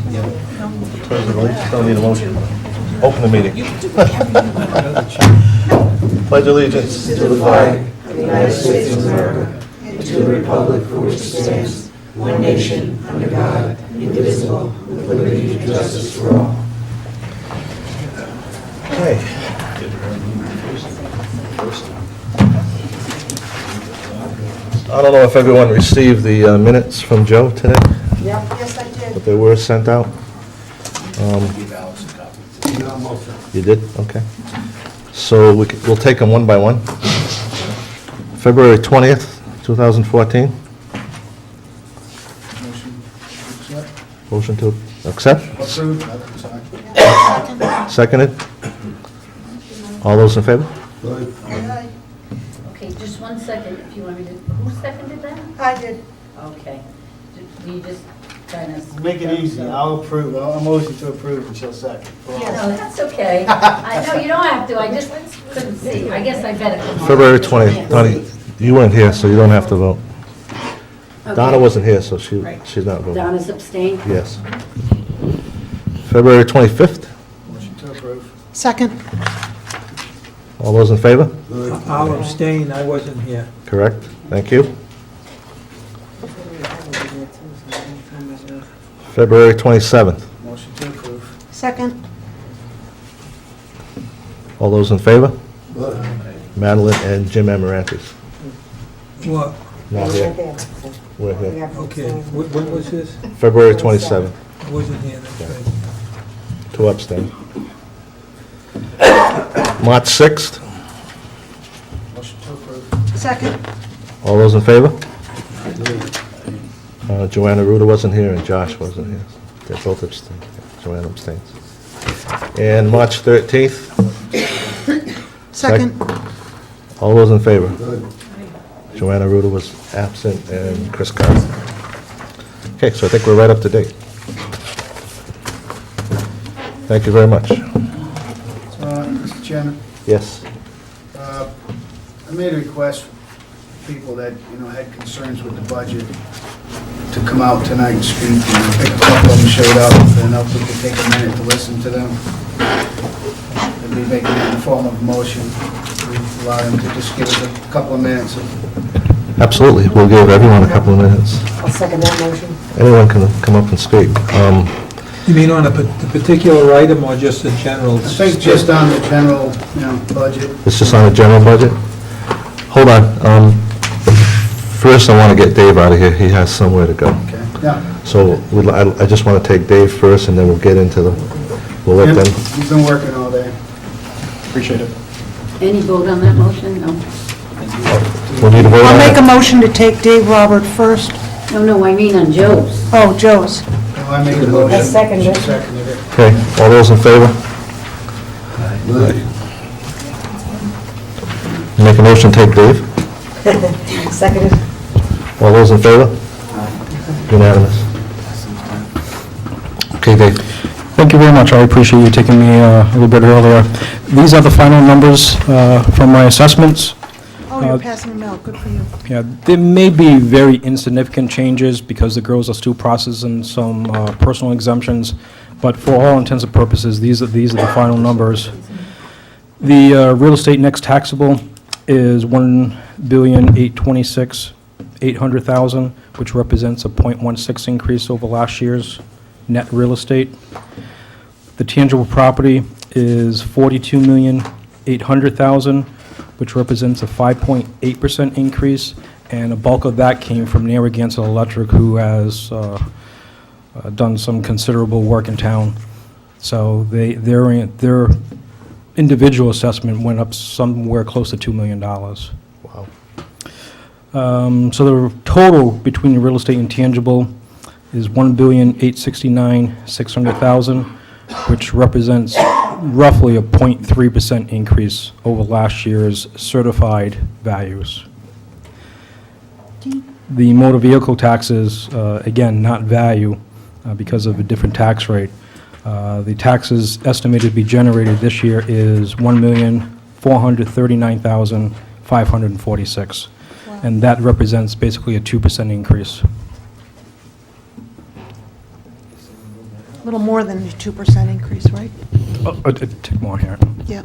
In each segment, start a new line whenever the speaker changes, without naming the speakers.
Pledge allegiance, don't need a motion. Open the meeting. Pledge allegiance to the flag
of the United States of America and to the republic for which it stands, one nation, under God, indivisible, with liberty and justice for all.
Okay. I don't know if everyone received the minutes from Joe today,
Yes, I did.
but they were sent out. You did? Okay. So we'll take them one by one. February 20th, 2014. Motion to accept?
Approved.
Seconded? All those in favor?
Okay, just 1 second, if you want me to, who seconded that?
I did.
Okay. Do you just kind of...
Make it easy, I'll approve, I'll motion to approve and she'll second.
No, that's okay. I know, you don't have to, I just couldn't see. I guess I better come on.
February 20th. Donnie, you weren't here, so you don't have to vote.
Okay.
Donna wasn't here, so she's not voting.
Donna's abstained?
Yes. February 25th.
Motion to approve.
Second.
All those in favor?
I'll abstain, I wasn't here.
Correct. Thank you. February 27th.
Motion to approve.
Second.
All those in favor? Madeline and Jim Amarantis.
What?
Not here. We're here.
Okay, when was this?
February 27th.
I wasn't here, that's right.
2 abstain. March 6th.
Motion to approve.
Second.
All those in favor? Joanna Ruda wasn't here and Josh wasn't here. They're both abstained. Joanna abstains. And March 13th.
Second.
All those in favor? Joanna Ruda was absent and Chris Carr. Okay, so I think we're right up to date. Thank you very much.
Mr. Chairman,
Yes.
I made a request for people that, had concerns with the budget to come out tonight and speak, and I think a couple of them showed up, and if we could take a minute to listen to them. I'd be making it in the form of a motion, to allow them to just give us a couple of minutes of
Absolutely. We'll give everyone a couple of minutes.
I'll second that motion.
Anyone can come up and speak.
You mean on a particular item or just a general?
I think just on the general, budget.
It's just on the general budget? Hold on. First, I want to get Dave out of here. He has somewhere to go.
Okay. Yeah.
So I just want to take Dave first, and then we'll get into we'll let them.
You've been working all day. Appreciate it.
Any vote on that motion? No.
We'll need to vote on
I'll make a
it.
motion to take Dave Robert first.
No, I mean on Joe's.
Oh, Joe's.
No, I made the motion.
I seconded it.
She seconded it.
Okay, all those in favor? Make a motion, take Dave.
Seconded.
All those in favor? Unanimous. Okay, Dave.
Thank you very much. I appreciate you taking me a little bit earlier. These are the final numbers from my assessments.
Oh, you're passing them out. Good for you.
Yeah, there may be very insignificant changes because the girls are still processing some personal exemptions, but for all intents and purposes, these are the final numbers. The real estate next taxable is $1,826,800,000, which represents a 0.16 increase over last year's net real estate. The tangible property is $42,800,000, which represents a 5.8% increase, and a bulk of that came from Narragansett Electric, who has done some considerable work in town. So their individual assessment went up somewhere close to $2 million.
Wow.
So the total between the real estate and tangible is $1,869,600,000, which represents roughly a 0.3% increase over last year's certified values. The motor vehicle taxes, again, not value because of a different tax rate. The taxes estimated to be generated this year is $1,439,546, and that represents basically a 2% increase.
A little more than a 2% increase, right?
A tick more here.
Yeah.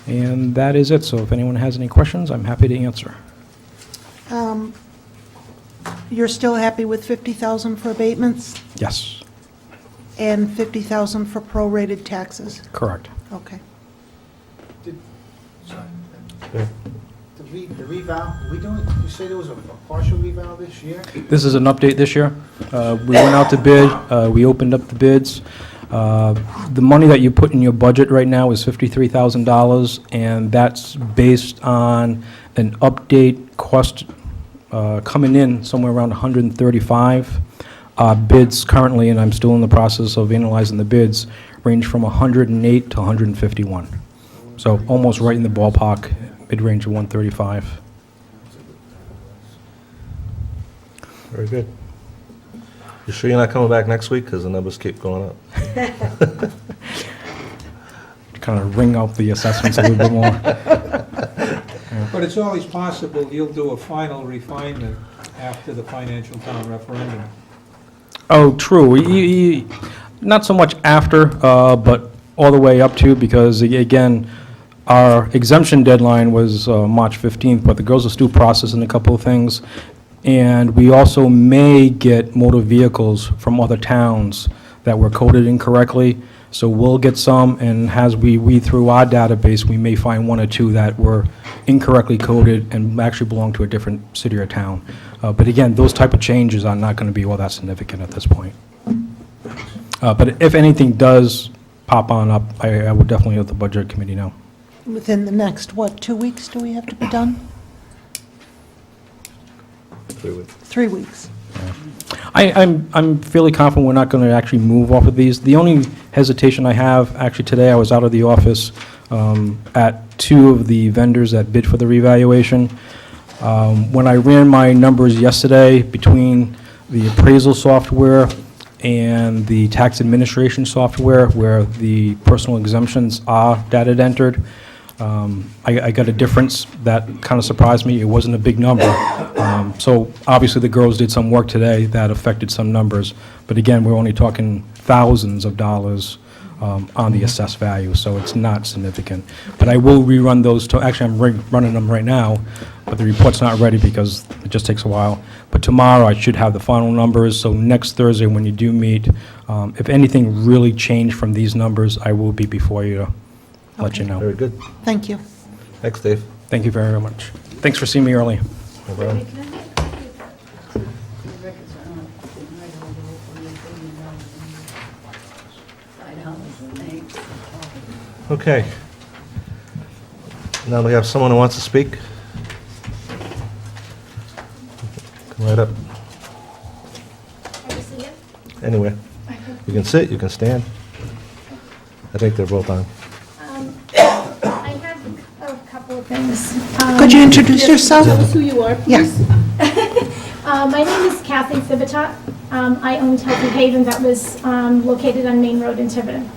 And that is it, so if anyone has any questions, I'm happy to answer.
You're still happy with 50,000 for abatements
Yes,
and 50,000 for prorated taxes?
correct.
Okay.
Sorry.
Yeah.
The revow, we doing, you say there was a partial revow this year?
This is an update this year. We went out to bid, we opened up the bids. The money that you put in your budget right now is $53,000, and that's based on an update cost coming in somewhere around 135. Bids currently, and I'm still in the process of analyzing the bids, range from 108 to 151. So almost right in the ballpark, mid-range of 135.
Very good. You sure you're not coming back next week, because the numbers keep going up?
Kind of wring out the assessments a little bit more.
But it's always possible you'll do a final refinement after the financial town referendum.
Oh, true. Not so much after, but all the way up to, because again, our exemption deadline was March 15th, but the girls are still processing a couple of things. And we also may get motor vehicles from other towns that were coded incorrectly. So we'll get some, and as we read through our database, we may find one or two that were incorrectly coded and actually belong to a different city or town. But again, those type of changes are not going to be all that significant at this point. But if anything does pop on up, I would definitely let the budget committee know.
Within the next, 2 weeks do we have to be done?
3 weeks.
3 weeks.
I'm fairly confident we're not going to actually move off of these. The only hesitation I have, actually today I was out of the office at 2 of the vendors that bid for the revaluation. When I ran my numbers yesterday between the appraisal software and the tax administration software, where the personal exemptions are data entered, I got a difference that kind of surprised me. It wasn't a big number. So obviously the girls did some work today that affected some numbers. But again, we're only talking thousands of dollars on the assessed value, so it's not significant. But I will rerun those, actually I'm running them right now, but the report's not ready because it just takes a while. But tomorrow I should have the final numbers, so next Thursday when you do meet, if anything really changed from these numbers, I will be before you to let you know.
Very good.
Thank you.
Thanks, Dave.
Thank you very much. Thanks for seeing me early.
No problem. Okay. Now we have someone who wants to speak. Come right up. Anywhere. You can sit, you can stand. I think they're both on.
I have a couple of things.
Could you introduce yourself?
Tell us who you are, please.
Yes.
My name is Kathy Thibotot. I owned Healthy Haven that was located on Main Road in Tiverton.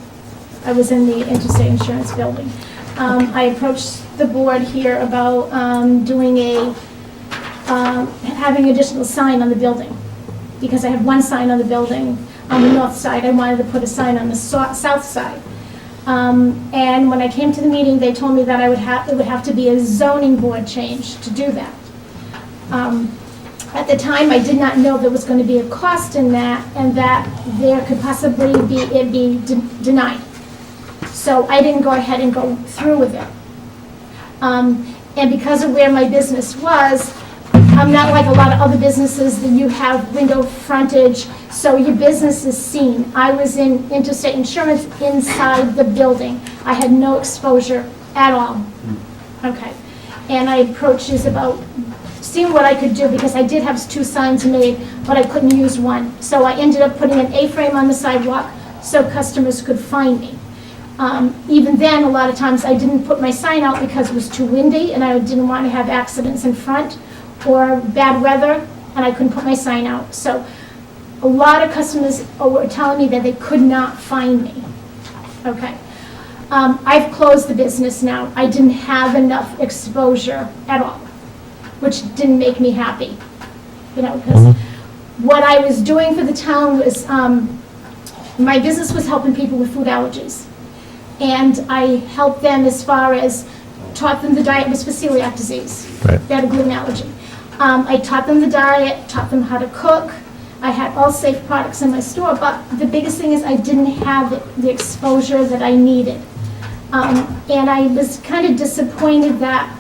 I was in the Interstate Insurance Building. I approached the board here about having additional sign on the building, because I have one sign on the building on the north side. I wanted to put a sign on the south side. And when I came to the meeting, they told me that it would have to be a zoning board change to do that. At the time, I did not know there was going to be a cost in that, and that there could possibly be denied. So I didn't go ahead and go through with it. And because of where my business was, I'm not like a lot of other businesses that you have window frontage, so your business is seen. I was in Interstate Insurance inside the building. I had no exposure at all. Okay. And I approached this about seeing what I could do, because I did have 2 signs made, but I couldn't use one. So I ended up putting an A-frame on the sidewalk so customers could find me. Even then, a lot of times I didn't put my sign out because it was too windy and I didn't want to have accidents in front or bad weather, and I couldn't put my sign out. So a lot of customers were telling me that they could not find me. Okay. I've closed the business now. I didn't have enough exposure at all, which didn't make me happy. You know, because what I was doing for the town was, my business was helping people with food allergies. And I helped them as far as taught them the diet was for celiac disease.
Right.
They had a gluten allergy. I taught them the diet, taught them how to cook. I had all safe products in my store, but the biggest thing is I didn't have the exposure that I needed. And I was kind of disappointed that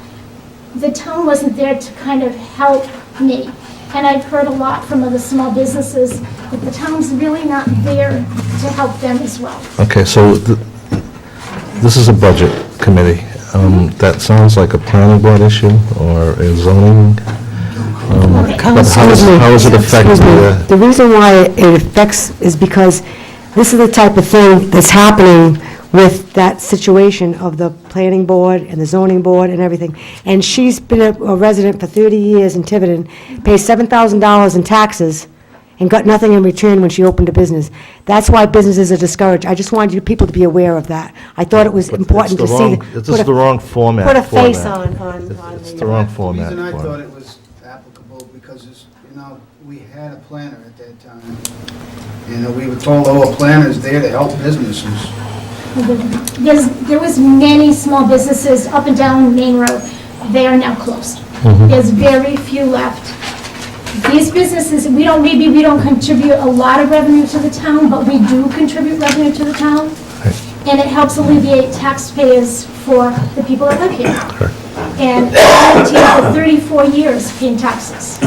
the town wasn't there to kind of help me. And I've heard a lot from other small businesses that the town's really not there to help them as well.
Okay, so this is a budget committee. That sounds like a planning board issue or a zoning. But how does it affect the...
The reason why it affects is because this is the type of thing that's happening with that situation of the planning board and the zoning board and everything. And she's been a resident for 30 years in Tiverton, pays $7,000 in taxes, and got nothing in return when she opened a business. That's why businesses are discouraged. I just wanted you people to be aware of that. I thought it was important to see.
This is the wrong format.
Put a
for
face
that.
on
It's the wrong
The
format
reason I
for
thought
it.
it was applicable because, we had a planner at that time. We were told, a planner's there to help businesses.
There was many small businesses up and down Main Road. They are now closed. There's very few left. These businesses, maybe we don't contribute a lot of revenue to the town, but we do contribute revenue to the town. And it helps alleviate taxpayers for the people that live here. And I lived here for 34 years paying taxes.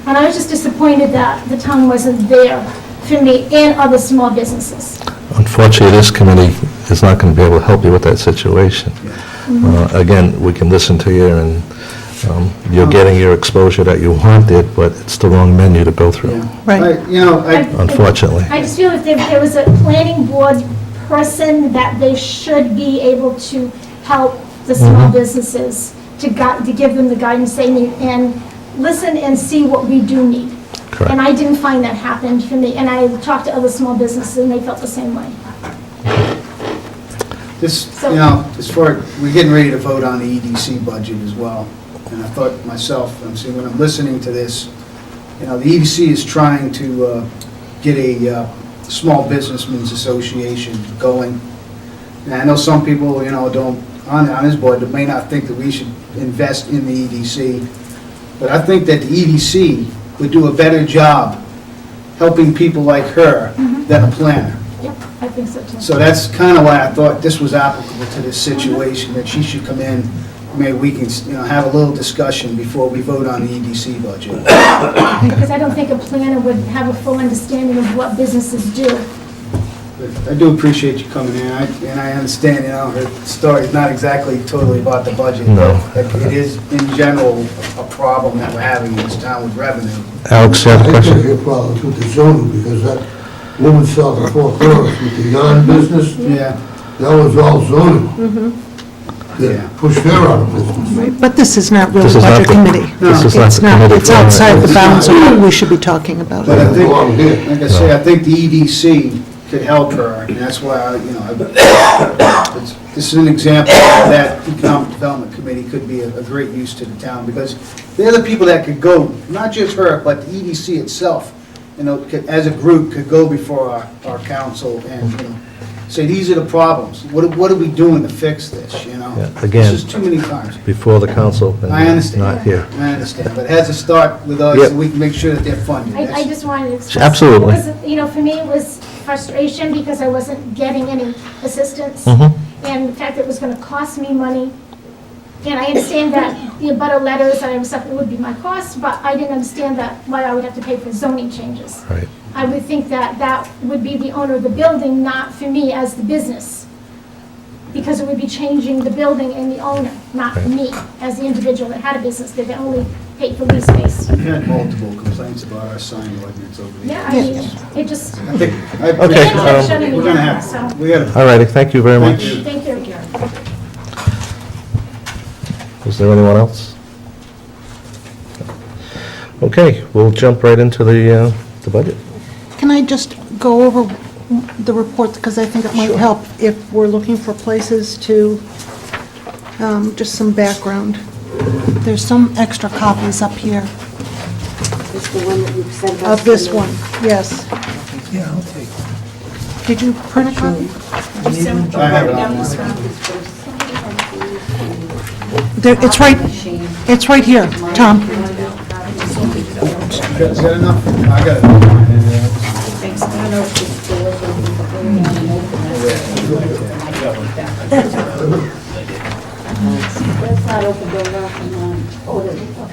And I was just disappointed that the town wasn't there for me and other small businesses.
Unfortunately, this committee is not going to be able to help you with that situation. Again, we can listen to you, and you're getting your exposure that you wanted, but it's the wrong menu to go through,
Right.
unfortunately.
I just feel if there was a planning board person, that they should be able to help the small businesses, to give them the guidance they need, and listen and see what we do need.
Correct.
And I didn't find that happened for me, and I talked to other small businesses, and they felt the same way.
We're getting ready to vote on the EDC budget as well. And I thought myself, when I'm listening to this, the EDC is trying to get a small businessmen's association going. And I know some people, on this board that may not think that we should invest in the EDC, but I think that the EDC would do a better job helping people like her than a planner.
Yep, I think so too.
So that's kind of why I thought this was applicable to this situation, that she should come in, maybe we can, have a little discussion before we vote on the EDC budget.
Because I don't think a planner would have a full understanding of what businesses do.
But I do appreciate you coming in, and I understand, her story is not exactly totally about the budget.
No.
But it is, in general, a problem that we're having in this town with revenue.
Alex, you have a
I think
question?
there's problems with the zoning, because that woman selling the pork roast with the yarn business,
Yeah.
that was all zoning.
Yeah.
That pushed her out of business.
But this is not really
This is not
budget
the-
committee.
this is not
It's
the committee
It's
for it.
outside the bounds of what we should be talking about.
But I think,
Belong here.
like I say, I think the EDC could help her, and that's why, this is an example of that Economic Development Committee could be a great use to the town, because they're the people that could go, not just her, but the EDC itself, as a group, could go before our council and, say, these are the problems. What are we doing to fix this,
again-
This is too many times.
Before the council, and
I understand.
not here.
I understand, but it has to start with us,
Yep.
so we can make sure that they're funded.
I just wanted to express.
Absolutely.
It was, for me, it was frustration because I wasn't getting any assistance. And the fact that it was gonna cost me money. And I understand that the abutter letters and stuff, it would be my cost, but I didn't understand that, why I would have to pay for zoning changes.
Right.
I would think that that would be the owner of the building, not for me as the business. Because it would be changing the building and the owner, not
Right.
me as the individual that had a business, that they only paid for lease space.
We had multiple complaints about our sign ordinance over the years.
Yeah, I mean, it just,
I think,
Okay,
kept shutting me
we're gonna
down,
have,
so,
we gotta,
All righty, thank you very
Thank
much.
you.
thank you.
Is there anyone else? Okay, we'll jump right into the budget.
Can I just go over the report, because I think it might help if we're looking for places to, just some background. There's some extra copies up here.
It's the one that you sent us.
Of this one, yes.
Yeah, I'll take it.
Did you print a copy?
I have it on
It's right here, Tom.
Is that enough? I got it.
That's not open door knocking on. Oh, there you go.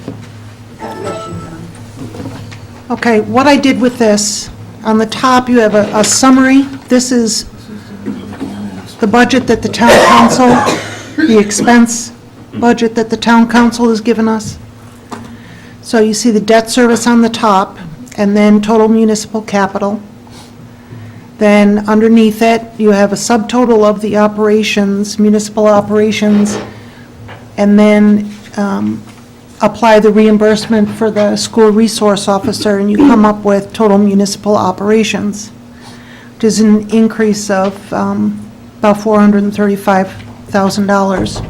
Okay, what I did with this, on the top, you have a summary. This is the budget that the town council, the expense budget that the town council has given us. So you see the debt service on the top, and then total municipal capital. Then underneath it, you have a subtotal of the operations, municipal operations, and then apply the reimbursement for the school resource officer, and you come up with total municipal operations, which is an increase of about $435,000.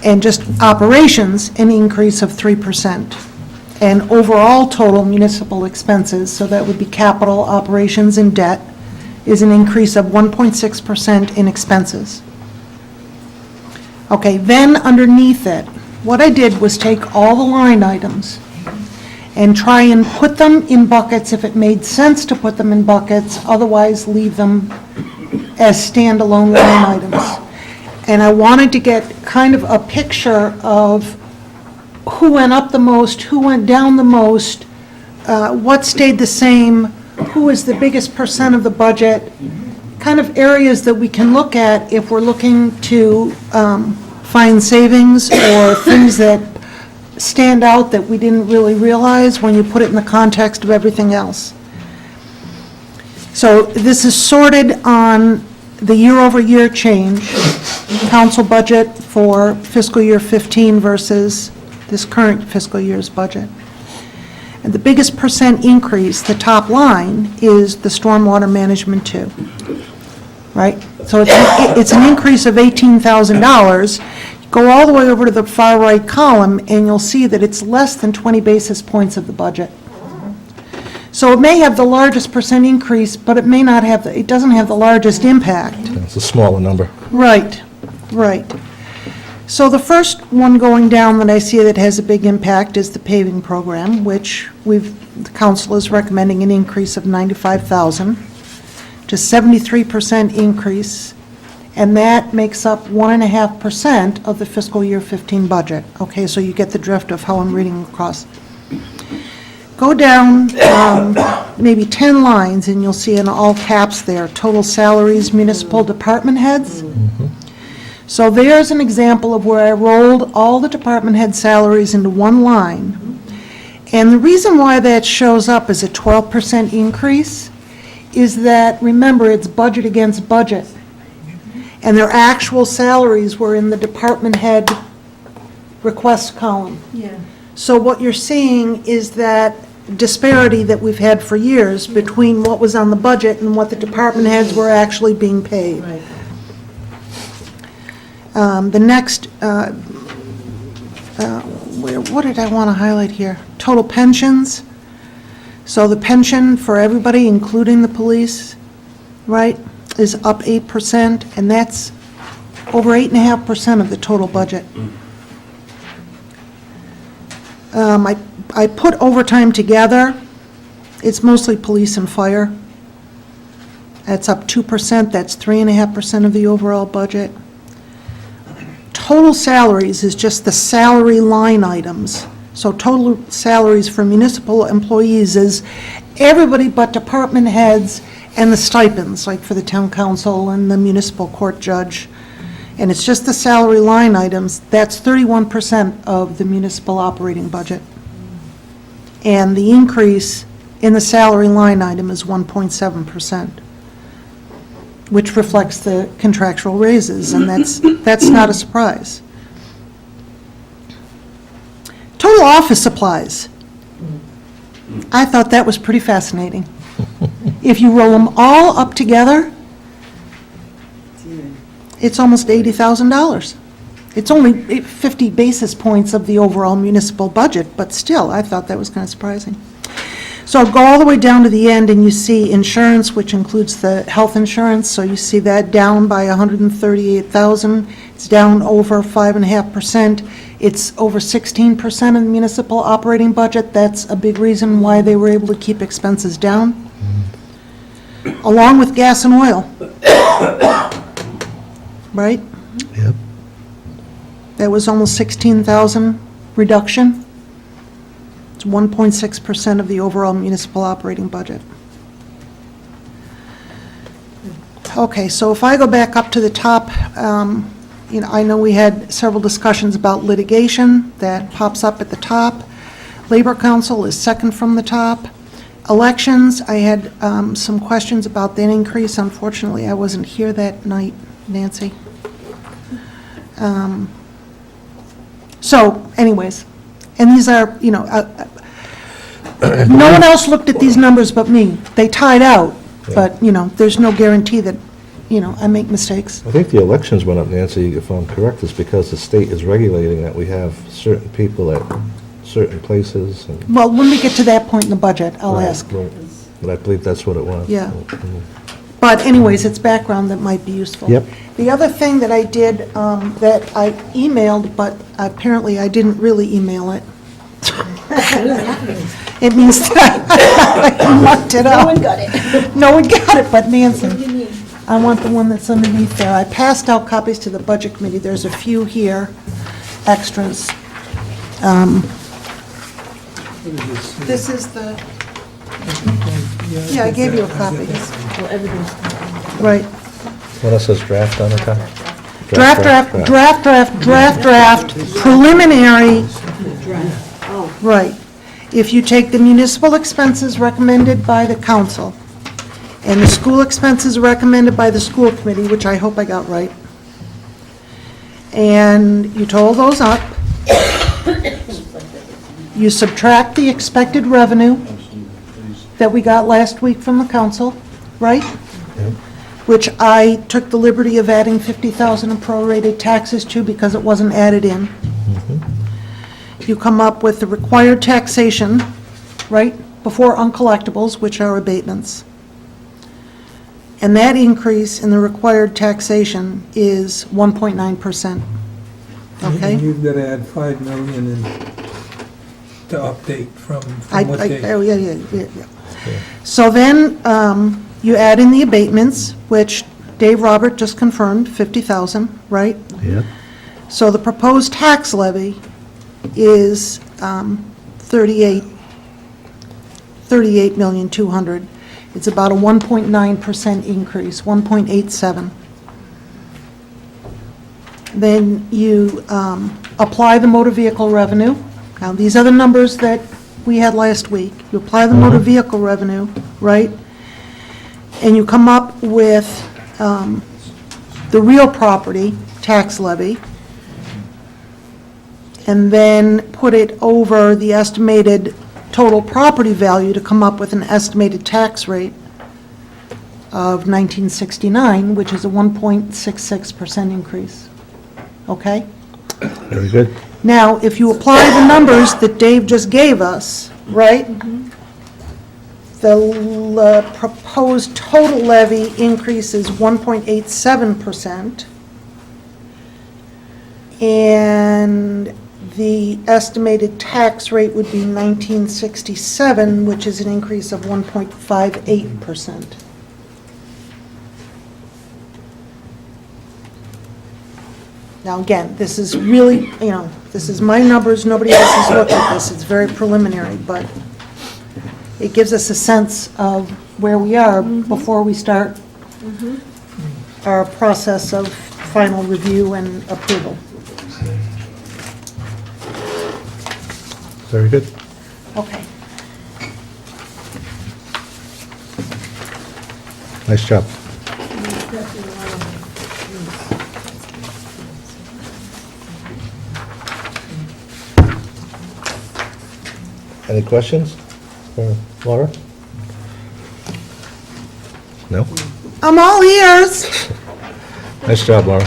And just operations, an increase of 3%. And overall total municipal expenses, so that would be capital, operations, and debt, is an increase of 1.6% in expenses. Okay, then underneath it, what I did was take all the line items and try and put them in buckets if it made sense to put them in buckets, otherwise leave them as standalone line items. And I wanted to get kind of a picture of who went up the most, who went down the most, what stayed the same, who is the biggest percent of the budget, kind of areas that we can look at if we're looking to find savings or things that stand out that we didn't really realize when you put it in the context of everything else. So this is sorted on the year-over-year change, council budget for fiscal year 15 versus this current fiscal year's budget. And the biggest percent increase, the top line, is the stormwater management 2, right? So it's an increase of $18,000. Go all the way over to the far right column, and you'll see that it's less than 20 basis points of the budget. So it may have the largest percent increase, but it may not have, it doesn't have the largest impact.
It's a smaller number.
Right, right. So the first one going down that I see that has a big impact is the paving program, which the council is recommending an increase of $95,000 to 73% increase, and that makes up 1.5% of the fiscal year 15 budget. Okay, so you get the drift of how I'm reading across. Go down maybe 10 lines, and you'll see in all caps there, total salaries, municipal department heads. So there's an example of where I rolled all the department head salaries into one line. And the reason why that shows up as a 12% increase is that, remember, it's budget against budget. And their actual salaries were in the department head request column.
Yeah.
So what you're seeing is that disparity that we've had for years between what was on the budget and what the department heads were actually being paid.
Right.
The next, what did I want to highlight here? Total pensions. So the pension for everybody, including the police, right, is up 8%, and that's over 8.5% of the total budget. I put overtime together. It's mostly police and fire. That's up 2%. That's 3.5% of the overall budget. Total salaries is just the salary line items. So total salaries for municipal employees is everybody but department heads and the stipends, like for the town council and the municipal court judge. And it's just the salary line items. That's 31% of the municipal operating budget. And the increase in the salary line item is 1.7%, which reflects the contractual raises, and that's not a surprise. Total office supplies. I thought that was pretty fascinating. If you roll them all up together, it's almost $80,000. It's only 50 basis points of the overall municipal budget, but still, I thought that was kind of surprising. So I'll go all the way down to the end, and you see insurance, which includes the health insurance, so you see that down by 138,000. It's down over 5.5%. It's over 16% of the municipal operating budget. That's a big reason why they were able to keep expenses down, along with gas and oil. Right?
Yep.
That was almost 16,000 reduction. It's 1.6% of the overall municipal operating budget. Okay, so if I go back up to the top, I know we had several discussions about litigation. That pops up at the top. Labor Council is second from the top. Elections, I had some questions about that increase. Unfortunately, I wasn't here that night, Nancy. So anyways, and these are, no one else looked at these numbers but me. They tied out, but, there's no guarantee that, I make mistakes.
I think the elections went up, Nancy, if I'm correct, is because the state is regulating that we have certain people at certain places. And
Well, when we get to that point in the budget, I'll ask.
Right, but I believe that's what it was.
Yeah. But anyways, it's background that might be useful.
Yep.
The other thing that I did, that I emailed, but apparently I didn't really email it. It means that I mucked it up.
No one got it.
No one got it, but Nancy. I want the one that's underneath there. I passed out copies to the Budget Committee. There's a few here, extras. This is the, yeah, I gave you a copy. Right.
What else says draft on the top?
Draft, preliminary. Right. If you take the municipal expenses recommended by the council and the school expenses recommended by the school committee, which I hope I got right, and you total those up, you subtract the expected revenue that we got last week from the council, right? Which I took the liberty of adding 50,000 in prorated taxes to because it wasn't added in. You come up with the required taxation, right, before uncollectibles, which are abatements. And that increase in the required taxation is 1.9%. Okay?
And you've got to add 5 million in to update from what they...
Oh, yeah. So then, you add in the abatements, which Dave Robert just confirmed, 50,000, right?
Yep.
So the proposed tax levy is 38,200,000. It's about a 1.9% increase, 1.87. Then you apply the motor vehicle revenue. Now, these are the numbers that we had last week. You apply the motor vehicle revenue, right? And you come up with the real property tax levy, and then put it over the estimated total property value to come up with an estimated tax rate of 1969, which is a 1.66% increase. Okay?
Very good.
Now, if you apply the numbers that Dave just gave us, right? The proposed total levy increase is 1.87%. And the estimated tax rate would be 1967, which is an increase of 1.58%. Now, again, this is really, this is my numbers, nobody else has looked at this, it's very preliminary, but it gives us a sense of where we are before we start our process of final review and approval.
Very good.
Okay.
Nice job. Any questions for Laura? No?
I'm all ears.
Nice job, Laura.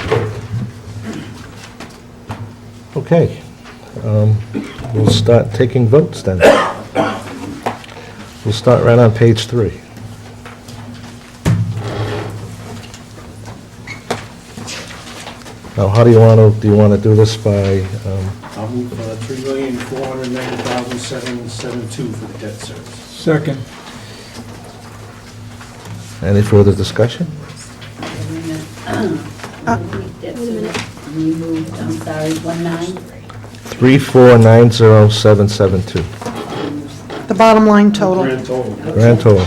Okay, we'll start taking votes then. We'll start right on page 3. Now, how do you want to do this by,
I'll move $3,490,772 for the debt service.
Second.
any further discussion?
We moved, I'm sorry, 19?
3490772,
The bottom line total.
Grand total.
grand total.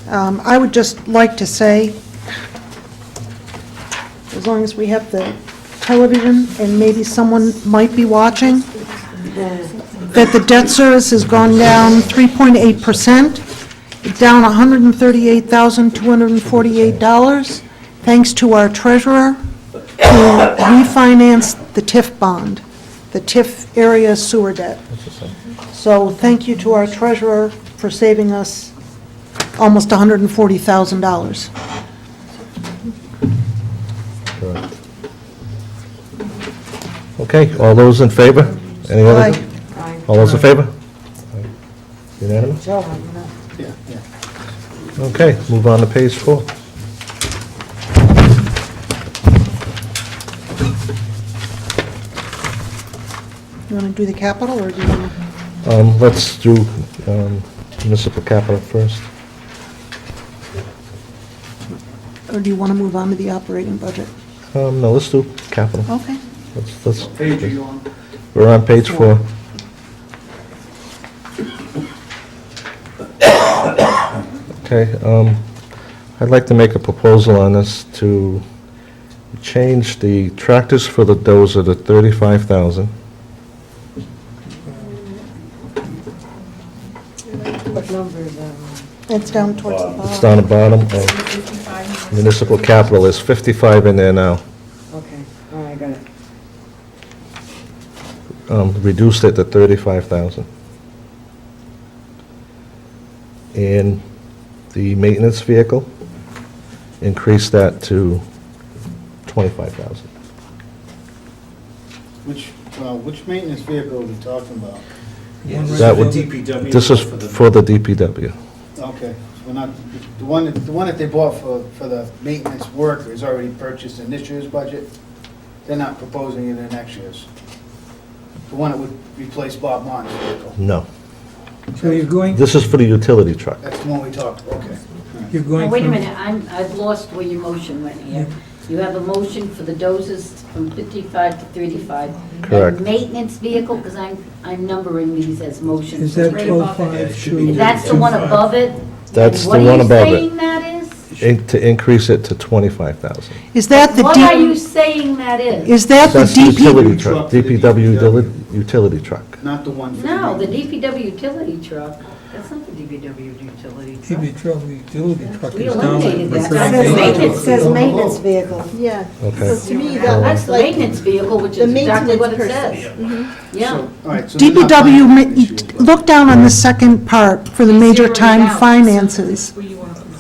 I would just like to say, as long as we have the television and maybe someone might be watching, that the debt service has gone down 3.8%, down $138,248, thanks to our treasurer who refinanced the TIF bond, the TIF area sewer debt. So thank you to our treasurer for saving us almost $140,000.
Correct. Okay, all those in favor? Any other?
Aye.
All those in favor? Unanimous?
Yeah, yeah.
Okay, move on to page 4.
You want to do the capital, or do you want to?
Let's do municipal capital first.
Or do you want to move on to the operating budget?
No, let's do capital.
Okay.
Let's.
Page are you on?
We're on page 4. Okay, I'd like to make a proposal on this to change the tractors for the dozer to 35,000.
What number is that?
It's down towards the
It's
bottom.
down the bottom of municipal capital. There's 55 in there now.
Okay, all right, I got it.
Reduced it to 35,000. And the maintenance vehicle, increased that to 25,000.
Which maintenance vehicle are we talking about?
That would-
DPW.
This is for the DPW.
Okay, so we're not, the one that they bought for the maintenance work is already purchased in this year's budget? They're not proposing it in next year's? The one that would replace Bob Martin's vehicle?
No.
So you're going,
This is for the utility truck.
That's the one we talked, okay.
you're
Now,
going
wait a
from...
minute, I've lost where your motion went here. You have a motion for the dozers from 55 to 35.
Correct.
And maintenance vehicle, because I'm numbering these as motions.
Is that
Right above
12.5
it.
to...
That's the one above it?
That's
And
the one above
What are you
it.
saying that is?
To increase it to 25,000.
Is that the
What are
D,
you saying that is?
is that the
That's the utility
DP?
truck, DPW utility truck.
Not the one for
No, the
the
DPW utility truck.
That's not the DPW utility truck.
utility truck
We
is down.
eliminated that.
recurring
It
Maintenance.
says maintenance vehicle.
Yeah.
Okay.
So to me,
That's the
like
maintenance vehicle, which
the
is exactly what it
maintenance
says.
person.
Yeah.
So, all right, so they're not
DPW,
buying maintenance vehicle.
look down on the second part for the major
Zeroed it
time
out.
finances.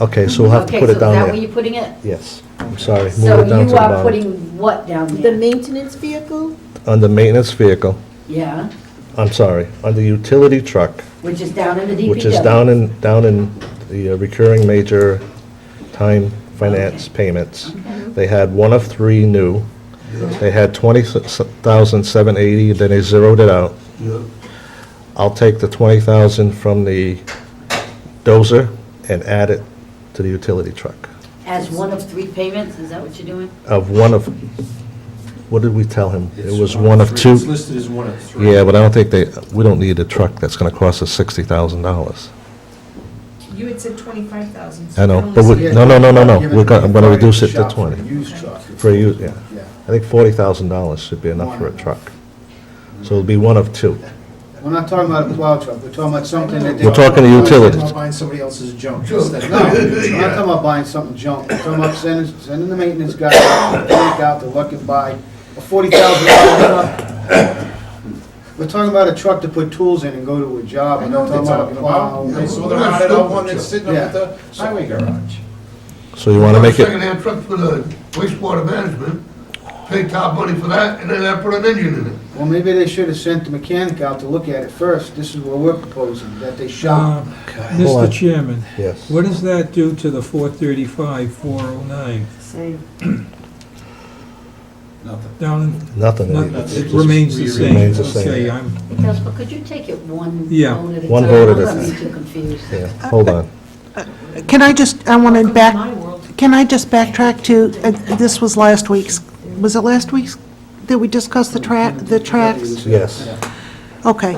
Okay, so we'll have to
Okay,
put
so
it
is
down
that where
there.
you're putting it?
Yes, I'm sorry, move
So
it down to
you
the
are
bottom.
putting what down
The
there?
maintenance vehicle?
Under maintenance vehicle,
Yeah,
I'm sorry, under utility truck,
which is down in the DPW.
which is down in the recurring major time finance payments. They had one of 3 new. They had 20,780, then they zeroed it out.
Yeah.
I'll take the 20,000 from the dozer and add it to the utility truck.
As one of 3 payments, is that what you're doing?
Of one of, what did we tell him? It was one of 2?
It's listed as one of 3.
Yeah, but I don't think we don't need a truck that's gonna cost us $60,000.
You had said 25,000.
I know, but we, no,
Give it
I'm gonna reduce it to
shop for
20.
a used truck.
For you, yeah.
Yeah.
I think $40,000 should be enough for a truck. So it'll be one of 2.
We're not talking about a plow truck, we're talking about something that they...
We're talking the utilities.
About buying somebody else's junk.
No, we're not talking about buying something junk, we're talking about sending the maintenance guy out to look and buy a $40,000 truck. We're talking about a truck to put tools in and go to a job,
I
we're
know
not
what
talking
they're
about a
talking
plow.
about. I saw the mounted out one that's sitting up at the
Yeah.
highway garage.
So you wanna make it,
Second-hand truck for the wastewater management. pay top money for that, and then I put an engine in it.
Well, maybe they should have sent the mechanic out to look at it first. This is what we're proposing, that they shop.
Hold on.
Mr. Chairman,
Yes.
what does that do to the 435, 409?
Same.
Nothing.
Down,
Nothing.
it remains the same.
Remains the same.
Okay, I'm,
Casper, could you take it one
Yeah.
vote at a time?
One vote at a
I'm
time.
getting too confused.
Yeah, hold on.
Can I just, I want to back,
My world.
can I just backtrack to, this was last week's, was it last week's that we discussed the tracks?
Yes.
Okay.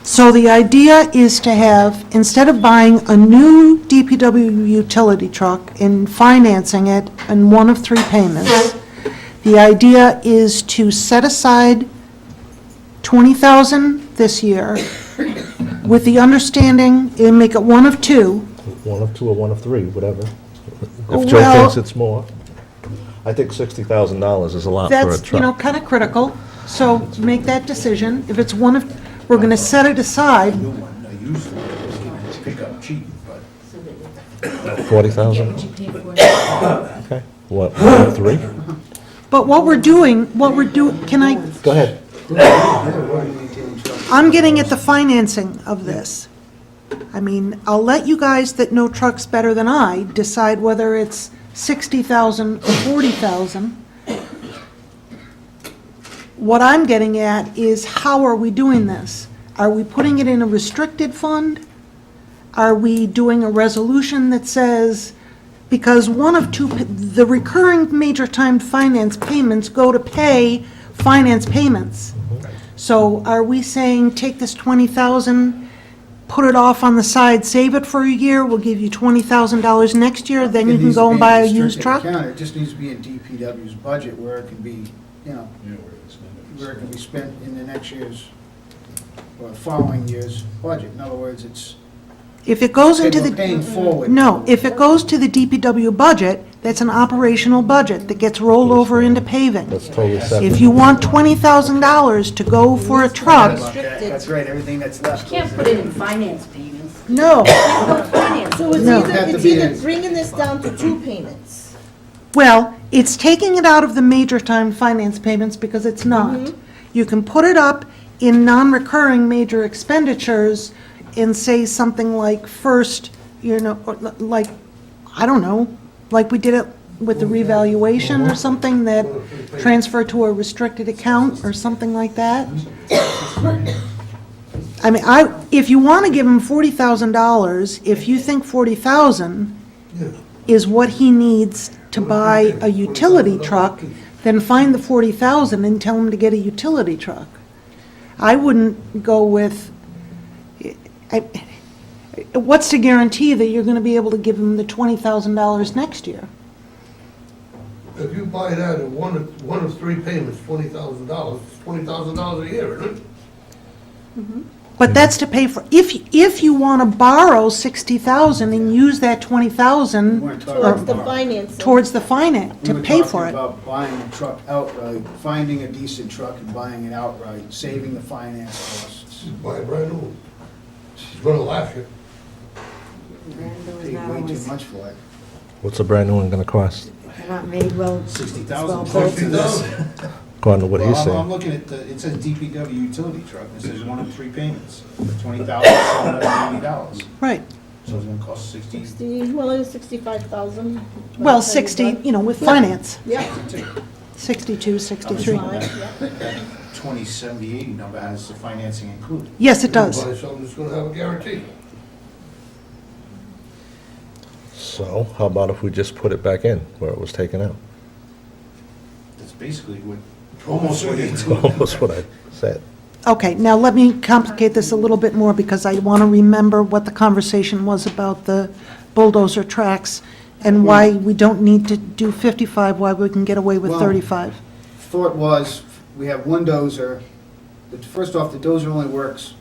So the idea is to have, instead of buying a new DPW utility truck and financing it in one of 3 payments, the idea is to set aside $20,000 this year with the understanding, and make it one of 2.
One of 2 or one of 3, whatever. If Joe
Well-
thinks it's more. I think $60,000 is a lot for a
That's, you know,
truck.
kind of critical, so make that decision. If it's one of, we're going to set it aside.
New one, I usually just pick up cheap, but
40,000? Okay. What, 1 of 3?
But what we're doing, can I,
Go ahead.
I'm getting at the financing of this. I mean, I'll let you guys that know trucks better than I decide whether it's 60,000 or 40,000. What I'm getting at is, how are we doing this? Are we putting it in a restricted fund? Are we doing a resolution that says, because one of 2, the recurring major time finance payments go to pay finance payments. So are we saying, take this 20,000, put it off on the side, save it for a year, we'll give you $20,000 next year, then you can go and buy a used truck?
It just needs to be in DPW's budget where it can be, you know, where it can be spent in the next year's, or following year's budget. In other words, it's,
If it goes into
we're
the,
paying forward.
no, if it goes to the DPW budget, that's an operational budget that gets rolled over into paving.
That's totally separate.
If you want $20,000 to go for a truck,
That's right, everything that's left.
You can't put it in finance payments.
no.
No finance.
So it's
No.
Have to
it's
be
either
in-
bringing this down to 2 payments.
Well, it's taking it out of the major time finance payments because it's not. You can put it up in non-recurring major expenditures and say something like first, you know, or like, I don't know, like we did it with the revaluation or something, that transfer to a restricted account or something like that. I mean, if you want to give him $40,000, if you think 40,000 is what he needs to buy a utility truck, then find the 40,000 and tell him to get a utility truck. I wouldn't go with, what's to guarantee that you're going to be able to give him the $20,000 next year?
If you buy that in one of 3 payments, $20,000, it's $20,000 a year, isn't it?
But that's to pay for, if you want to borrow 60,000 and use that 20,000
Towards
Towards the financing.
towards the finance, to pay for it.
We were talking about buying a truck outright, finding a decent truck and buying it outright, saving the finance costs.
Buy a brand new one. It's gonna last you.
Paid way too much for it.
What's a brand new one gonna cost?
They're not made well.
60,000.
well built.
$60,000.
According to what he's
Well, I'm
saying.
looking at it says DPW utility truck, and it says 1 of 3 payments, for $20,780.
Right.
So it's gonna cost 60.
Well, it's 65,000.
Well, 60, you know, with finance,
Yeah.
62, 63.
That 207080 number has the financing included.
Yes, it does.
Buy something that's gonna have a guarantee.
So how about if we just put it back in where it was taken out?
That's basically what, almost what it's.
Almost what I said.
Okay, now let me complicate this a little bit more, because I want to remember what the conversation was about the bulldozer tracks and why we don't need to do 55, why we can get away with
Well-
35.
Thought was, we have one dozer, but first off, the dozer only works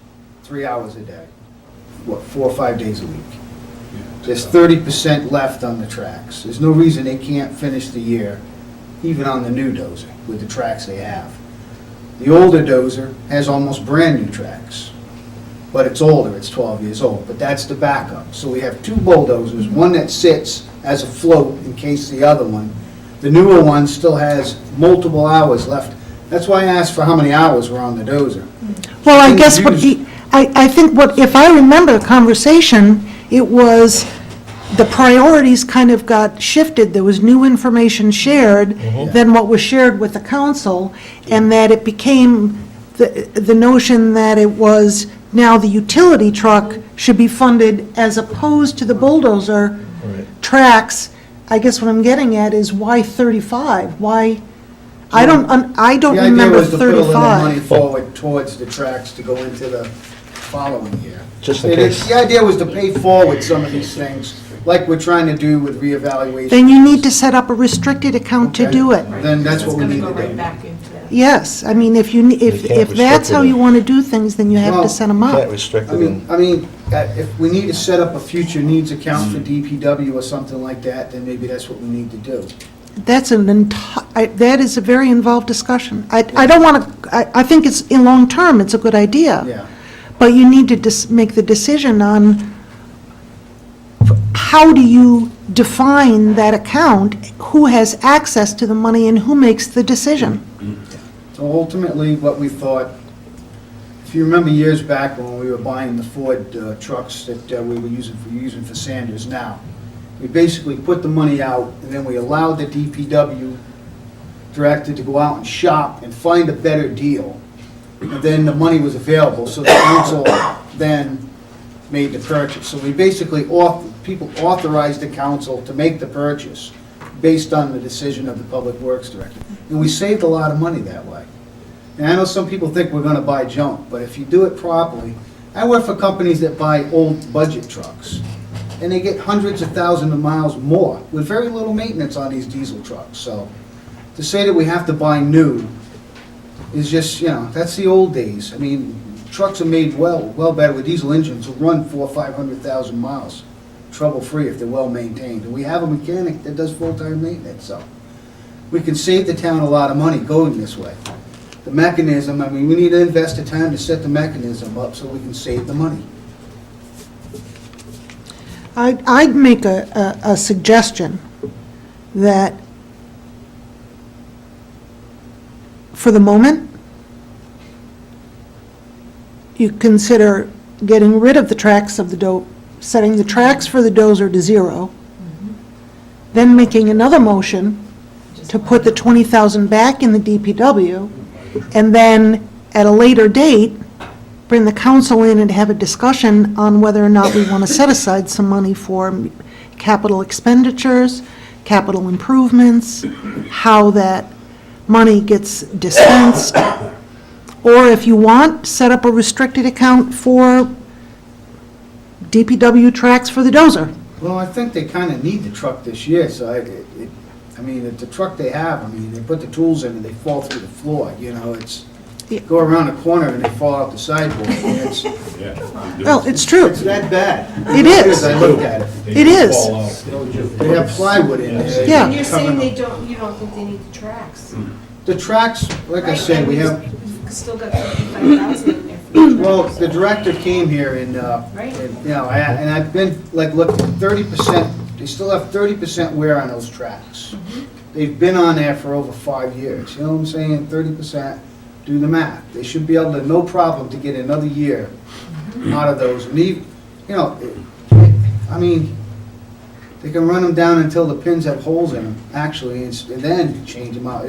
3 hours a day. What, 4 or 5 days a week? There's 30% left on the tracks. There's no reason they can't finish the year, even on the new dozer, with the tracks they have. The older dozer has almost brand-new tracks, but it's older, it's 12 years old, but that's the backup. So we have 2 bulldozers, one that sits as a float in case the other one The newer one still has multiple hours left. That's why I asked for how many hours were on the dozer.
Well, I
Things
guess what
used-
he, I think what, if I remember the conversation, it was the priorities kind of got shifted. There was new information shared than what was shared with the council, and that it became the notion that it was now the utility truck should be funded as opposed to the bulldozer tracks. I guess what I'm getting at is why 35? Why, I don't
The idea
remember
was to put a little money
35.
forward towards the tracks to go into the following year.
Just in case.
The idea was to pay forward some of these things, like we're trying to do with reevaluation.
Then you need to set up a restricted account to
Okay.
do it.
Then that's what we need
It's
to
gonna go right
do.
back into that.
Yes, I mean, if
can't
if that's
restrict
how
it.
you want to do things, then you have
Well,
to set them
Can't
up.
restrict
I
it in.
mean, if we need to set up a future needs account for DPW or something like that, then maybe that's what we need to do.
That's that is a very involved discussion. I don't want to, I think it's, in long term, it's a good idea.
Yeah.
But you need to make the decision on how do you define that account, who has access to the money, and who makes the decision.
So ultimately, what we thought, if you remember years back when we were buying the Ford trucks that we were using for Sanders now, we basically put the money out, and then we allowed the DPW director to go out and shop and find a better deal. And then the money was available, so the council then made the purchase. So we basically, people authorized the council to make the purchase based on the decision of the Public Works Director. And we saved a lot of money that way. And I know some people think we're gonna buy junk, but if you do it properly, I work for companies that buy old budget trucks, and they get hundreds of thousands of miles more with very little maintenance on these diesel trucks. So to say that we have to buy new is just, that's the old days. I mean, trucks are made well better with diesel engines, will run 400,000 or 500,000 miles, trouble-free if they're well-maintained. And we have a mechanic that does full-time maintenance, so we can save the town a lot of money going this way. The mechanism, I mean, we need to invest the time to set the mechanism up so we can save the money.
I'd make a suggestion that for the moment, you consider getting rid of the tracks of the setting the tracks for the dozer to 0, then making another motion to put the 20,000 back in the DPW, and then at a later date, bring the council in and have a discussion on whether or not we want to set aside some money for capital expenditures, capital improvements, how that money gets dispensed, or if you want, set up a restricted account for DPW tracks for the dozer.
Well, I think they kind of need the truck this year, so I mean, the truck they have, I mean, they put the tools in and they fall through the floor, it's, go around a corner and they fall out the sidewalk, and it's
Well, it's true.
that bad.
It is.
I looked at it.
It is.
They have plywood in there.
Yeah.
And you're saying you don't think they need the tracks?
The tracks, like I
Right,
said,
and
we
we've
have,
Still got 55,000 in there for the
well,
tracks.
the director came here and,
Right.
and I've been, looked, 30%, they still have 30% wear on those tracks. They've been on there for over 5 years, you know what I'm saying? 30%, do the math. They should be able to, no problem, to get another year out of those. And even, I mean, they can run them down until the pins have holes in them, actually, and then change them out.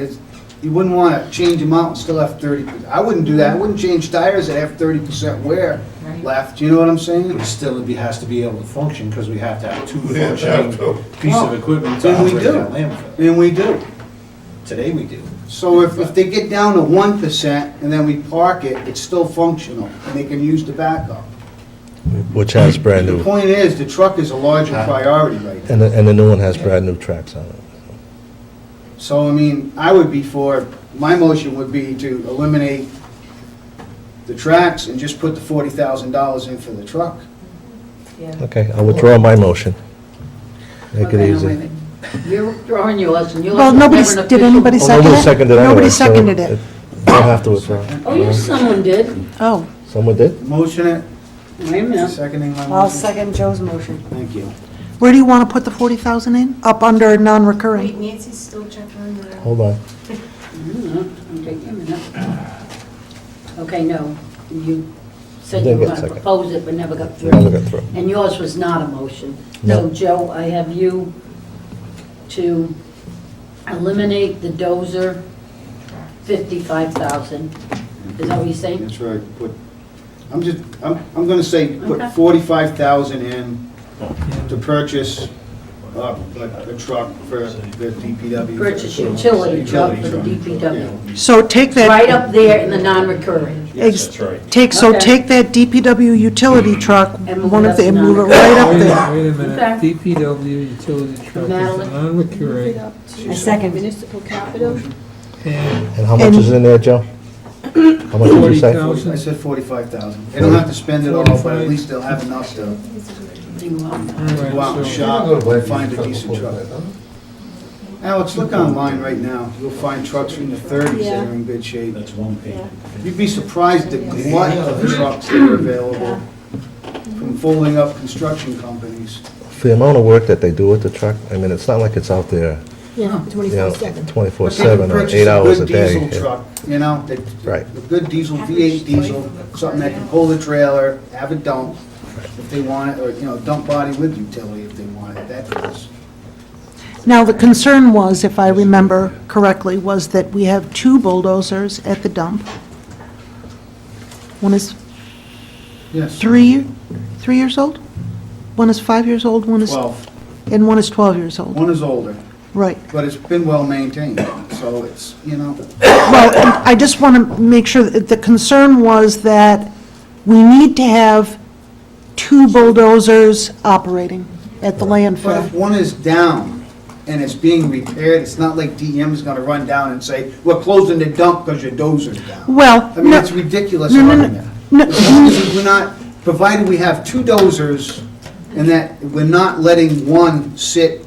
You wouldn't want to change them out and still have 30%. I wouldn't do that. I wouldn't change tires that have 30% wear
Right.
left, you know what I'm saying?
It still has to be able to function, because we have to have two
We have to have
functioning
two.
pieces of equipment to
Then we
operate
do.
that landfill.
And we do.
Today we do.
So if they get down to 1% and then we park it, it's still functional, and they can use the backup.
Which has brand
The
new,
point is, the truck is a larger priority right now.
and the new one has brand new tracks on it.
So, I mean, I would be for, my motion would be to eliminate the tracks and just put the $40,000 in for the truck.
Yeah.
Okay, I'll withdraw my motion. Make it
Okay, now,
easy.
wait a minute. You're withdrawing yours, and yours
Well,
was
nobody,
never an
did
official-
anybody
Well,
second it?
nobody seconded it anyway,
Nobody
so
seconded it.
I'll have to withdraw.
Oh, yes, someone did.
Where do you want to put the 40,000 in? Up under
Wait,
non-recurring?
Nancy's still checking on the.
Hold on.
Okay, give me a minute. Okay, no, you said
Didn't
you were
get
going to
second.
propose it, but never got through.
Never got through.
And yours was not a motion.
No.
So, Joe, I have you to eliminate the dozer, 55,000. Is that what you're saying?
That's right, I'm gonna say, put
Okay.
45,000 in to purchase a truck for the DPW.
Purchase utility truck for the DPW.
So take that.
Right up there in the non-recurring.
Take that DPW utility truck,
And move
one
it
of
up
the,
to
and move it right up there.
Wait a minute,
Okay.
DPW utility truck is
Madeline?
non-recurring,
I second.
Municipal capital.
and
And how much is in there, Joe? How much did you say?
40,000.
I said 45,000. They don't have to spend it all, but at least they'll have enough to go out and shop and find a decent truck. Alex, look online right now. You'll find trucks from the 30s that are in good shape.
That's one payment.
You'd be surprised at the glut of trucks that are available from folding up construction companies.
For the amount of work that they do with the truck, I mean, it's not like it's out there,
Yeah,
you know,
24/7.
24/7 or
Purchase
8
a
hours a
good
day.
diesel truck, you know,
Right.
a good diesel, V8 diesel, something that can pull the trailer, have a dump if they want it, or, you know, dump body with utility if they want it, that is.
Now, the concern was, if I remember correctly, was that we have 2 bulldozers at the dump. One is
Yes.
3 years old? One is 5 years old, one is,
12.
and one is 12 years old.
One is older,
Right.
but it's been well maintained, so it's, you know,
Well, I just want to make sure that the concern was that we need to have 2 bulldozers operating at the
but
landfill.
if one is down and it's being repaired, it's not like DEM is gonna run down and say, we're closing the dump because your dozer's down.
Well,
I mean,
no,
it's ridiculous
no, no, no,
argument.
no.
As long as we're not, provided we have 2 dozers and that we're not letting one sit,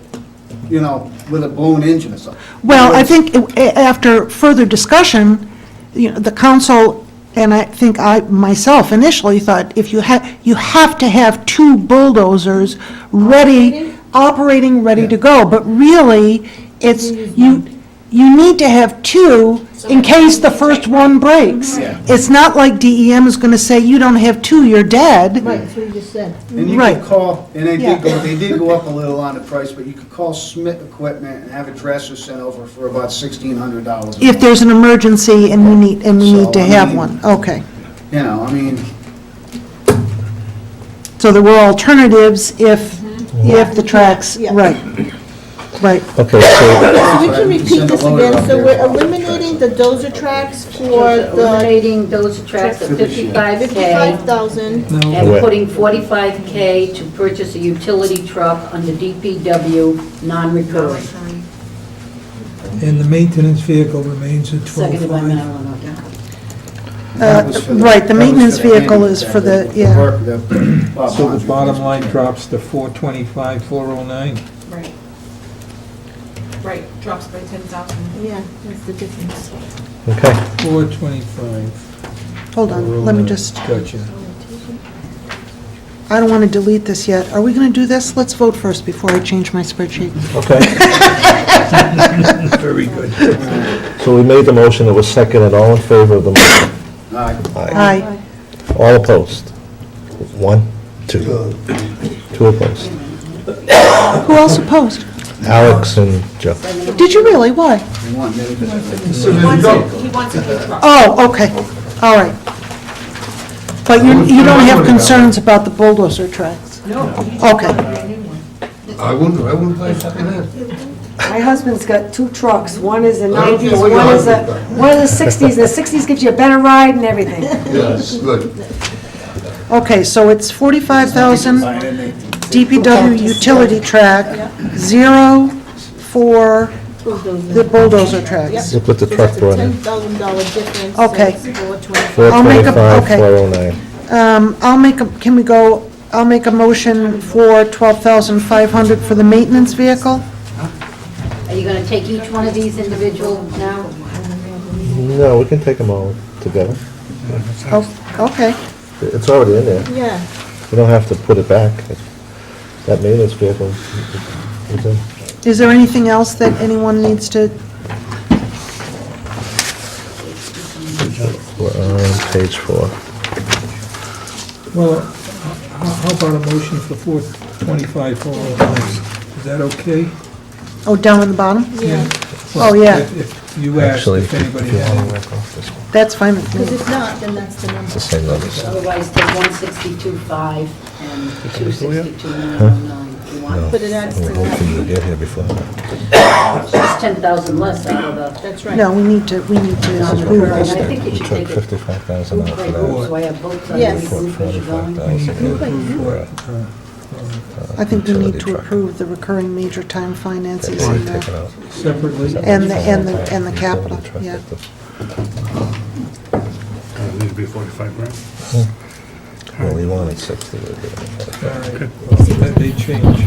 you know, with a blown engine or something.
Well, I think after further discussion, you know, the council, and I think I myself initially thought, if you have to have 2 bulldozers ready, operating, ready to go. But really, it's, you need to have 2 in case the first one breaks.
Yeah.
It's not like DEM is going to say, you don't have 2, you're dead.
Right, that's what you just said.
And you
Right.
could call, and they
Yeah.
did go up a little on the price, but you could call Smith Equipment and have a dresser sent over for about $1,600.
If there's an emergency and we need
So,
to
I
have
mean-
one, okay.
You know, I mean,
So there were alternatives if the tracks,
Yeah.
right, right.
Okay, so,
So we can repeat this again, so we're eliminating the dozer tracks for the
Eliminating those tracks at 55K
55,000.
No,
and
Wait.
putting 45K to purchase a utility truck under DPW, non-recurring.
and the maintenance vehicle remains at
Seconded by
12.5.
Madeline, okay.
that was for
Right, the
that was
maintenance
for the
vehicle is for the,
handicap,
yeah.
work that Bob
So the
Bonds
bottom
was-
line drops to 425, 409.
Right. Right, drops by 10,000.
Yeah, that's the difference.
okay.
425.
Hold on, let me just,
Gotcha.
I don't want to delete this yet. Are we going to do this? Let's vote first before I change my spreadsheet.
Okay.
Very good.
So we made the motion, it was seconded, all in favor of the motion?
Aye.
Aye.
All opposed? 1, 2. 2 opposed.
Who else opposed?
Alex and Joe.
Did you really? Why?
You want me to-
He wants a new truck.
Oh, okay, all right. But you don't have concerns about the bulldozer tracks?
No.
Okay.
I wouldn't buy secondhand.
My husband's got 2 trucks, one is a
I don't
90s,
care what your
one is a,
husband's got.
one is a 60s, the 60s gives you a better ride and everything.
Yes, good.
Okay, so it's 45,000 DPW utility track, 0 for the bulldozer tracks.
We'll put the
So
truck
that's a
door in.
$10,000 difference.
Okay.
So it's 425.
425,
okay.
409.
I'll make a motion for 12,500 for the maintenance vehicle?
Are you gonna take each one of these individual now?
No, we can take them all together.
Oh, okay.
It's already in there.
Yeah,
We don't have to put it back. That maintenance vehicle is in.
Is there anything else that anyone needs to,
We're on page 4.
Well, how about a motion for 425 for all things? Is that okay?
oh, down at the bottom?
Yeah.
Oh, yeah.
If you asked
Actually,
if anybody
if you want to
had.
work off this one,
That's fine with
Because
me.
if not, then that's the number.
it's the same numbers.
Otherwise, take 162.5 and 262.909 if you
No,
want.
But it adds to
we're hoping you get here before that.
Just 10,000 less out of the,
That's right.
No, we need to approve
and
this.
I think you
We
should
took
take it.
55,000 out for
Right,
that.
so I have both sides
Yes.
of the group as you're going.
45,000
I think we need to approve the recurring major time finances and
Take it
the,
out.
Separately?
and the capital, yeah.
Need to be 45 grand.
Well, we wanted 60, we're giving it
All
45.
right, well, that may change.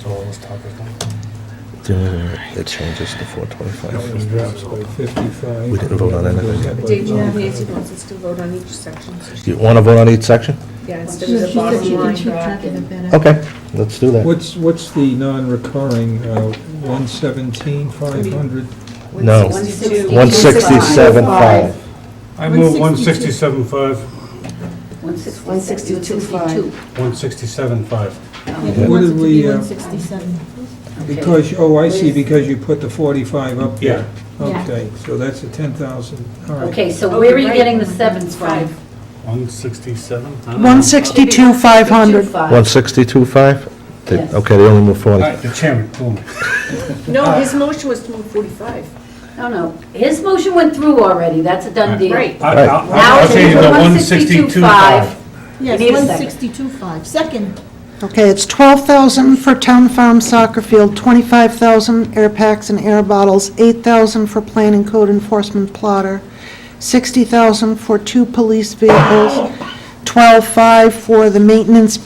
So all this talk is done.
It changes to 425.
55.
We didn't vote on anything yet.
Did you have Nancy wants us to vote on each section? So she-
You want to vote on each section?
Yeah, instead of the bottom line.
Okay, let's do that.
What's the non-recurring, 117,500?
No, 167.5.
I move 167.5,
162.5.
167.5.
What did we,
167.
because, oh, I see, because you put the 45 up there.
Yeah.
Okay, so that's a 10,000, all right.
Okay, so where are you getting the sevens from?
167?
162,500.
162.5?
Yes.
Okay, they only move 40.
All right, the chairman, boom.
No, his motion was to move 45.
No, his motion went through already, that's a done deal.
Right.
Now
I'll
it's
change the
162.5.
Yes,
You need a second.
162.5. Second.
Okay, it's 12,000 for town farm soccer field, 25,000 air packs and air bottles, 8,000 for planning code enforcement plotter, 60,000 for 2 police vehicles, 12,500 for the maintenance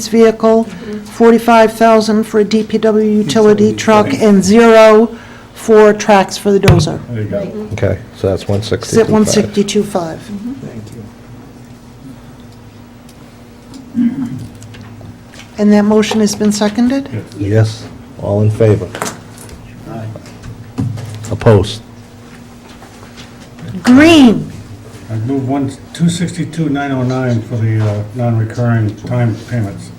vehicle, 45,000 for a DPW utility truck, and 0 for tracks for the dozer.
There you go.
Okay, so that's
It's at
162.5.
162.5.
Thank you.
And that motion has been seconded?
Yes, all in favor? Opposed?
Green.
I move 262,909 for the non-recurring time payments.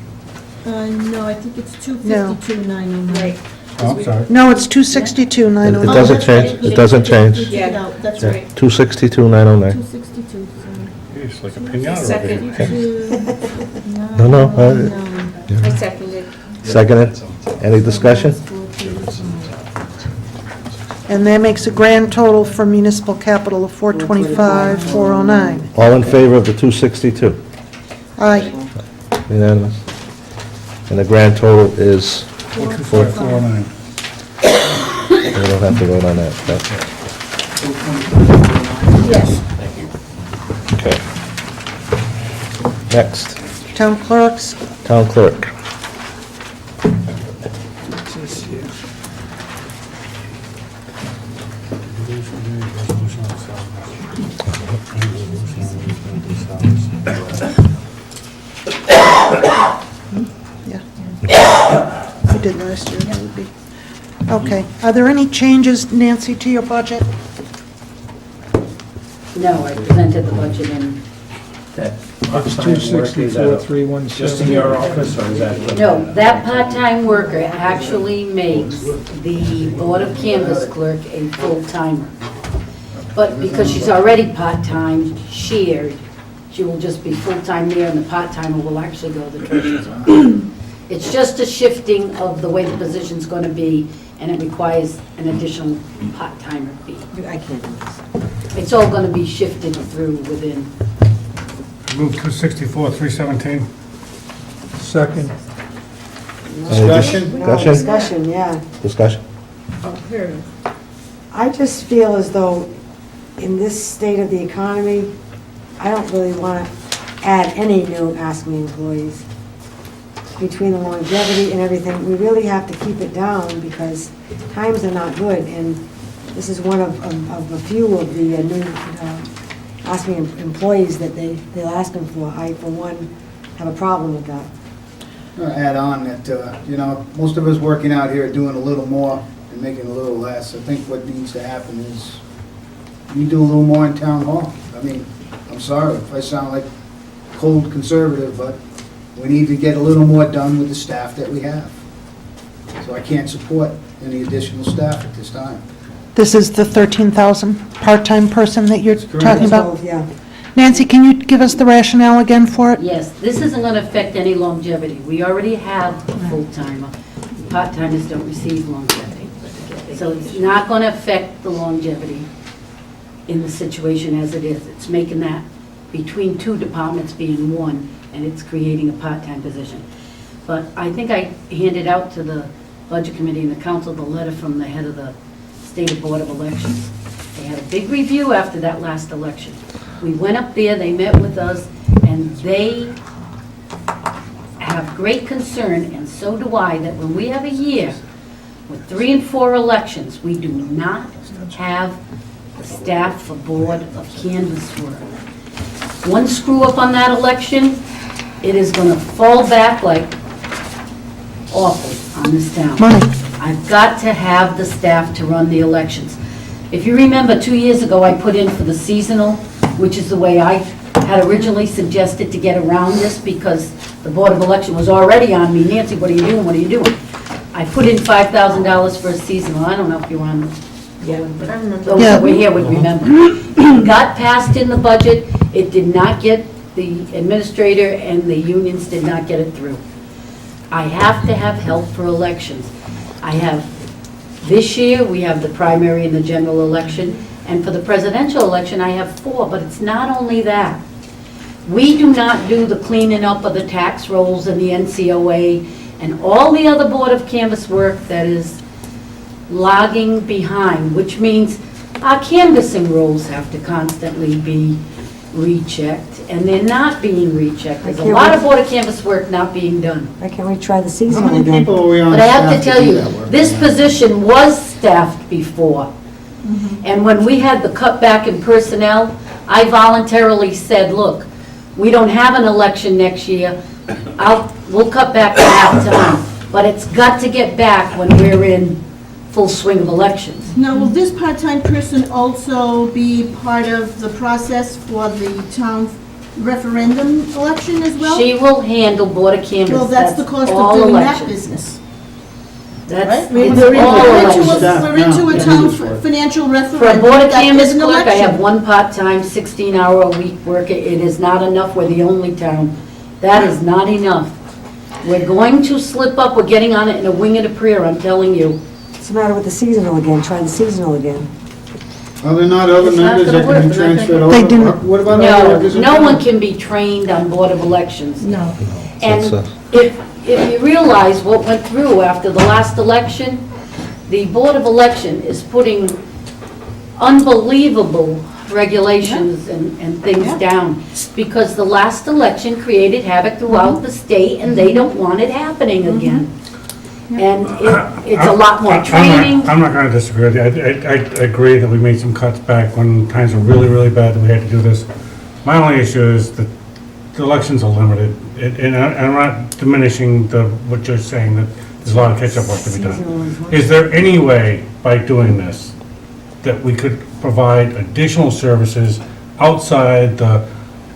No, I think it's
No.
252,909.
Right.
Oh, I'm sorry.
No, it's 262,909.
It doesn't change, it doesn't change.
We took it out, that's right.
262,909.
262,
It's like a pinata over
Second.
here.
No, no,
I seconded.
Seconded? Any discussion?
And that makes a grand total for municipal capital of 425,409.
All in favor of the 262?
Aye.
Unanimous? And the grand total is,
425,409.
we don't have to vote on that. That's it.
Yes.
Okay. Next,
Town clerks,
town clerk.
we did last year, that would be. Okay, are there any changes, Nancy, to your budget?
No, I presented the budget in,
It's 264,317.
Just in your office, or is that?
no, that part-time worker actually makes the Board of Canvas clerk a full-timer. But because she's already part-time, shared, she will just be full-time there, and the part-timer will actually go to the treasurer's office. It's just a shifting of the way the position's going to be, and it requires an additional part-timer fee.
I can't do this.
It's all going to be shifted through within.
Move 264,317.
Second.
Discussion?
Discussion?
Discussion, yeah.
Discussion?
Oh, here it is.
I just feel as though in this state of the economy, I don't really want to add any new ASME employees. Between the longevity and everything, we really have to keep it down because times are not good, and this is one of a few of the new ASME employees that they're asking for. I, for one, have a problem with that.
Add on that, you know, most of us working out here are doing a little more and making a little less. I think what needs to happen is you do a little more in town hall. I mean, I'm sorry if I sound like cold conservative, but we need to get a little more done with the staff that we have. So I can't support any additional staff at this time.
This is the 13,000 part-time person that you're
That's correct.
talking about?
Yeah.
Nancy, can you give us the rationale again for it?
Yes, this isn't going to affect any longevity. We already have a full-timer. Part-timers don't receive longevity. So it's not going to affect the longevity in the situation as it is. It's making that between two departments being one, and it's creating a part-time position. But I think I handed out to the Budget Committee and the Council the letter from the head of the State Board of Elections. They had a big review after that last election. We went up there, they met with us, and they have great concern, and so do I, that when we have a year with 3 and 4 elections, we do not have the staff for Board of Canvas work. One screw up on that election, it is going to fall back like awful on this town.
Money.
I've got to have the staff to run the elections. If you remember, 2 years ago, I put in for the seasonal, which is the way I had originally suggested to get around this, because the Board of Election was already on me. Nancy, what are you doing? What are you doing? I put in $5,000 for a seasonal. I don't know if you were on the board, but
I remember.
those that were here would remember. It got passed in the budget. It did not get, the administrator and the unions did not get it through. I have to have help for elections. I have, this year, we have the primary and the general election, and for the presidential election, I have 4, but it's not only that. We do not do the cleaning up of the tax rolls and the NCOA and all the other Board of Canvas work that is lagging behind, which means our canvassing rolls have to constantly be rechecked, and they're not being rechecked. There's a lot of Board of Canvas work not being done.
Why can't we try the
How
seasonal
many
again?
people are we on
But I have
staff
to tell
do
you,
that work?
this position was staffed before. And when we had the cutback in personnel, I voluntarily said, look, we don't have an election next year. We'll cut back to half-time. But it's got to get back when we're in full swing of elections.
Now, will this part-time person also be part of the process for the town referendum election as well?
She will handle Board of Canvas.
Well, that's the cost
all
of doing that
elections.
business,
That's,
right?
it's
We're
all
into
elections.
we're into a town financial
For a
referendum.
Board of
that
Canvas
is an
clerk, I have
election.
one part-time, 16-hour-a-week worker. It is not enough. We're the only town. That is not enough. We're going to slip up. We're getting on it in a wing and a prayer, I'm telling you.
What's the matter with the seasonal again? Try the seasonal again.
Are there not other
It's not
members
gonna
that can
work.
be
They're not
transferred
gonna-
over?
They didn't.
What about other
No,
workers in
no
town?
one can be trained on Board of Elections.
No.
And
That's,
if you realize what went through after the last election, the Board of Election is putting unbelievable regulations and things
Yeah.
down, because the last election created havoc throughout the state, and they don't want it happening again. And it's a lot more training.
I'm not going to disagree with you. I agree that we made some cuts back when times were really, really bad that we had to do this. My only issue is that the elections are limited, and I'm not diminishing what you're saying, that there's a lot of catch-up work to be done. Is there any way, by doing this, that we could provide additional services outside the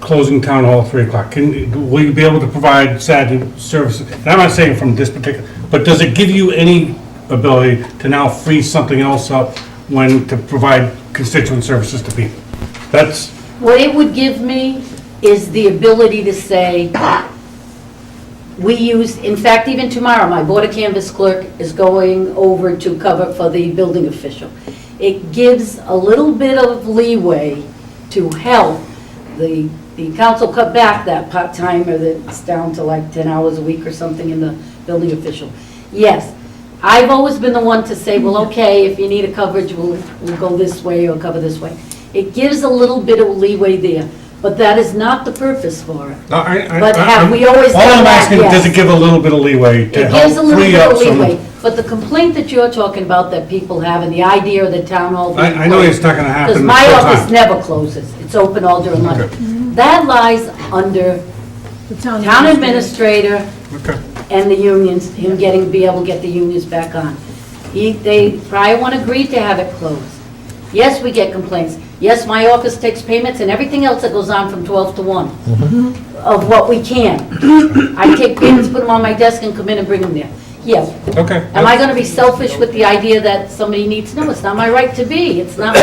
closing town hall at 3 o'clock? Will you be able to provide Saturday services? And I'm not saying from this particular, but does it give you any ability to now free something else up to provide constituent services to people? That's,
What it would give me is the ability to say, we use, in fact, even tomorrow, my Board of Canvas clerk is going over to cover for the building official. It gives a little bit of leeway to help. The council cut back that part-timer that's down to like 10 hours a week or something in the building official. Yes, I've always been the one to say, well, okay, if you need a coverage, we'll go this way or cover this way. It gives a little bit of leeway there, but that is not the purpose for it. But have we always
all
done
I'm
that?
asking,
Yes.
does it give a little bit of leeway to
It
help
gives a little
free
bit
up
of
some?
leeway, but the complaint that you're talking about that people have, and the idea of the town hall being
I know it's not going to happen
because my
full
office
time.
never closes, it's open all during lunch.
Okay.
That lies under
The town
town administrator,
Okay.
and the unions, him be able to get the unions back on. They, prior one agreed to have it closed. Yes, we get complaints. Yes, my office takes payments and everything else that goes on from 12 to 1 of what we can. I take payments, put them on my desk and come in and bring them there. Yeah.
Okay.
Am I going to be selfish with the idea that somebody needs, no, it's not my right to be. It's not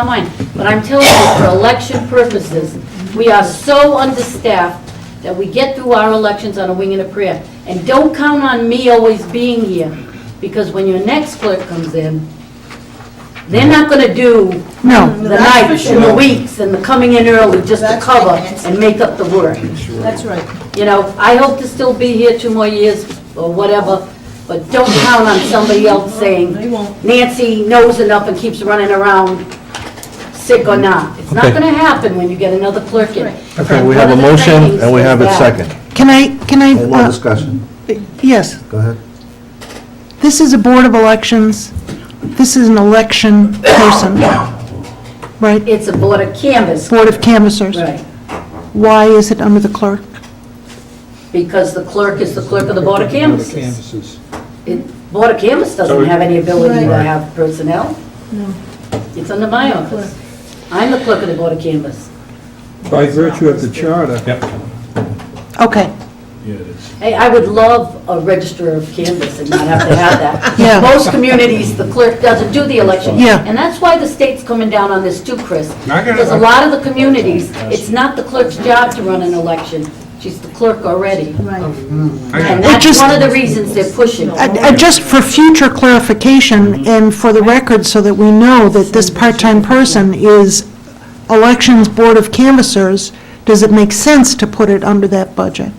mine. But I'm telling you, for election purposes, we are so understaffed that we get through our elections on a wing and a prayer. And don't count on me always being here, because when your next clerk comes in, they're not going to do
No.
the
That's for
nights and the
sure.
weeks and the coming in early just to
That's
cover
right, Nancy.
and make up the work.
That's right.
You know, I hope to still be here 2 more years or whatever, but don't count on somebody else saying,
They won't.
Nancy knows enough and keeps running around, sick or not. It's not
Okay.
going to happen when you get another clerk in.
Okay, we have a
One of the
motion
things
and we have it
is that-
second.
Can I,
Any more discussion?
yes,
Go ahead.
this is a Board of Elections, this is an election person, right?
It's a board of canvas.
Board of Canvassers.
Right.
Why is it under the clerk?
Because the clerk is the clerk of the board of canvases.
Canvases.
Board of canvas doesn't have any ability to
Right.
have personnel.
No.
It's under my office. I'm the clerk of the board of canvas.
By virtue of the charter. Yep.
Okay,
Hey, I would love a register of canvas and not have to have that.
Yeah.
Most communities, the clerk doesn't do the election.
Yeah.
And that's why the state's coming down on this too, Chris.
I get it.
Because a lot of the communities, it's not the clerk's job to run an election. She's the clerk already.
Right.
And that's
just-
one of the reasons they're pushing.
Just for future clarification and for the record, so that we know that this part-time person is Elections Board of Canvassers, does it make sense to put it under that budget?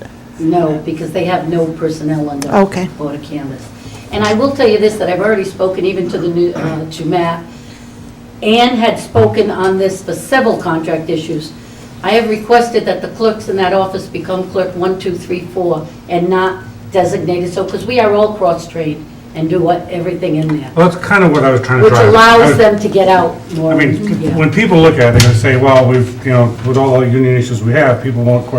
No, because they have no personnel under
Okay.
Board of Canvas. And I will tell you this, that I've already spoken even to the new, to Matt. Ann had spoken on this for several contract issues. I have requested that the clerks in that office become clerk 1, 2, 3, 4, and not designated, so, because we are all cross-trained and do everything in there,
Well, that's kind of what I was trying to
which
drive.
allows them to get out more.
I mean,
Yeah.
when people look at it, they're gonna say, well, we've, with all the union issues we have, people won't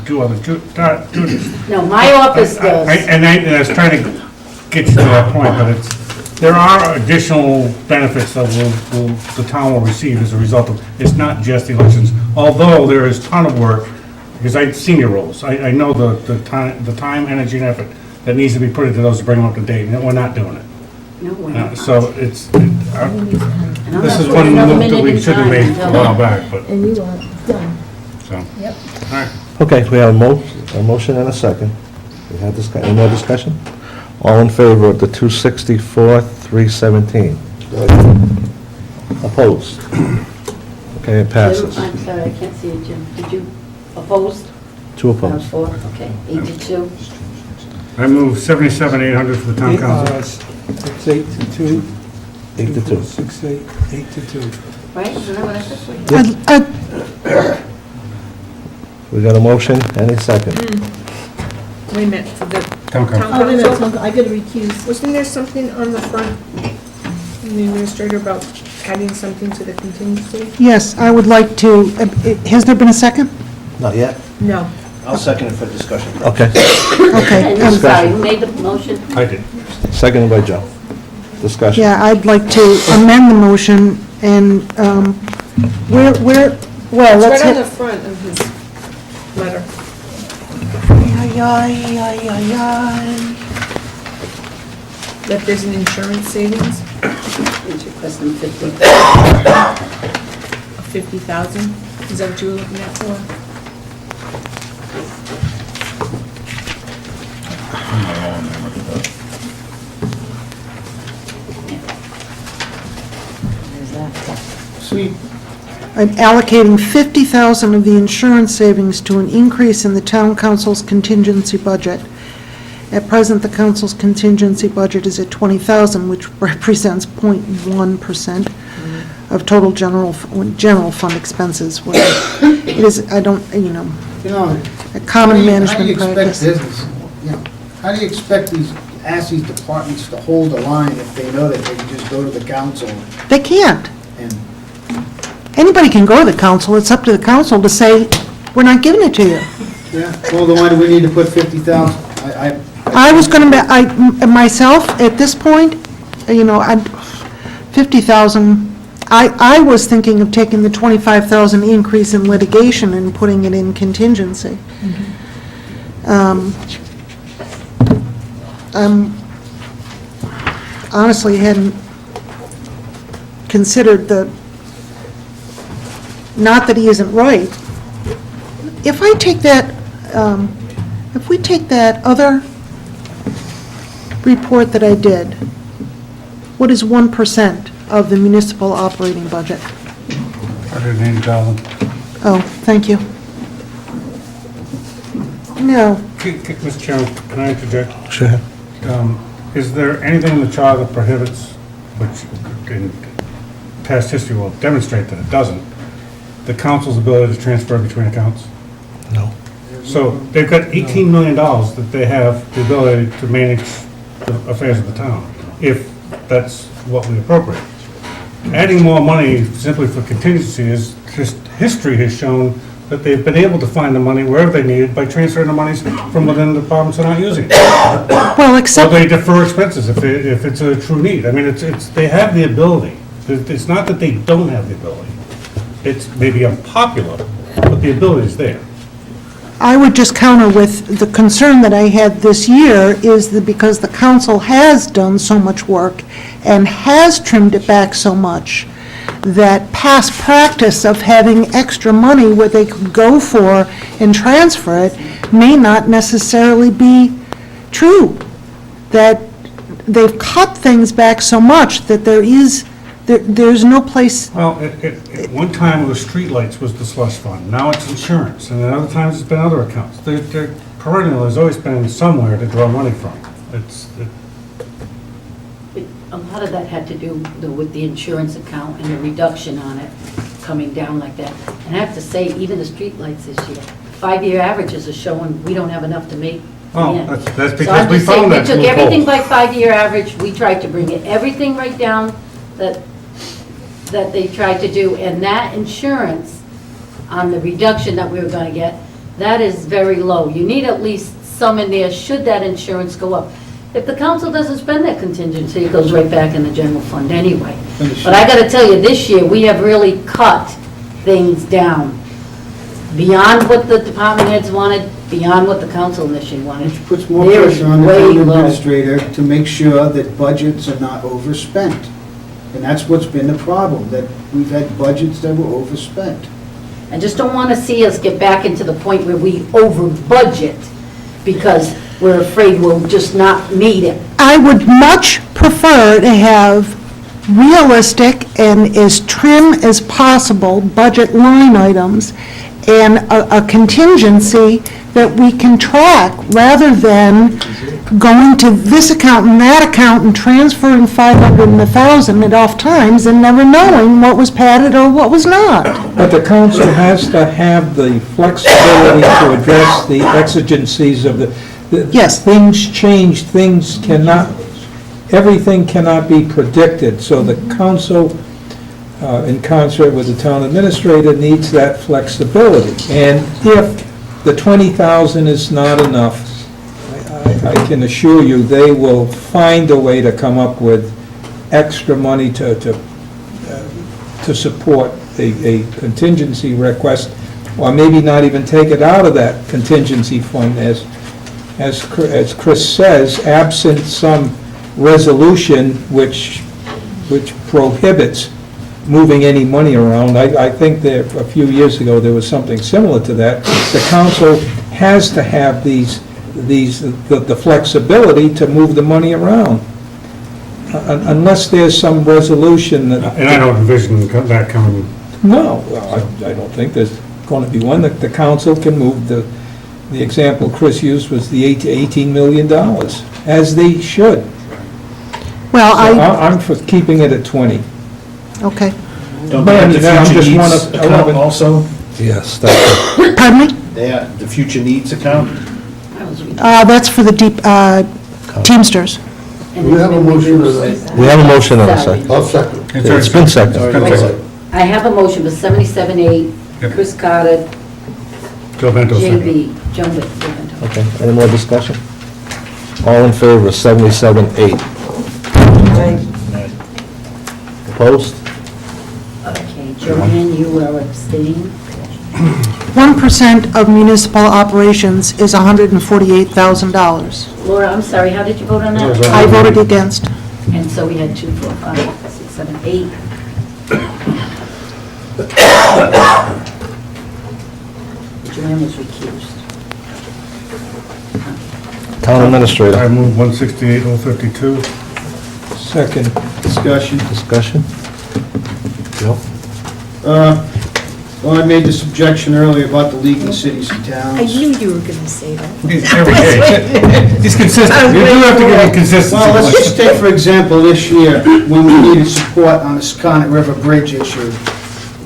do other duties.
No, my office does.
And I was trying to get you to that point, but there are additional benefits that the town will receive as a result of, it's not just the elections, although there is ton of work, because I've seen your roles, I know the time, energy, and effort that needs to be put into those to bring them up to date, and we're not doing it.
No, we're not.
So
And I'm
this
not
is
putting
one
another
move
minute
that we
in
should have
time
made
until-
a while back, but,
And you are done.
so.
Yep.
All right.
Okay, we have a motion and a second. We have any more discussion? All in favor of the 264,317? Opposed? Okay, it passes.
I'm sorry, I can't see it, Jim. Did you oppose?
2 opposed.
4, okay, 8 to 2.
I move 77,800 for the town council.
It's 8 to 2.
8 to 2.
6, 8, 8 to 2.
Right, isn't that what I said for you?
We got a motion and a second.
Wait a minute, for the
Town council.
town
Oh, wait a minute,
council,
I gotta recuse.
wasn't there something on the front, from the administrator, about adding something to the contingency?
Yes, I would like to, has there been a second?
Not yet.
No.
I'll second it for discussion.
Okay.
Okay.
And I'm sorry, who made the motion?
I did.
Seconded by Joe. Discussion.
Yeah, I'd like to amend the motion and, well, let's
It's right on
hit.
the front of his letter. That there's an insurance savings
He's requesting 50.
of 50,000. Is that what you were looking at for?
There's that.
Sweet.
I'm allocating 50,000 of the insurance savings to an increase in the town council's contingency budget. At present, the council's contingency budget is at 20,000, which represents 0.1% of total general fund expenses. Where it is, I don't,
You know,
a common
how do
management
you expect
practice.
business, how do you expect ask these departments to hold the line if they know that they can just go to the council
They can't.
and,
Anybody can go to the council. It's up to the council to say, we're not giving it to you.
yeah, well, then why do we need to put 50,000?
I was going to, myself, at this point, you know, 50,000, I was thinking of taking the 25,000 increase in litigation and putting it in contingency. Honestly hadn't considered not that he isn't right. If I take that, if we take that other report that I did, what is 1% of the municipal operating budget?
180,000.
Oh, thank you. No,
Mr. Chairman, can I interject?
Sure.
Is there anything in the charter that prohibits, which in past history will demonstrate that it doesn't, the council's ability to transfer between accounts?
No.
So they've got $18 million that they have the ability to manage the affairs of the town, if that's what we appropriate. Adding more money simply for contingency is just, history has shown that they've been able to find the money wherever they need it by transferring the monies from within the departments that aren't using it.
well,
Or
except,
they defer expenses if it's a true need. I mean, they have the ability. It's not that they don't have the ability. It's maybe unpopular, but the ability is there.
I would just counter with the concern that I had this year is that because the council has done so much work and has trimmed it back so much, that past practice of having extra money where they could go for and transfer it may not necessarily be true. That they've cut things back so much that there's no place.
Well, at one time it was streetlights was the slush fund. Now it's insurance, and at other times it's been other accounts. They're perennial has always been somewhere to draw money from.
A lot of that had to do with the insurance account and the reduction on it coming down like that. And I have to say, even the streetlights this year, 5-year averages are showing we don't have enough to make.
Well,
Yeah.
that's
So
because
I'm
we
just saying,
found
we
that
took everything
loophole.
by 5-year average, we tried to bring it, everything right down that they tried to do, and that insurance on the reduction that we were gonna get, that is very low. You need at least some in there, should that insurance go up. If the council doesn't spend that contingency, it goes right back in the general fund anyway. But I gotta tell you, this year, we have really cut things down beyond what the department heads wanted, beyond what the council initially wanted.
Which puts more
They're
pressure on the
way
town
low.
administrator to make sure that budgets are not overspent. And that's what's been the problem, that we've had budgets that were overspent.
I just don't want to see us get back into the point where we over budget because we're afraid we'll just not meet it.
I would much prefer to have realistic and as trim as possible budget line items and a contingency that we can track rather than going to this account and that account and transferring 500 and 1,000 at off times and never knowing what was padded or what was not.
But the council has to have the flexibility to address the exigencies of the.
Yes.
Things change, things cannot, everything cannot be predicted, so the council, in concert with the town administrator, needs that flexibility. And if the 20,000 is not enough, I can assure you, they will find a way to come up with extra money to support a contingency request, or maybe not even take it out of that contingency fund, as Chris says, absent some resolution which prohibits moving any money around. I think that a few years ago, there was something similar to that. The council has to have the flexibility to move the money around, unless there's some resolution that...
And I don't envision that coming.
No, I don't think there's going to be one. The council can move the example Chris used was the $18 million, as they should.
Well,
I'm for keeping it at 20.
Okay.
Don't
But I
they
mean,
have
I'm
the
just
future
one
needs
of
account
11.
also?
Yes, that's it.
Pardon me?
They have the future needs account?
That's for the Teamsters.
And
We have a
then
motion
reduce
to
it.
We have a motion on the second.
I'll second.
It's been seconded.
I have a motion for 77-8,
Yep.
Chris Carter,
Joe Vento second.
JB, Joe Vento.
Okay, any more discussion? All in favor of 77-8? Opposed?
Okay, Joanne, you are abstaining.
1% of municipal operations is $148,000.
Laura, I'm sorry, how did you vote on that?
I voted against.
And so we had 2, 4, 5, 6, 7, 8. Joanne was recused.
Town administrator.
I move 168,052.
Second.
Discussion.
Discussion? Joe?
Well, I made this objection earlier about the League of Cities and Towns.
I knew you were gonna say that.
Every day. He's consistent. You do have to give him consistency.
Well, let's just take, for example, this year, when we needed support on the Secundit River Bridge issue.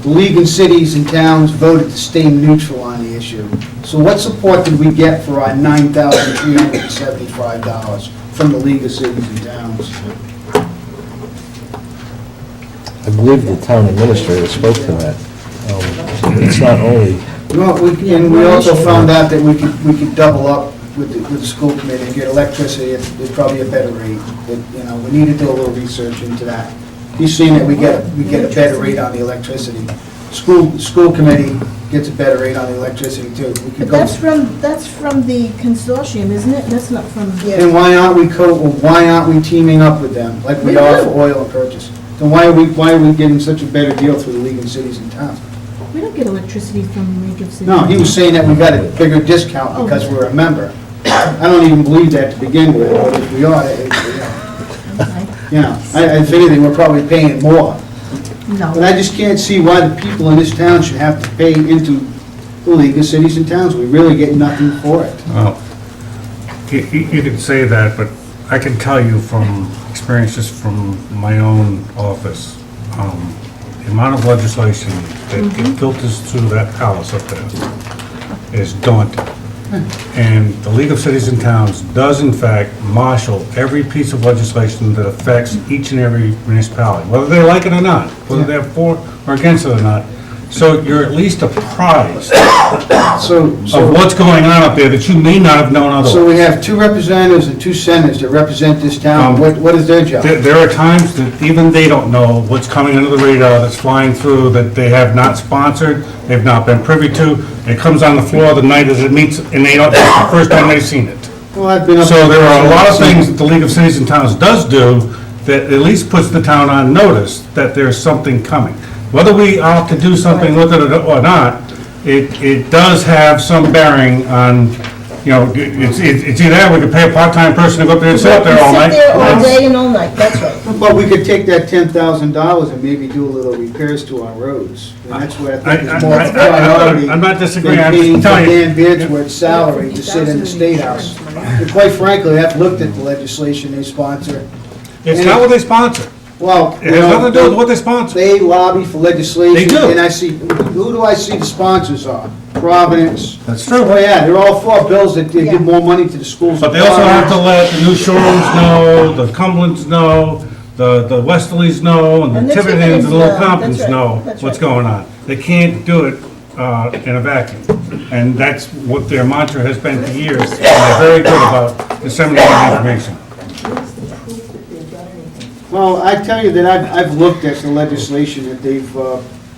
The League of Cities and Towns voted to stay neutral on the issue. So what support did we get for our $9,375 from the League of Cities and Towns?
I believe the town administrator spoke to that. It's not only,
Well, and we also found out that we could double up with the school committee and get electricity at probably a better rate. But, we need to do a little research into that. He's seen that we get a better rate on the electricity. School committee gets a better rate on the electricity too. We could
But
go.
that's from the consortium, isn't it? That's not from...
And why aren't we teaming up with them like we are for oil and purchase? Then why are we getting such a better deal through the League of Cities and Towns?
We don't get electricity from the League of Cities.
No, he was saying that we got a bigger discount because we're a member. I don't even believe that to begin with, but if we are, if anything, we're probably paying more.
No.
But I just can't see why the people in this town should have to pay into the League of Cities and Towns. We really get nothing for it.
Well, you can say that, but I can tell you from experiences from my own office, the amount of legislation that filters through that palace up there is daunting. And the League of Cities and Towns does in fact marshal every piece of legislation that affects each and every municipality, whether they like it or not, whether they're for or against it or not. So you're at least apprised of what's going on up there that you may not have known otherwise.
So we have 2 representatives and 2 senators that represent this town. What is their job?
There are times that even they don't know what's coming under the radar that's flying through that they have not sponsored, they've not been privy to. It comes on the floor the night as it meets, and they don't, it's the first time they've seen it.
Well, I've been up
So there are a lot of
there.
things that the League of Cities and Towns does do that at least puts the town on notice that there's something coming. Whether we opt to do something with it or not, it does have some bearing on, it's either that, we could pay a part-time person to go up there and sit up there all night.
Sit there all day and all night, that's right.
But we could take that $10,000 and maybe do a little repairs to our roads. And that's what I think is more priority.
I'm not disagreeing,
than
I'm
paying
just telling you.
Dan Beardsworth's salary to sit in the State House. And quite frankly, I've looked at the legislation they sponsor.
It's not what they sponsor.
Well,
It has nothing to do with what they sponsor.
they lobby for legislation.
They do.
And I see, who do I see the sponsors are? Providence.
That's true.
Oh, yeah, they're all for bills that give more money to the schools.
But they also have to let the New Shorehams know, the Cumberlands know, the Westerlies know, and
And
the
the
Tivertons and the Little
Tivertons,
Comptons
that's right,
know
that's
what's
right.
going on. They can't do it in a vacuum. And that's what their mantra has been for years. And they're very good about disseminating information.
Well, I tell you that I've looked at the legislation that they've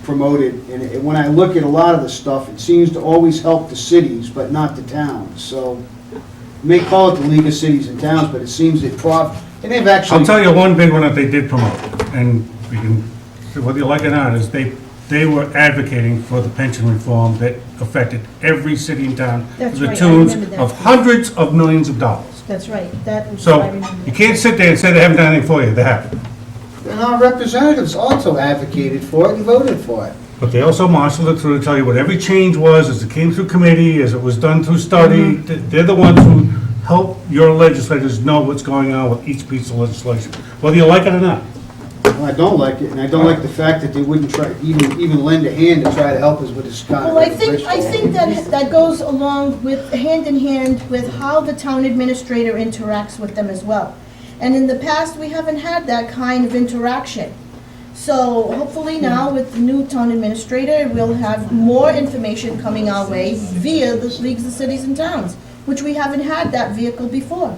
promoted, and when I look at a lot of the stuff, it seems to always help the cities, but not the towns. So, you may call it the League of Cities and Towns, but it seems that and they've actually...
I'll tell you one big one that they did promote, and we can, whether you like it or not, is they were advocating for the pension reform that affected every city and town to
That's
the
right, I
tunes
remember that.
of hundreds of millions of dollars.
That's right, that was, I
So
remember.
you can't sit there and say they haven't done anything for you, they have.
And our representatives also advocated for it and voted for it.
But they also marshaled it through to tell you what every change was, as it came through committee, as it was done through study. They're the ones who help your legislators know what's going on with each piece of legislation, whether you like it or not.
Well, I don't like it, and I don't like the fact that they wouldn't try, even lend a hand to try to help us with this kind of...
Well, I think that goes along with, hand in hand with how the town administrator interacts with them as well. And in the past, we haven't had that kind of interaction. So hopefully now with the new town administrator, we'll have more information coming our way via the Leagues of Cities and Towns, which we haven't had that vehicle before.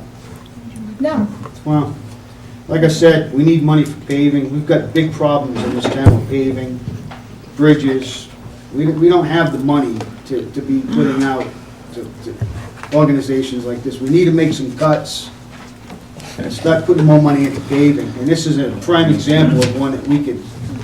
No.
Well, like I said, we need money for paving. We've got big problems in this town with paving, bridges. We don't have the money to be putting out to organizations like this. We need to make some cuts and start putting more money into paving. And this is a prime example of one that we could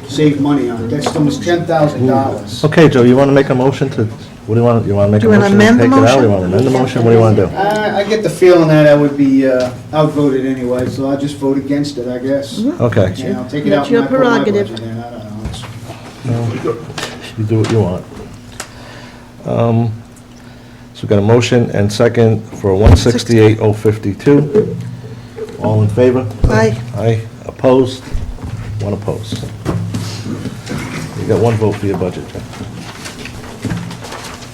save money on. That's almost $10,000.
Okay, Joe, you want to make a motion to, what do you want to make a
Do you wanna
motion to
amend the
take it out?
motion?
You want to amend the motion? What do you want to do?
I get the feeling that I would be outvoted anyway, so I'll just vote against it, I guess.
Okay.
And I'll take it out
That's
in
your
my
prerogative.
budget then, I don't know.
You do what you want. So we've got a motion and second for 168,052. All in favor?
Aye.
Aye. Opposed? One opposed. You got one vote for your budget, Joe.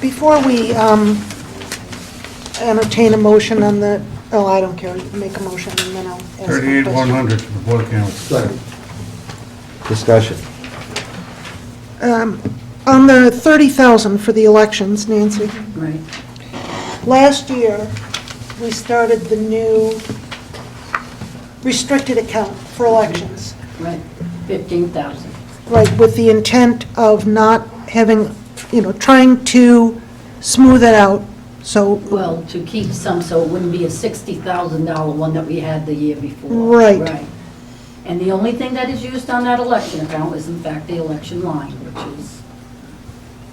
Before we entertain a motion on the, oh, I don't care, you can make a motion and then I'll ask a question.
38,100 for the Board of Canvas.
Discussion.
On the 30,000 for the elections, Nancy,
Right.
last year, we started the new restricted account for elections.
Right, 15,000.
Right, with the intent of not having, trying to smooth it out, so,
Well, to keep some, so it wouldn't be a $60,000 one that we had the year before.
Right.
And the only thing that is used on that election account is in fact the election line, which is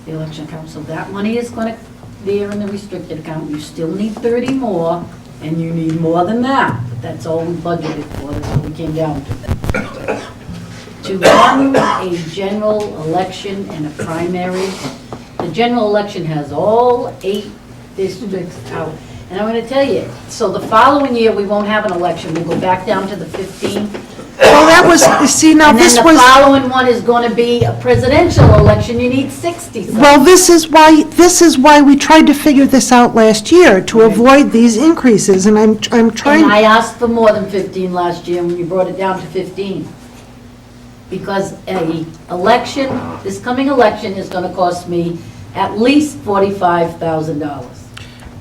the election account. So that money is going to, there in the restricted account, you still need 30 more, and you need more than that. But that's all we budgeted for, that's what we came down to. To run a general election and a primary, the general election has all 8 districts out. And I'm going to tell you, so the following year, we won't have an election, we'll go back down to the 15.
well, that was, see, now
And then
this
the
was,
following one is going to be a presidential election, you need 60.
well, this is why we tried to figure this out last year, to avoid these increases, and I'm
And
trying,
I asked for more than 15 last year when you brought it down to 15. Because this coming election is going to cost me at least $45,000.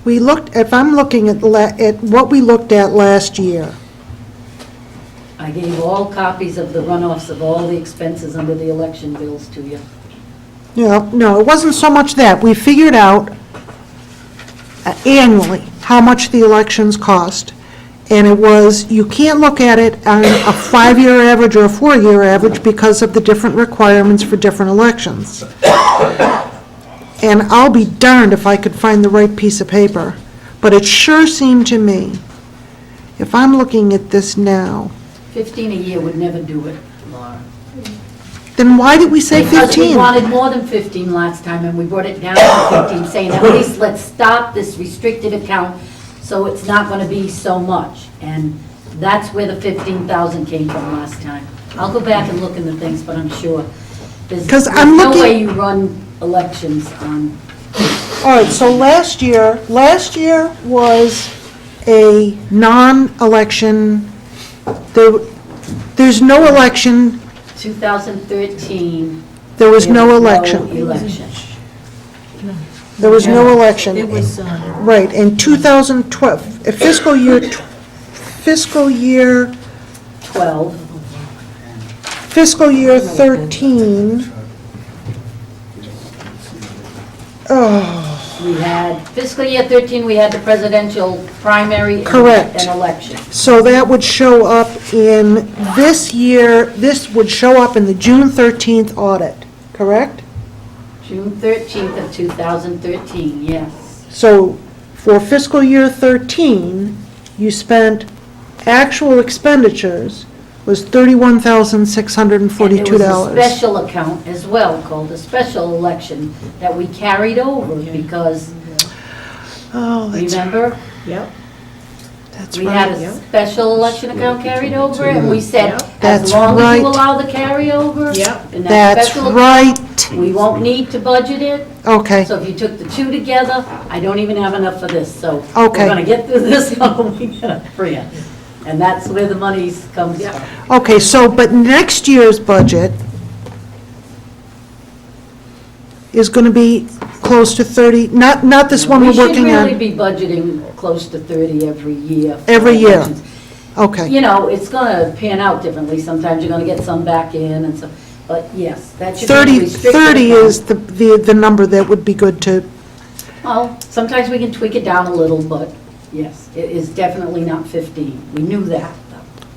we looked, if I'm looking at what we looked at last year,
I gave all copies of the runoffs of all the expenses under the election bills to you.
no, it wasn't so much that. We figured out annually how much the elections cost, and it was, you can't look at it on a 5-year average or a 4-year average because of the different requirements for different elections. And I'll be darned if I could find the right piece of paper, but it sure seemed to me, if I'm looking at this now,
15 a year would never do it, Laura.
then why did we say
Because we
15?
wanted more than 15 last time, and we brought it down to 15, saying at least let's stop this restricted account so it's not going to be so much. And that's where the 15,000 came from last time. I'll go back and look in the things, but I'm sure. There's
'Cause I'm
no
looking-
way you run elections on,
All right, so last year was a non-election, there's no election,
2013.
there was
there
no
was
election.
No election.
There was no election.
It was,
Right, in 2012, fiscal year
12.
fiscal year 13,
We had, fiscal year 13, we had the presidential primary and-
Correct.
and election.
so that would show up in this year, this would show up in the June 13th audit, correct?
June 13th of 2013, yes.
So for fiscal year 13, you spent, actual expenditures was $31,642.
And there was a special account as well, called a special election, that we carried over because,
Oh, that's
remember?
that's
We had
right.
a special election account carried over, and we said,
That's
as long as
right.
you allow the carryover, in that
That's
special
right.
account, we won't need to budget it.
Okay,
So if you took the two together, I don't even have enough for this, so
Okay.
we're gonna get through this one when we get a free. And that's where the money comes from.
okay, so, but next year's budget is going to be close to 30, not this one we're working
We should really
on.
be budgeting close to 30 every year. for
Every year.
elections.
Okay.
You know, it's gonna pan out differently. Sometimes you're gonna get some back in and so, but yes, that should be
30,
restricted.
30 is the number that would be good to,
Well, sometimes we can tweak it down a little, but yes, it is definitely not 15. We knew that,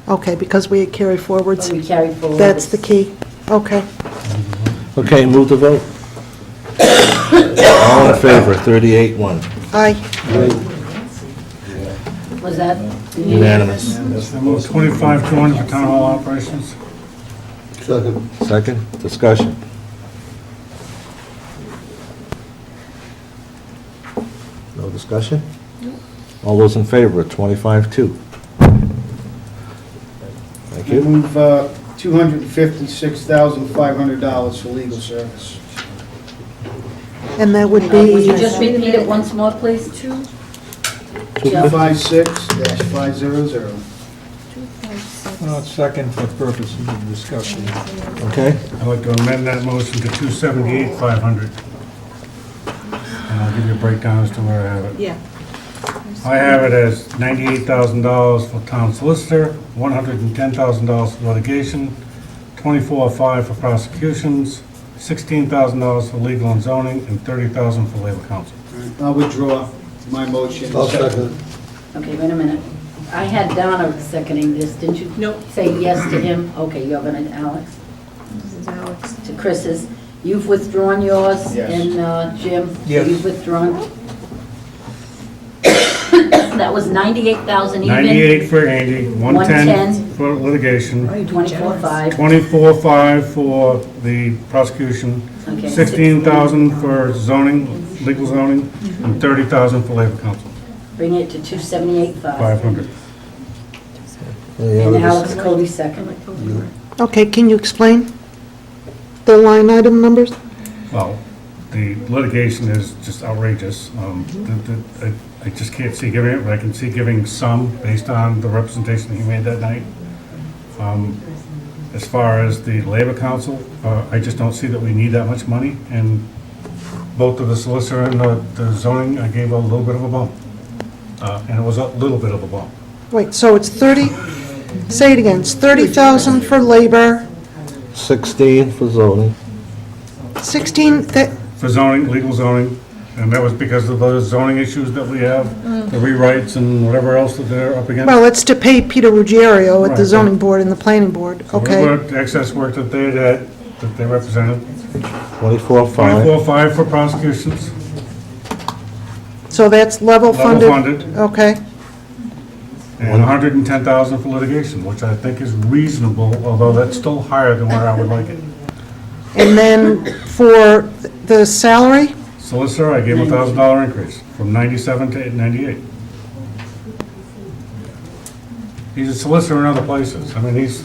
though,
okay, because we had carry
but
forwards.
we carry forward.
That's the key. Okay.
Okay, move the vote. All in favor, 38-1.
Aye.
Was that?
Unanimous.
I move 25,200 for town hall operations.
Second.
Second, discussion. No discussion? All those in favor of 25-2? Thank
I
you.
move $256,500 for legal service.
And that would
Would you
be,
just repeat it once more, please?
256-500.
Second for purposes of discussion.
Okay,
I'd like to amend that motion to 278,500. And I'll give you a breakdown as to where I have it.
Yeah.
I have it as $98,000 for town solicitor, $110,000 for litigation, $24,500 for prosecutions, $16,000 for legal and zoning, and $30,000 for labor council.
I'll withdraw my motion.
I'll second.
Okay, wait a minute. I had Donna seconding this, didn't you?
Nope.
Say yes to him? Okay, you're gonna, Alex?
This is Alex.
To Chris's. You've withdrawn yours?
Yes.
And Jim?
Yes.
You've withdrawn? That was 98,000 even?
98 for Andy, 110 for litigation,
24,500.
24,500 for the prosecution,
Okay.
16,000 for zoning, legal zoning, and 30,000 for labor council,
Bring it to 278,500.
500.
any
And
other dis-
Alex Cody second.
okay, can you explain the line item numbers?
Well, the litigation is just outrageous. I just can't see giving it, but I can see giving some based on the representation that he made that night. As far as the labor council, I just don't see that we need that much money, and both of the solicitor and the zoning, I gave a little bit of a bump. And it was a little bit of a bump.
Wait, so it's 30, say it again, it's 30,000 for labor,
16 for zoning.
16,
For zoning, legal zoning, and that was because of the zoning issues that we have, the rewrites and whatever else that they're up against.
well, it's to pay Peter Ruggiero at the
Right.
zoning board and the planning board, okay?
Whatever excess work that they had, that they represented.
24-5.
24,500 for prosecutions,
So that's level funded?
level funded,
Okay,
and 110,000 for litigation, which I think is reasonable, although that's still higher than where I would like it.
and then for the salary?
Solicitor, I gave him a $1,000 increase, from 97 to 98. He's a solicitor in other places, I mean, he's,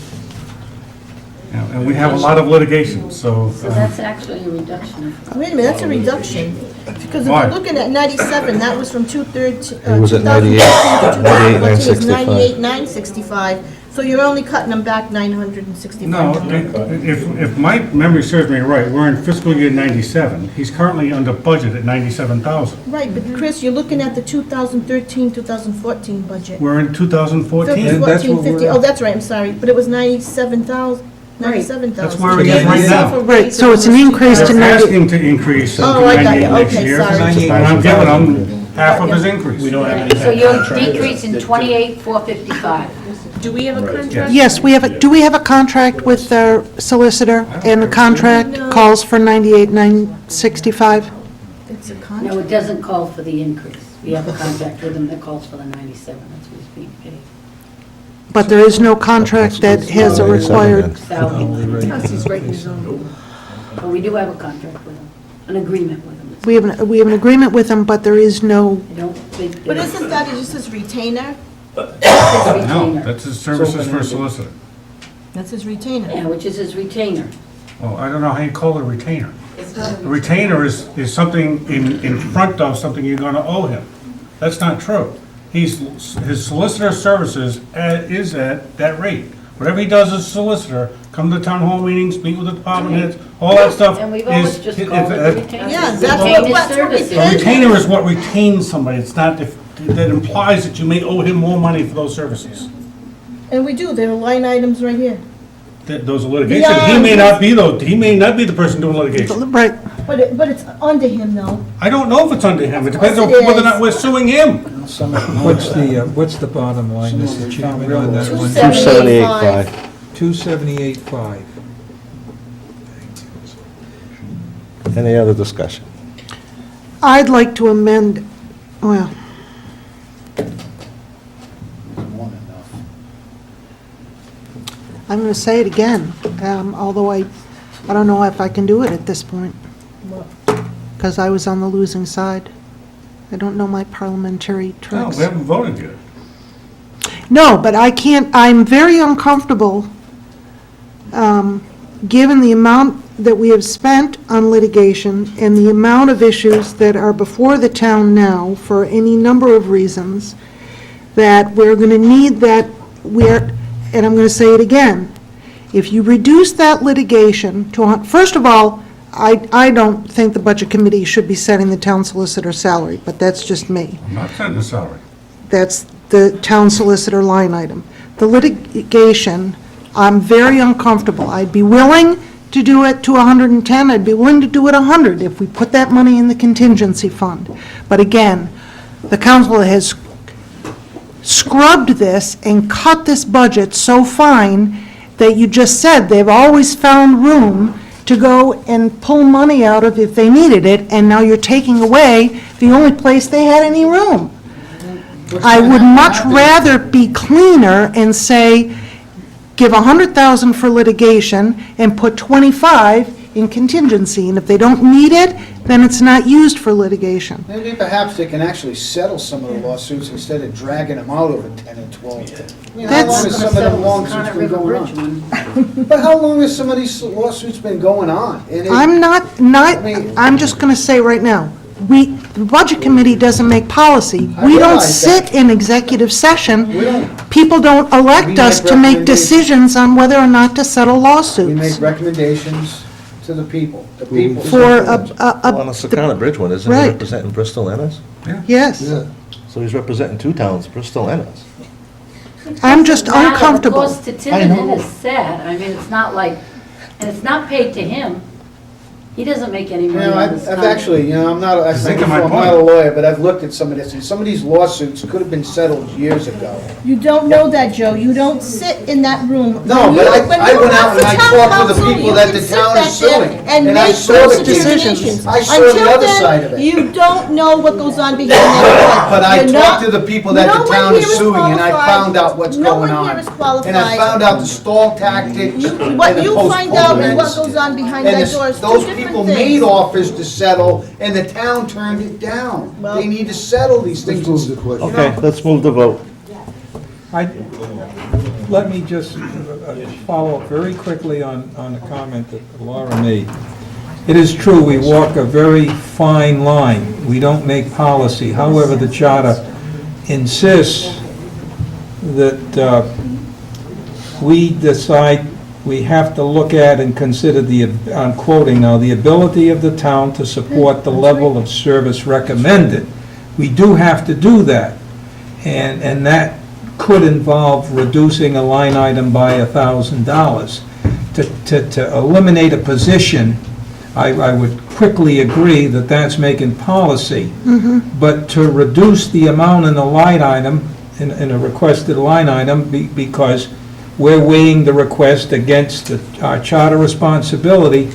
you know, and we have a lot of litigation, so.
So that's actually a reduction of,
Wait a minute, that's a reduction. Because if
Why?
you're looking at 97, that was from 2013.
It was at 98, 98,965.
98,965. So you're only cutting them back $965.
No, if my memory serves me right, we're in fiscal year 97. He's currently under budget at 97,000.
Right, but Chris, you're looking at the 2013, 2014 budget.
We're in 2014.
And that's what
50.
we're-
Oh, that's right, I'm sorry, but it was 97,000,
Right.
97,000.
That's where he is right now.
Right, so it's an increase to
They're
90,
asking to increase to
Oh, I got
98
you.
next
Okay,
year.
sorry.
And I'm giving him half of his increase.
We don't have any.
so you're decreasing 28,455.
Do we have a contract?
yes, we have, do we have a contract with the solicitor? And the contract calls for 98,965?
It's a
No,
contract.
it doesn't call for the increase. We have a contract with him that calls for the 97, that's what's being paid.
But there is no contract that has a required,
Salary.
Plus, he's writing his own.
But we do have a contract with him, an agreement with him.
we have an agreement with them, but there is no,
I don't think.
But isn't that just his retainer?
No, that's his services for a solicitor.
That's his retainer.
Yeah, which is his retainer.
Well, I don't know how you call it a retainer. A retainer is something in front of something you're gonna owe him. That's not true. His solicitor services is at that rate. Whatever he does as solicitor, come to town hall meetings, meet with the department heads, all that stuff
And we've always
is.
just called it the retainer.
Yeah, that's
Retainer
what we
services.
paid.
A retainer is what retains somebody. It's not, that implies that you may owe him more money for those services.
And we do, there are line items right here.
Those are litigation.
Yeah.
He may not be the person doing litigation.
Right.
But it's under him though.
I don't know if it's under him. It depends on
Yes, it
whether or not
is.
we're suing him.
What's the bottom line, Mr. Chairman, on that one?
278.5.
278.5.
Any other discussion?
I'd like to amend, well,
More than enough.
I'm going to say it again, although I don't know if I can do it at this point, because I was on the losing side. I don't know my parliamentary
No,
tricks.
we haven't voted yet.
No, but I can't, I'm very uncomfortable, given the amount that we have spent on litigation and the amount of issues that are before the town now for any number of reasons, that we're going to need that, and I'm going to say it again, if you reduce that litigation to, first of all, I don't think the Budget Committee should be setting the town solicitor's salary, but that's just me.
I'm not setting the salary.
That's the town solicitor line item. The litigation, I'm very uncomfortable. I'd be willing to do it to 110, I'd be willing to do it 100 if we put that money in the contingency fund. But again, the council has scrubbed this and cut this budget so fine that you just said they've always found room to go and pull money out of if they needed it, and now you're taking away the only place they had any room. I would much rather be cleaner and say, give 100,000 for litigation and put 25 in contingency, and if they don't need it, then it's not used for litigation.
Maybe perhaps they can actually settle some of the lawsuits instead of dragging them out over 10 and 12. I mean, how long has some of them lawsuits been going on? But how long has some of these lawsuits been going on? And it-
I'm I'm just going to say right now, the Budget Committee doesn't make policy.
I
We don't
realize that.
sit in executive session.
We don't.
People don't
We
elect
make
us to make
recommendations.
decisions on whether or not to settle
We
lawsuits.
make recommendations to the people. The people.
For
On the Secana Bridge one, isn't he
Right.
representing Bristol and us?
Yes.
So he's representing two towns, Bristol and us.
I'm just
Now, the
uncomfortable.
cost to Tiverton is sad. I mean, it's not like, and it's not paid to him. He doesn't make any
You
money
know,
on this
I've
contract.
actually, I'm not,
I think of my
I'm not
point.
a lawyer, but I've looked at some of this, and some of these lawsuits could have been settled years ago.
You don't know that, Joe. You don't sit in that room.
No,
When
but
you-
I
when
went
you
out
run
and
for
I
town
talked to the
council,
people
you
that
can
the
sit
town
back
is
there
suing,
and
and I
make
saw
those
the
determinations.
I saw the
Until
other
then,
side of it.
You don't know what goes on behind that door.
But I
You're
talked
not-
to the people that
no
the
one
town
here
is
is
suing, and I
qualified.
found out what's
No
going
one here
on.
is qualified.
And I found out the stall tactics and
What
the
you find out and what
postponements.
goes on behind
And
that door is two
those
different
people
things.
made offers to settle, and the town turned it down.
Well-
They need to settle these things.
Okay, let's move the vote.
Let me just follow up very quickly on a comment that Laura made. It is true, we walk a very fine line. We don't make policy. However, the charter insists that we decide, we have to look at and consider I'm quoting now, the ability of the town to support the level of service recommended. We do have to do that. And that could involve reducing a line item by $1,000. To eliminate a position, I would quickly agree that that's making policy. But to reduce the amount in the line item, in a requested line item, because we're weighing the request against our charter responsibility,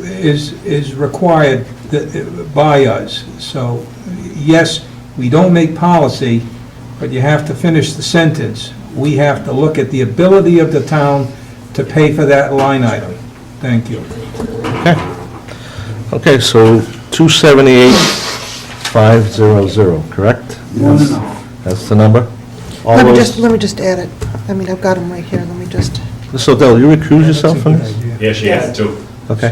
is required by us. So, yes, we don't make policy, but you have to finish the sentence. We have to look at the ability of the town to pay for that line item. Thank you.
Okay, so 278,500, correct? That's the number? All
Let
those,
me just add it. I mean, I've got them right here, let me just.
Ms. Odell, you recuse yourself from this?
Yeah, she has to.
Okay.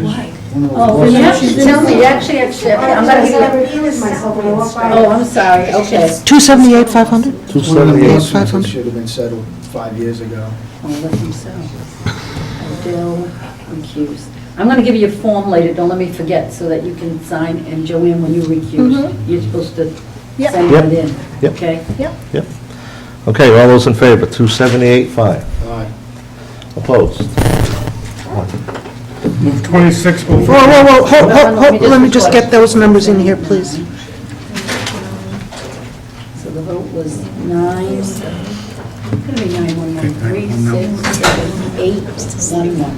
Oh, you actually tell me, you actually accept, I'm gonna give you, oh, I'm sorry, okay.
278,500?
278.
500.
Should have been settled 5 years ago.
Oh, let himself. Bill, recused. I'm gonna give you a form later, don't let me forget, so that you can sign, and Joanne, when you recuse, you're supposed to
Yep.
send that in,
Yep.
okay?
Okay, all those in favor, 278.5.
Aye.
Opposed?
Move 26
Whoa,
over.
whoa, whoa, hold,
Let me just
let me just
record.
get those numbers in here, please.
So the vote was 9, it's gonna be 911, 367811.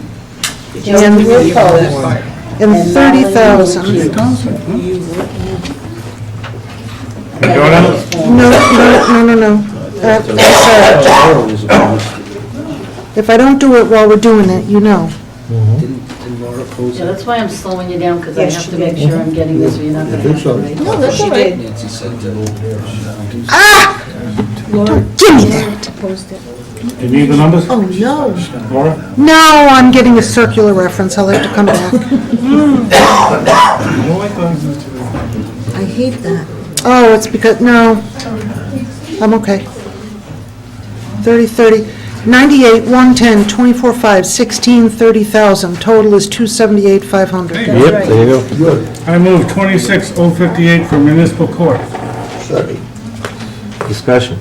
And
Joe, you opposed.
And
And
30,000.
Madeline, you recused.
You doing it?
No. I'm sorry. If I don't do it while we're doing it, you know.
Yeah, that's why I'm slowing you down, because I have to make sure I'm getting this, or you're not gonna have to write.
No, that's all right.
Don't give me that.
You need the numbers?
Oh, no.
Laura?
No, I'm getting a circular reference, I'll have to come back.
I hate that.
Oh, it's because, no, I'm okay. 30, 98, 110, 24, 5, 16, 30,000, total is 278,500.
Yep, there you go.
I move 26058 for municipal court.
Discussion.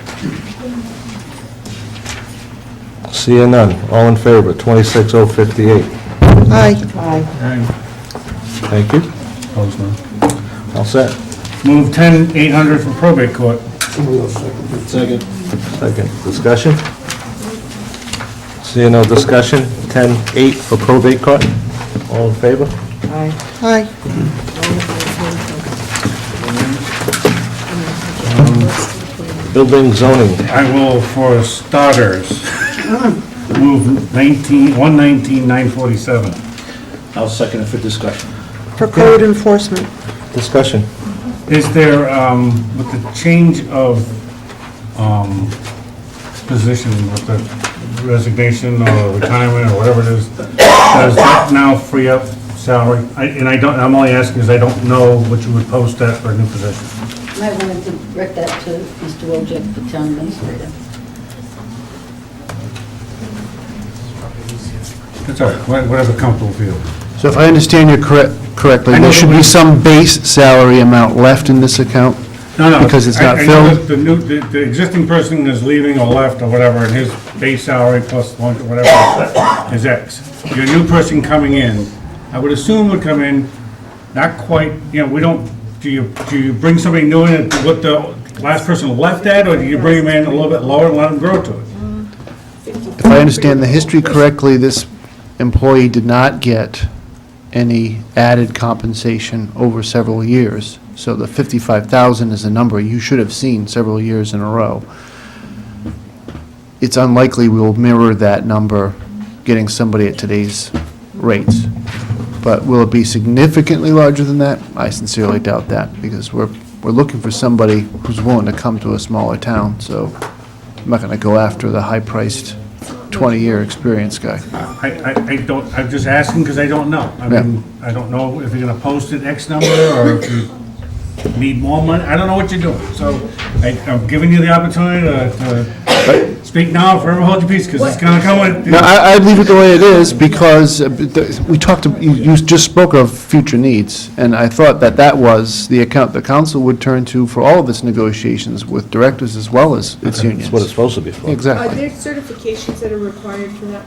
Seeing none, all in favor, 26058.
Aye.
Thank you.
Opposed, no.
All set.
Move 10800 for probate court.
Second.
Second, discussion. Seeing no discussion, 10-8 for probate court. All in favor?
Aye.
Building zoning,
I will, for starters, move 119,947.
I'll second it for discussion.
For code enforcement.
discussion.
Is there, with the change of position, with the resignation or retirement or whatever it is, does that now free up salary? I'm only asking because I don't know what you would post at for a new position.
Might want to direct that to Mr. Wojcik, the town administrator.
That's all right, whatever comfortable for you.
So if I understand you correctly,
I know
there should
the-
be some base salary amount left in this account?
No,
Because it's not
I know
filled?
that the existing person is leaving or left or whatever, and his base salary plus lunch or whatever is X. Your new person coming in, I would assume would come in, not quite, we don't, do you bring somebody new in at what the last person left at, or do you bring them in a little bit lower and let them grow to it?
If I understand the history correctly, this employee did not get any added compensation over several years. So the 55,000 is a number you should have seen several years in a row. It's unlikely we'll mirror that number getting somebody at today's rates. But will it be significantly larger than that? I sincerely doubt that, because we're looking for somebody who's willing to come to a smaller town, so I'm not going to go after the high-priced 20-year experience guy.
I don't, I'm just asking because I don't know. I
Yeah.
mean, I don't know if you're gonna post it X number, or if you need more money, I don't know what you're doing. So I'm giving you the opportunity to speak now, or forever hold your peace, because it's gonna come with.
No, I'd leave it the way it is, because we talked, you just spoke of future needs, and I thought that was the account the council would turn to for all of its negotiations with directors as well as its unions.
That's what it's supposed to be for.
Are
Exactly.
there certifications that are required for that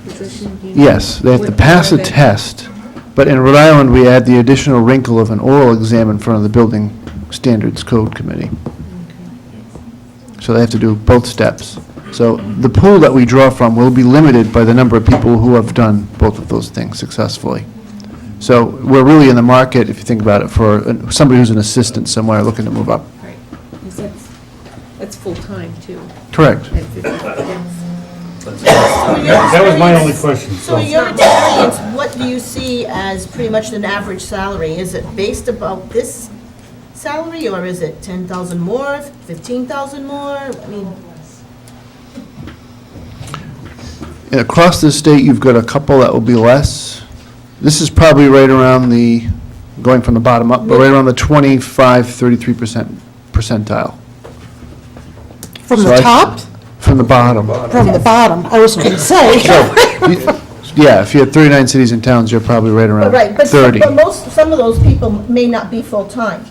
position? Do you know?
Yes, they have to
What
pass
are
a
they?
test, but in Rhode Island, we add the additional wrinkle of an oral exam in front of the Building Standards Code Committee. So they have to do both steps. So the pool that we draw from will be limited by the number of people who have done both of those things successfully. So we're really in the market, if you think about it, for somebody who's an assistant somewhere looking to move up.
Right, 'cause that's full-time, too.
Correct.
That was my only question.
So in your experience, what do you see as pretty much an average salary? Is it based about this salary, or is it 10,000 more, 15,000 more? I mean,
And across the state, you've got a couple that will be less. This is probably right around going from the bottom up, but right around the 25-33% percentile.
From
So
the
I-
top?
From the bottom.
From the bottom, I was going to say.
Yeah, if you had 39 cities and towns, you're probably right around
but right, but
30.
some of those people may not be full-time.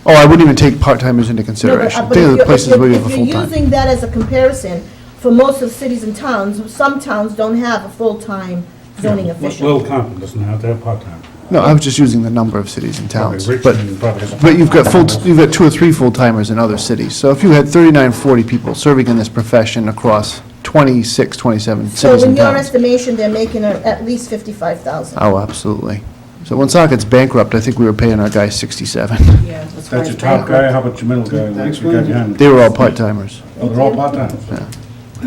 Oh, I wouldn't even take part-timers into
No,
consideration.
but
Think of
if
the
you're,
places where you have a
if you're
full-time.
using that as a comparison, for most of the cities and towns, some towns don't have a full-time zoning official.
Little Compton doesn't have to have part-time.
No, I was just using the number of cities and towns.
Probably
But,
Richmond probably has a
but you've got
part-time.
you've got 2 or 3 full-timers in other cities. So if you had 39, 40 people serving in this profession across 26, 27
So
cities
in
and
your
towns.
estimation, they're making at least 55,000.
Oh, absolutely. So when Socket's bankrupt, I think we were paying our guys 67.
Yeah,
That's your top guy, how about your middle guy? What's your guy behind?
They were all part-timers.
Oh, they're all part-time.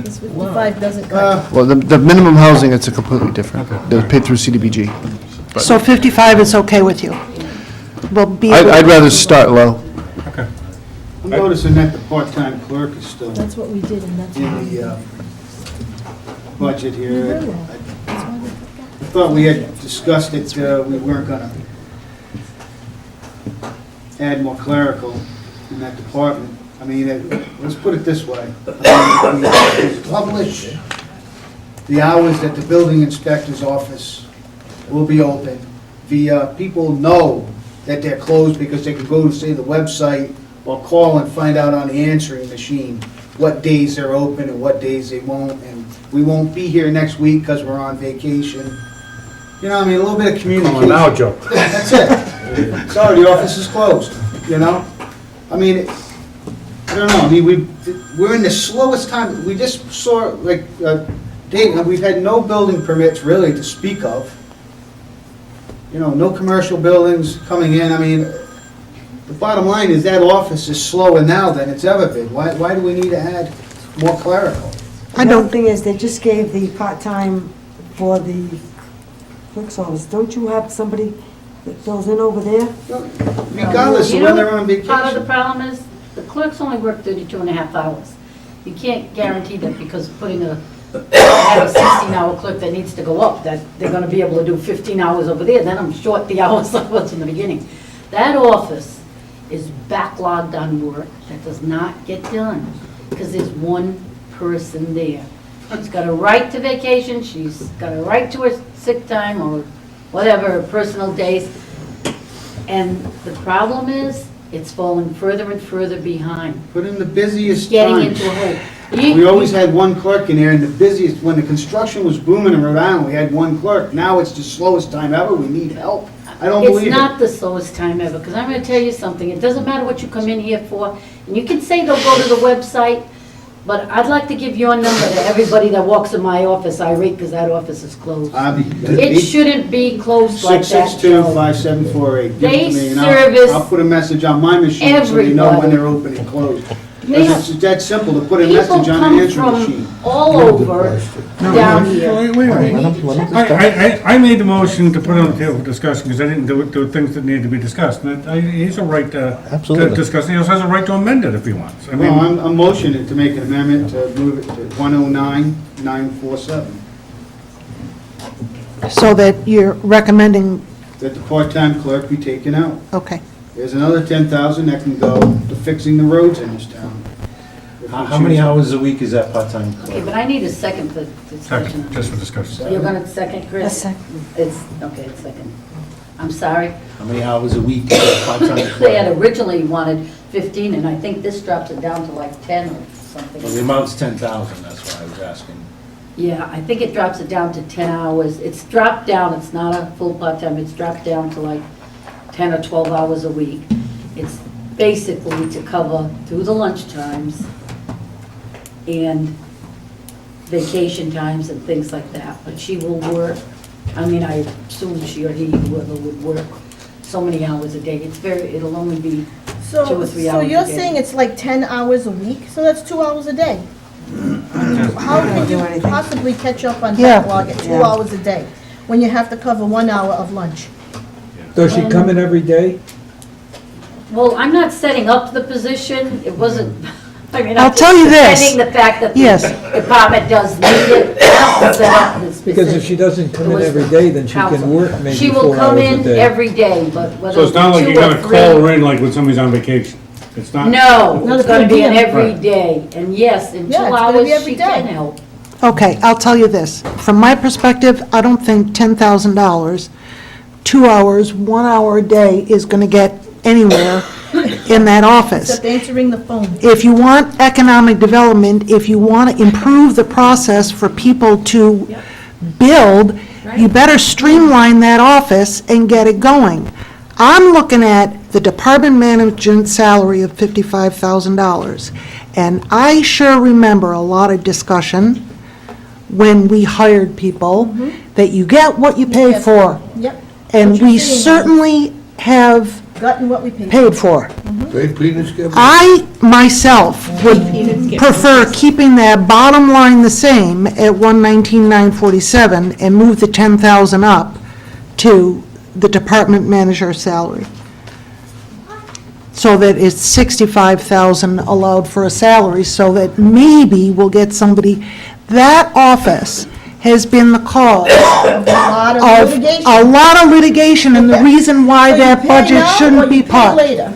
This 55 doesn't cut.
Well, the minimum housing, it's a completely different. They're paid through CDBG.
So 55 is okay with you? We'll be.
I'd rather start low.
Okay.
I'm noticing that the part-time clerk is still
That's what we did, and that's why.
in the budget
We
here.
heard that. That's why we took that.
I thought we had discussed it, we weren't gonna add more clerical in that department. I mean, let's put it this way. I mean, we publish the hours that the building inspector's office will be open. People know that they're closed because they can go to, say, the website or call and find out on the answering machine what days they're open and what days they won't, and we won't be here next week because we're on vacation. You know, I mean, a little bit of communication.
Now, Joe.
That's it. Sorry, the office is closed, you know? I mean, I don't know, I mean, we're in the slowest time, we just saw, like, Dayton, we've had no building permits really to speak of. You know, no commercial buildings coming in, I mean, the bottom line is that office is slower now than it's ever been. Why do we need to add more clerical?
Another thing is, they just gave the part-time for the clerk's office. Don't you have somebody that fills in over there?
Regardless of when they're on vacation.
Part of the problem is, the clerks only work 32 and a half hours. You can't guarantee that because putting have a 16-hour clerk that needs to go up, that they're gonna be able to do 15 hours over there, then I'm short the hours I was in the beginning. That office is backlogged on work that does not get done, because there's one person there. She's got a right to vacation, she's got a right to her sick time, or whatever, her personal days. And the problem is, it's falling further and further behind.
Put in the busiest
Getting
time.
into a hole.
We always had one clerk in there, and the busiest, when the construction was booming in Rhode Island, we had one clerk. Now it's the slowest time ever, we need help. I don't believe it.
It's not the slowest time ever, because I'm gonna tell you something, it doesn't matter what you come in here for, and you can say they'll go to the website, but I'd like to give your number to everybody that walks in my office irate, because that office is closed. It shouldn't be closed like that, Joe.
662-5748. Give it
They
to me, and
service
I'll put a message on my machine so they know when
everybody.
they're open and closed.
They
Because it's that simple to put a
People
message on
come
the answering
from
machine.
all over down here.
Wait a minute. I made the motion to put it on the table for discussion, because I didn't do things that needed to be discussed. And he has a right to discuss, he also has a right to amend it if he wants. I
No,
mean,
I'm motioning to make an amendment to move it to 109-947.
So that you're recommending,
That the part-time clerk be taken out.
okay.
There's another 10,000 that can go to fixing the roads in this town. If we
How many
choose.
hours a week is that part-time
Okay,
clerk?
but I need a second for discussion.
second, just for discussion.
You're gonna second, Chris?
A second.
It's, okay, it's second. I'm sorry.
How many hours a week is that part-time
They had
clerk?
originally wanted 15, and I think this drops it down to like 10 or
Well, the
something.
amount's 10,000, that's why I was asking.
Yeah, I think it drops it down to 10 hours. It's dropped down, it's not a full part-time, it's dropped down to like 10 or 12 hours a week. It's basically to cover through the lunch times and vacation times and things like that. But she will work, I mean, I assume she or he, whoever would work so many hours a day. It'll only be 2 or 3 hours
So
a
you're
day.
saying it's like 10 hours a week, so that's 2 hours a day? How can you possibly catch up on
Yeah.
backlog at 2
Yeah.
hours a day, when you have to cover 1 hour of lunch?
Does she come in every day?
Well, I'm not setting up the position, it wasn't, I mean,
I'll
I'm
tell you
just
this.
defending the fact that
Yes.
the department does need it. I don't set up the
Because if she
specific-
doesn't come
It
in
was
every
the
day, then she
council.
can work maybe
She
4
will
hours
come
a
in
day.
every day, but whether
So
it's
it's not like
2
you
or
gotta
3.
call her in like when somebody's on vacation. It's not.
No,
Not
it's
a
gonna
per
be an
diem.
every day, and yes, in 2
Yeah, it's gonna be
hours,
every
she
day.
can help.
Okay, I'll tell you this. From my perspective, I don't think $10,000, 2 hours, 1 hour a day is going to get anywhere in that office.
Except answering the phone.
If you want economic development, if you want to improve the process for people to build, you better streamline that office and get it going. I'm looking at the department management salary of $55,000, and I sure remember a lot of discussion when we hired people, that you get what you pay for.
Yep.
And
What you're
we
saying is-
certainly have
Gotten what we paid.
paid for.
They Peter's give
I, myself, would prefer keeping that bottom line the same at 119,947 and move the 10,000 up to the department manager salary. So that it's 65,000 allowed for a salary, so that maybe we'll get somebody. That office has been the cause
A lot of
of
litigation.
a lot of litigation, and the reason why
So you
that
pay
budget
now or
shouldn't be
you pay
cut.
later.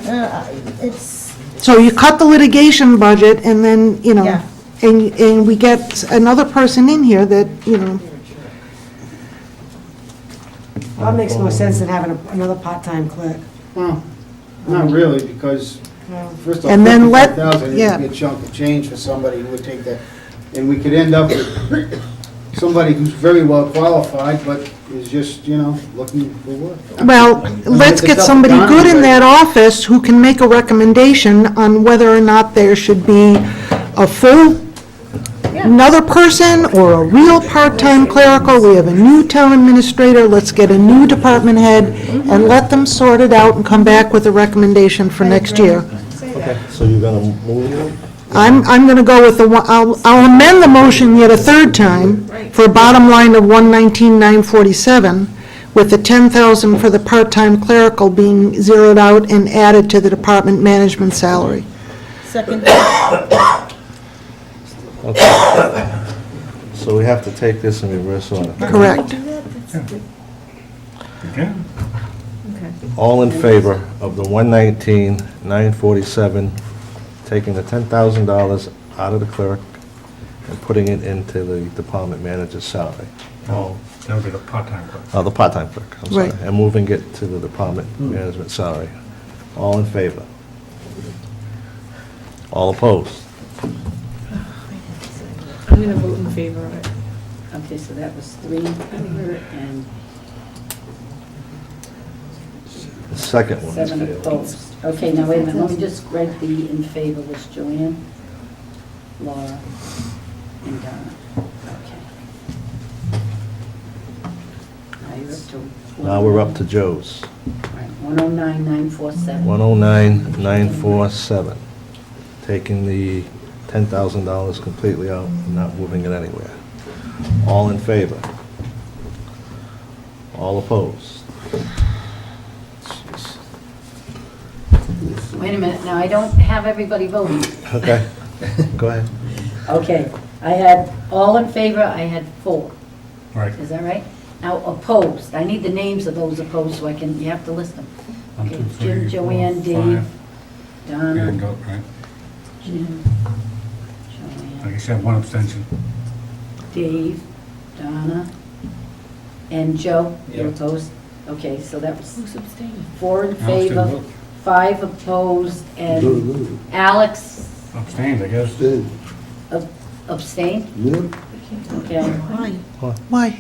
It's,
So you cut the litigation budget, and then, you know,
Yeah.
and we get another person in here that, you know,
Well, that makes more sense than having another part-time clerk.
Well, not really, because first off,
And then let-
55,000
yeah.
is a good chunk of change for somebody who would take that. And we could end up with somebody who's very well qualified, but is just, looking for work.
well, let's get somebody good in that office who can make a recommendation on whether or not there should be a full, another person, or a real part-time clerical. We have a new town administrator, let's get a new department head, and let them sort it out and come back with a recommendation for next year.
Okay, so you're gonna move?
I'm going to go with the, I'll amend the motion yet a third time for a bottom line of 119,947, with the 10,000 for the part-time clerical being zeroed out and added to the department management salary.
second,
Okay. So we have to take this in reverse order.
Correct.
Okay.
All in favor of the 119,947, taking the $10,000 out of the clerk and putting it into the department manager's salary?
Oh, that would be the part-time clerk.
Oh, the part-time clerk, I'm sorry.
Right.
And moving it to the department management salary. All in favor? All opposed?
I'm gonna vote in favor of it.
Okay, so that was 3 in favor and
The second one is
7
failed.
opposed. Okay, now wait a minute, let me just write the in favor list. Joanne, Laura, and Donna. Okay. Now you're up to...
Now we're up to Joe's.
Right, 109,947.
109,947. Taking the $10,000 completely out, and not moving it anywhere. All in favor? All opposed? Jeez.
Wait a minute, now I don't have everybody voting.
Okay, go ahead.
Okay, I had, all in favor, I had 4.
Right.
Is that right? Now opposed, I need the names of those opposed so I can, you have to list them.
1,
Okay,
2, 3,
Jim,
4,
Joanne,
5.
Dave,
And
Donna,
go, right.
Jim,
I
Joanne,
guess you have 1 abstention.
Dave, Donna, and Joe, you're
Yeah.
opposed? Okay, so that was
Who's abstaining?
4 in
Alex didn't
favor,
vote.
5 opposed, and Alex
Abstained, I guess.
abstained? Okay.
why?
Why?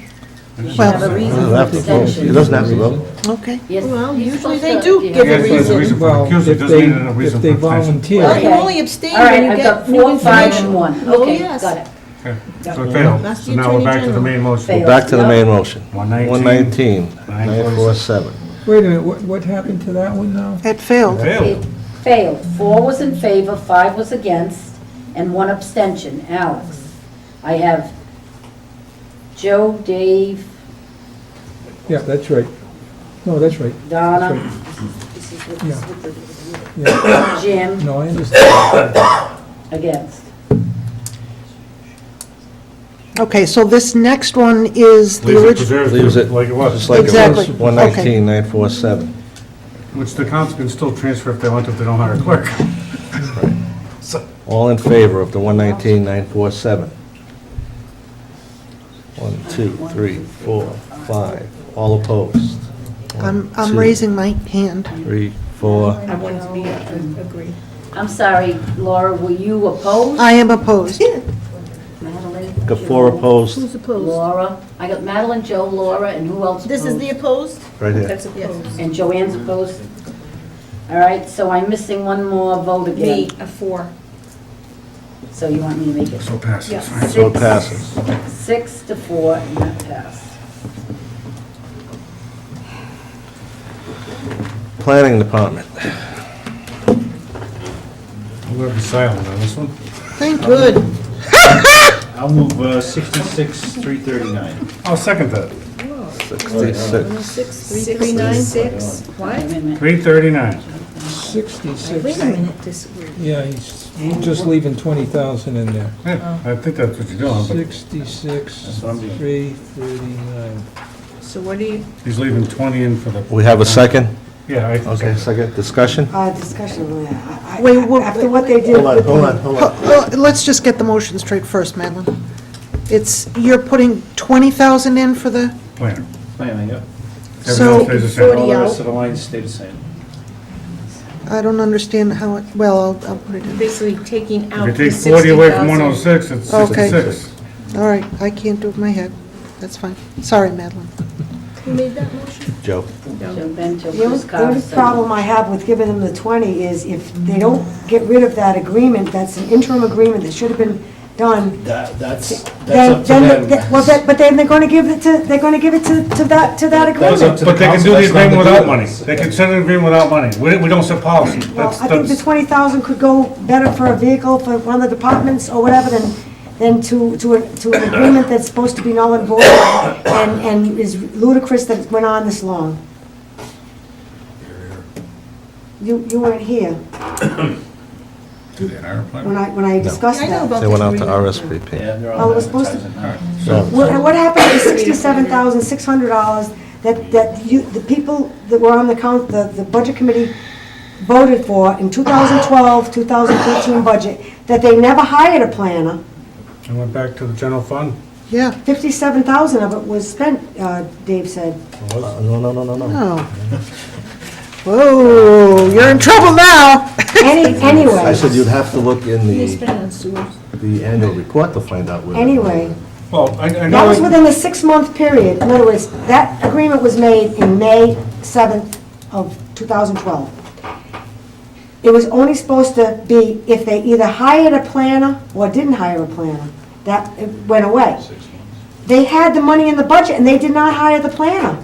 I just-
Well-
Have a
He
reason
doesn't
for
have to vote. He
abstention.
doesn't have to vote.
Okay.
Yes,
Well,
he's
usually
supposed
they
to-
do
yeah.
give a
Yes, there's a reason for
Well,
recusal,
if
doesn't
they,
mean a reason
if they
for abstention.
volunteer.
Well, you
Okay.
only abstain
All right,
when you
I've
get
got
new
4, 5,
information.
and 1.
Oh,
Okay,
yes.
got it.
Okay, so it failed.
That's the
So now we're
Attorney
back to the
General.
main motion.
Failed.
Back to the
Yep.
main motion.
119,
119,947.
Wait a minute, what happened to that one now?
It failed.
It
Failed.
failed. 4 was in favor, 5 was against, and 1 abstention. Alex. I have Joe, Dave,
Yeah, that's right. No, that's right.
Donna,
That's
this is what
Yeah.
this is
Yeah.
Jim,
No, I understand.
against.
Okay, so this next one is the
Leaves it
original.
preserved
Leaves it
like it was.
just like it
Exactly.
was. 119,947.
Which the council can still transfer if they want to, if they don't hire a clerk.
All in favor of the 119,947? 1, 2, 3, 4, 5. All opposed? 1,
I'm
2,
raising my hand.
3, For,
I wanted to be, agree.
I'm sorry, Laura, were you opposed?
I am opposed.
Madeline?
got
Joe,
4 opposed,
Who's opposed?
Laura, I got Madeline, Joe, Laura, and who else
This is the
opposed?
opposed?
right here.
That's opposed.
And Joanne's opposed? All right, so I'm missing one more vote
Me,
again.
a 4.
So you want me to make it
So passes.
Yeah.
Right.
So it passes.
6 to 4, and that passed.
Planning Department.
I'm gonna be silent on this one.
Thank good.
I'll move 66,339.
I'll second that.
66.
66, what?
Wait a minute.
339.
66.
Wait a minute, disagree.
Yeah, he's just leaving 20,000 in there.
Yeah, I think that's what you're doing, but
66,
That's what I'm doing.
339.
So what do you,
he's leaving 20 in for the,
We have a second?
yeah, I.
Okay, second, discussion?
Discussion,
Wait, what-
after what they did.
Hold on,
with
hold
the-
on, hold on.
Let's just get the motion straight first, Madeline. You're putting 20,000 in for the,
Planner.
Planning, yep.
So-
Everything else stays the same.
All the rest of the lines stay the same.
I don't understand how it, well, I'll put it in.
basically taking out
If
the
you take 40 away from
60,000.
106, it's
Okay.
66.
All right, I can't do it in my head. That's fine. Sorry, Madeline.
Who made that motion?
Joe.
Joe Bento,
The only
Chris Carson.
problem I have with giving them the 20 is if they don't get rid of that agreement, that's an interim agreement that should have been done.
That's
then-
up to
then-
them.
Well, but then they're gonna give it to that
That's up
agreement.
to
But they can
council,
do the
that's not
agreement
the
without
deal.
money. They can send an agreement without money. We don't set policy.
Well,
That's,
I think the
that's,
20,000 could go better for a vehicle for one of the departments or whatever than to an agreement that's supposed to be null and void and is ludicrous that it went on this long. You weren't here
do the entire plan.
when I discussed
I know
that.
about
They went out to
this
RSVP.
Yeah, they're
Oh,
all
it was supposed to-
advertising.
So,
What happened to the $67,600 that you, the people that were on the budget committee voted for in 2012, 2013 budget, that they never hired a planner?
I went back to the general fund.
Yeah.
57,000 of it was spent, Dave said.
Oh. Whoa, you're in trouble now.
Anyway,
I said you'd have to look in
They
the
spend on sewers.
annual report to find out where.
anyway,
Well, I
that
know,
was within the 6-month period. In other words, that agreement was made in May 7th of 2012. It was only supposed to be if they either hired a planner or didn't hire a planner. That it went away. They had the money in the budget and they did not hire the planner.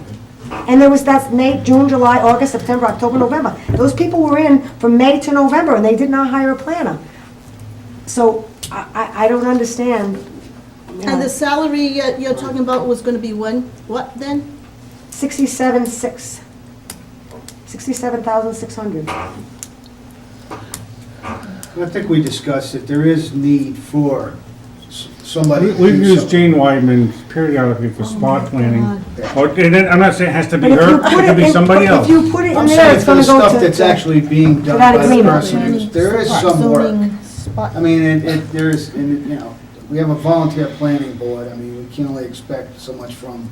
And that's May, June, July, August, September, October, November. Those people were in from May to November and they did not hire a planner. So I don't understand.
And the salary you're talking about was gonna be what then?
67,600.
I think we discussed that there is need for somebody. to
we've
do
used
something.
Jane Weidman periodically for spot planning. Or, and then, I'm not saying it has to be
But if you
her,
put
it could be
in-
somebody else.
If you put it in
I'm
there,
saying
it's
for the
gonna go
stuff that's
to.
actually being done
that
by the
agreement.
person, there is some work. I mean, there's, and, you know, we have a volunteer planning board, I mean, we can only expect so much from,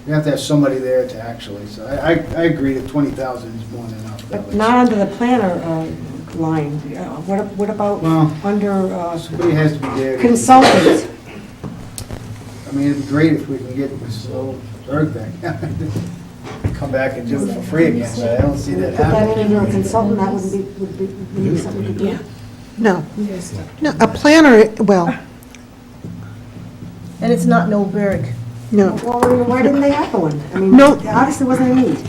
we have to have somebody there to actually, so I agree that 20,000 is more than enough.
But not under the planner line. What about
Well,
under
somebody has to be there. to-
consultant?
I mean, it'd be great if we can get this whole Berg thing, come back and do it for free again, but I don't see that
Put that in
happening.
under a consultant, that would be something we could do.
No. No, a planner, well,
And it's not Noberg.
no.
Well, why didn't they have one? I mean,
No.
obviously wasn't a need.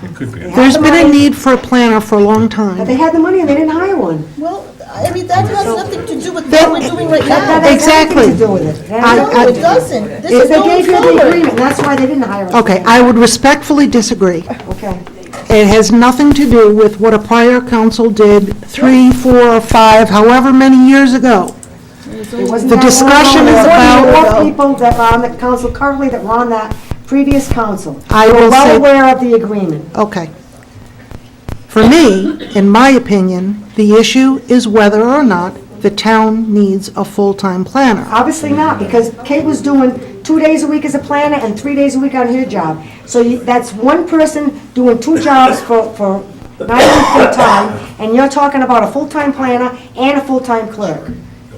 It could be.
They had
There's
the
been a
money,
need for a planner for a long
But they
time.
had the money and they didn't hire one.
Well, I mean, that has nothing to do with
That-
what we're doing right
That
now.
has
Exactly.
everything to do with it. That has
No,
everything
it
to do with
doesn't.
it.
This
If
is
they
going
gave you the
forward.
agreement, that's why they didn't hire us.
Okay, I would respectfully disagree.
Okay.
It has nothing to do with what a prior council did 3, 4, 5, however many years ago.
It wasn't
The
that long
discussion
ago.
is
There were
about-
more people that were on the council currently that were on that previous council.
I
They were
will
well
say-
aware of the agreement.
Okay. For me, in my opinion, the issue is whether or not the town needs a full-time planner.
Obviously not, because Kate was doing 2 days a week as a planner and 3 days a week on her job. So that's one person doing 2 jobs for not even full-time, and you're talking about a full-time planner and a full-time clerk.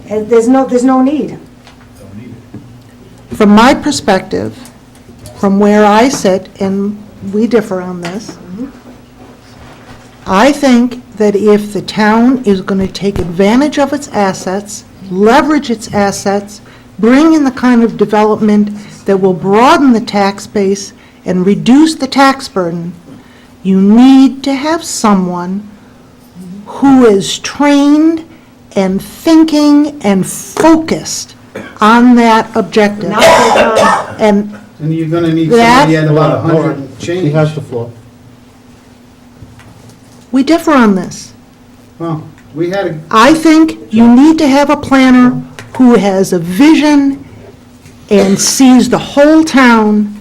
And there's no need.
From my perspective, from where I sit, and we differ on this, I think that if the town is going to take advantage of its assets, leverage its assets, bring in the kind of development that will broaden the tax base and reduce the tax burden, you need to have someone who is trained and thinking and focused on that objective.
Not full-time.
And you're gonna need
That-
somebody at about 100 and change.
the floor.
We differ on this.
Well, we had a,
I think you need to have a planner who has a vision and sees the whole town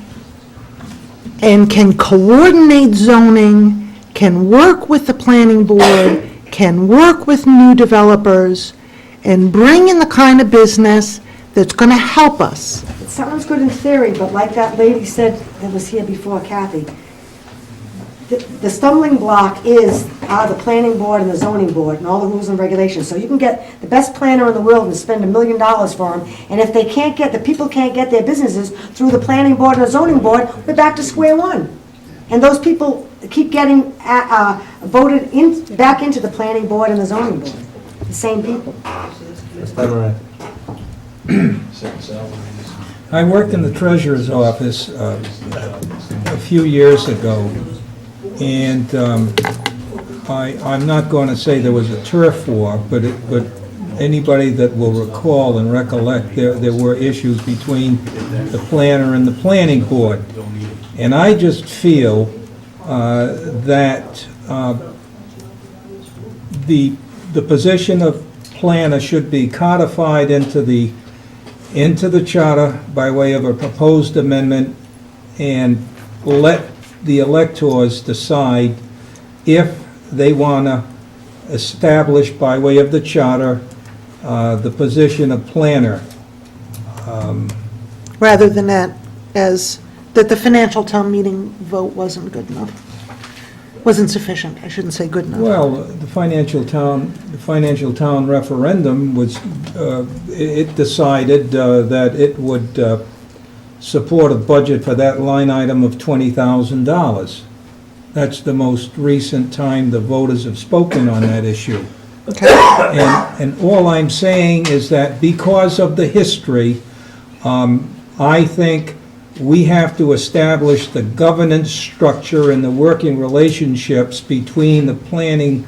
and can coordinate zoning, can work with the planning board, can work with new developers, and bring in the kind of business that's going to help us.
It sounds good in theory, but like that lady said that was here before, Kathy, the stumbling block are the planning board and the zoning board and all the rules and regulations. So you can get the best planner in the world and spend $1 million for them, and if they can't get, the people can't get their businesses through the planning board and the zoning board, we're back to square one. And those people keep getting voted back into the planning board and the zoning board, the same people.
I worked in the treasurer's office a few years ago, and I'm not going to say there was a turf war, but anybody that will recall and recollect, there were issues between the planner and the planning board. And I just feel that the position of planner should be codified into the charter by way of a proposed amendment, and let the electors decide if they want to establish by way of the charter the position of planner.
Rather than that the financial town meeting vote wasn't good enough. Wasn't sufficient, I shouldn't say good enough.
Well, the financial town referendum was, it decided that it would support a budget for that line item of $20,000. That's the most recent time the voters have spoken on that issue. And all I'm saying is that because of the history, I think we have to establish the governance structure and the working relationships between the planning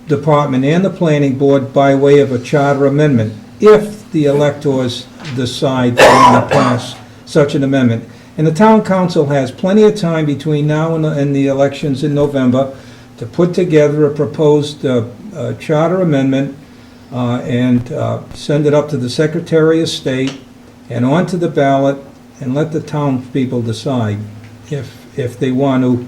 department and the planning board by way of a charter amendment, if the electors decide they want to pass such an amendment. And the town council has plenty of time between now and the elections in November to put together a proposed charter amendment and send it up to the Secretary of State and onto the ballot, and let the townspeople decide if they want to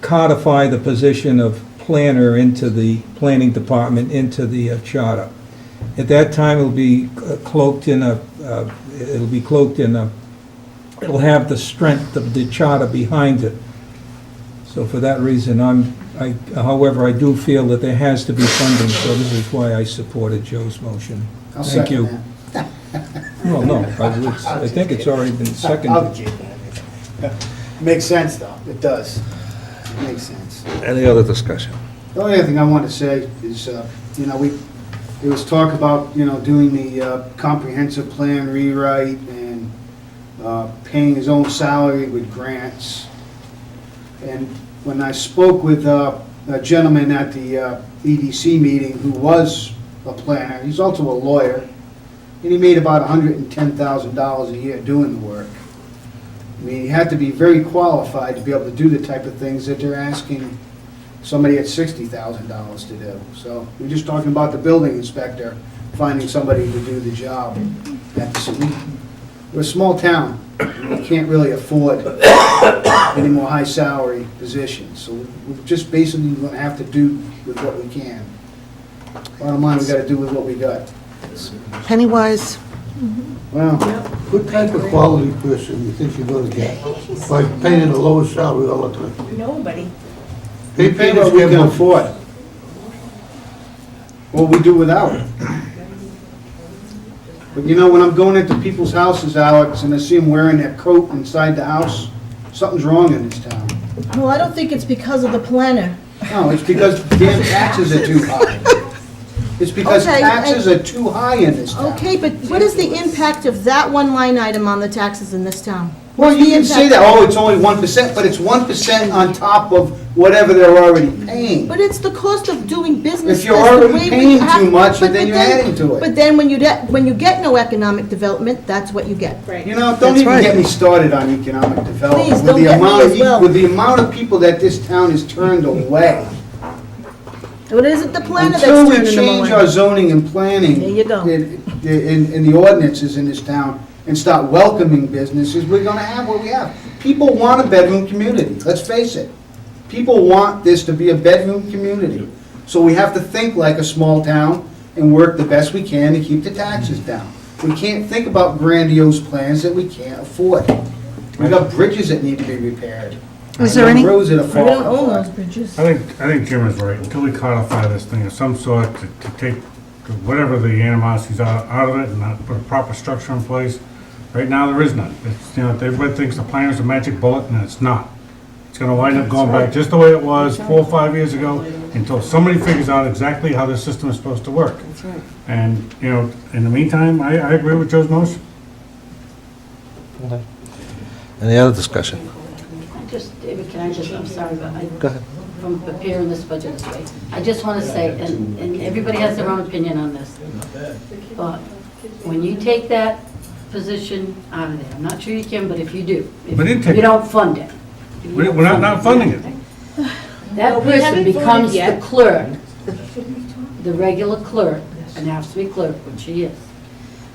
codify the position of planner into the planning department, into the charter. At that time, it'll be cloaked in it'll have the strength of the charter behind it. So for that reason, however, I do feel that there has to be funding, so this is why I supported Joe's motion.
I'll
Thank you.
second that.
Well, no, I think it's already been seconded.
Makes sense, though, it does. It makes sense.
Any other discussion?
The only other thing I want to say is, there was talk about, doing the comprehensive plan rewrite and paying his own salary with grants. And when I spoke with a gentleman at the EDC meeting who was a planner, he's also a lawyer, and he made about $110,000 a year doing the work. I mean, you have to be very qualified to be able to do the type of things that they're asking somebody at $60,000 to do. So we're just talking about the building inspector finding somebody to do the job. We're a small town. We can't really afford any more high salary positions. So we're just basically going to have to do with what we can. Bottom line, we got to do with what we got.
Pennywise,
Well,
What type of quality person you think you're gonna get by paying the lowest salary all the time?
Nobody.
They pay what we can afford. What we do without it. But you know, when I'm going into people's houses, Alex, and I see them wearing their coat inside the house, something's wrong in this town.
Well, I don't think it's because of the planner.
No, it's because damn taxes are too high. It's because
Okay,
taxes are too high in this town.
Okay, but what is the impact of that one line item on the taxes in this town?
Well,
What's
you
the
can say
impact?
that, oh, it's only 1%, but it's 1% on top of whatever they're already paying.
But it's the cost of doing business.
If you're
That's the
already
way we
paying
have-
too much,
but
then you're
then-
adding to it.
But then when you get no economic development, that's what you get.
Right.
You know, don't
That's
even
right.
get me started on economic development.
Please,
With
don't
the
get me
amount of
as well.
With the amount of people that this town has turned away.
What is it the planner that's
Until we
turning them
change
away?
our zoning and planning.
There you go.
In the ordinances in this town and start welcoming businesses, we're gonna have what we have. People want a bedroom community, let's face it. People want this to be a bedroom community. So we have to think like a small town and work the best we can to keep the taxes down. We can't think about grandiose plans that we can't afford. We got bridges that need to be repaired.
Is there any-
Roads that are
We
falling
don't own
apart.
those bridges.
I think Jim is right. Until we codify this thing of some sort to take whatever the animosities out of it and not put a proper structure in place, right now there is none. It's, you know, everybody thinks the plan is a magic bullet and it's not. It's gonna wind up going back just the way it was 4 or 5 years ago until somebody figures out exactly how this system is supposed to work.
That's right.
And, you know, in the meantime, I agree with Joe's motion.
Any other discussion?
David, can I just, I'm sorry, but
Go ahead.
from preparing this budget this way, I just want to say, and everybody has their own opinion on this, but when you take that position out of there, I'm not sure you can, but if you do, if
We didn't take
you
it.
don't fund it.
We're not funding it.
That
We
person
haven't voted
becomes the
yet.
clerk, the regular clerk, and has to be clerk, when she is.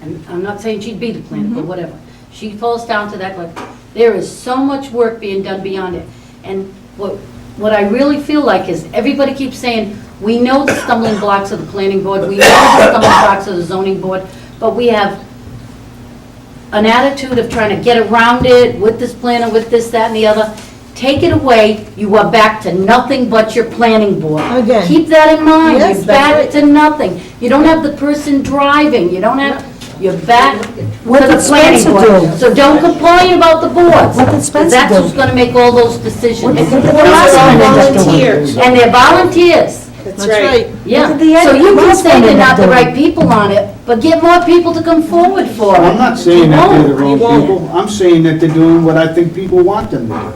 And I'm not saying she'd be the planner, but whatever. She falls down to that, like, there is so much work being done beyond it. And what I really feel like is, everybody keeps saying, we know the stumbling blocks of the planning board, we know the stumbling blocks of the zoning board, but we have an attitude of trying to get around it with this planner, with this, that, and the other. Take it away, you are back to nothing but your planning board.
Again.
Keep that in mind,
Yes,
you're
that's
back
right.
to nothing. You don't have the person driving, you don't have, you're back to
What
the
did
planning
Spencer
board.
do?
So don't complain about the boards.
What did Spencer
That's
do?
who's gonna make all those decisions.
What did the
That's
last
all
one do?
Volunteers.
And they're volunteers,
That's right.
yeah.
What did the
So you can
last
say
one
they're
end up
not the
doing?
right people on it, but get more people to come forward for it.
I'm not saying that they're the wrong
You won't.
people, I'm saying that they're doing what I think people want them to do.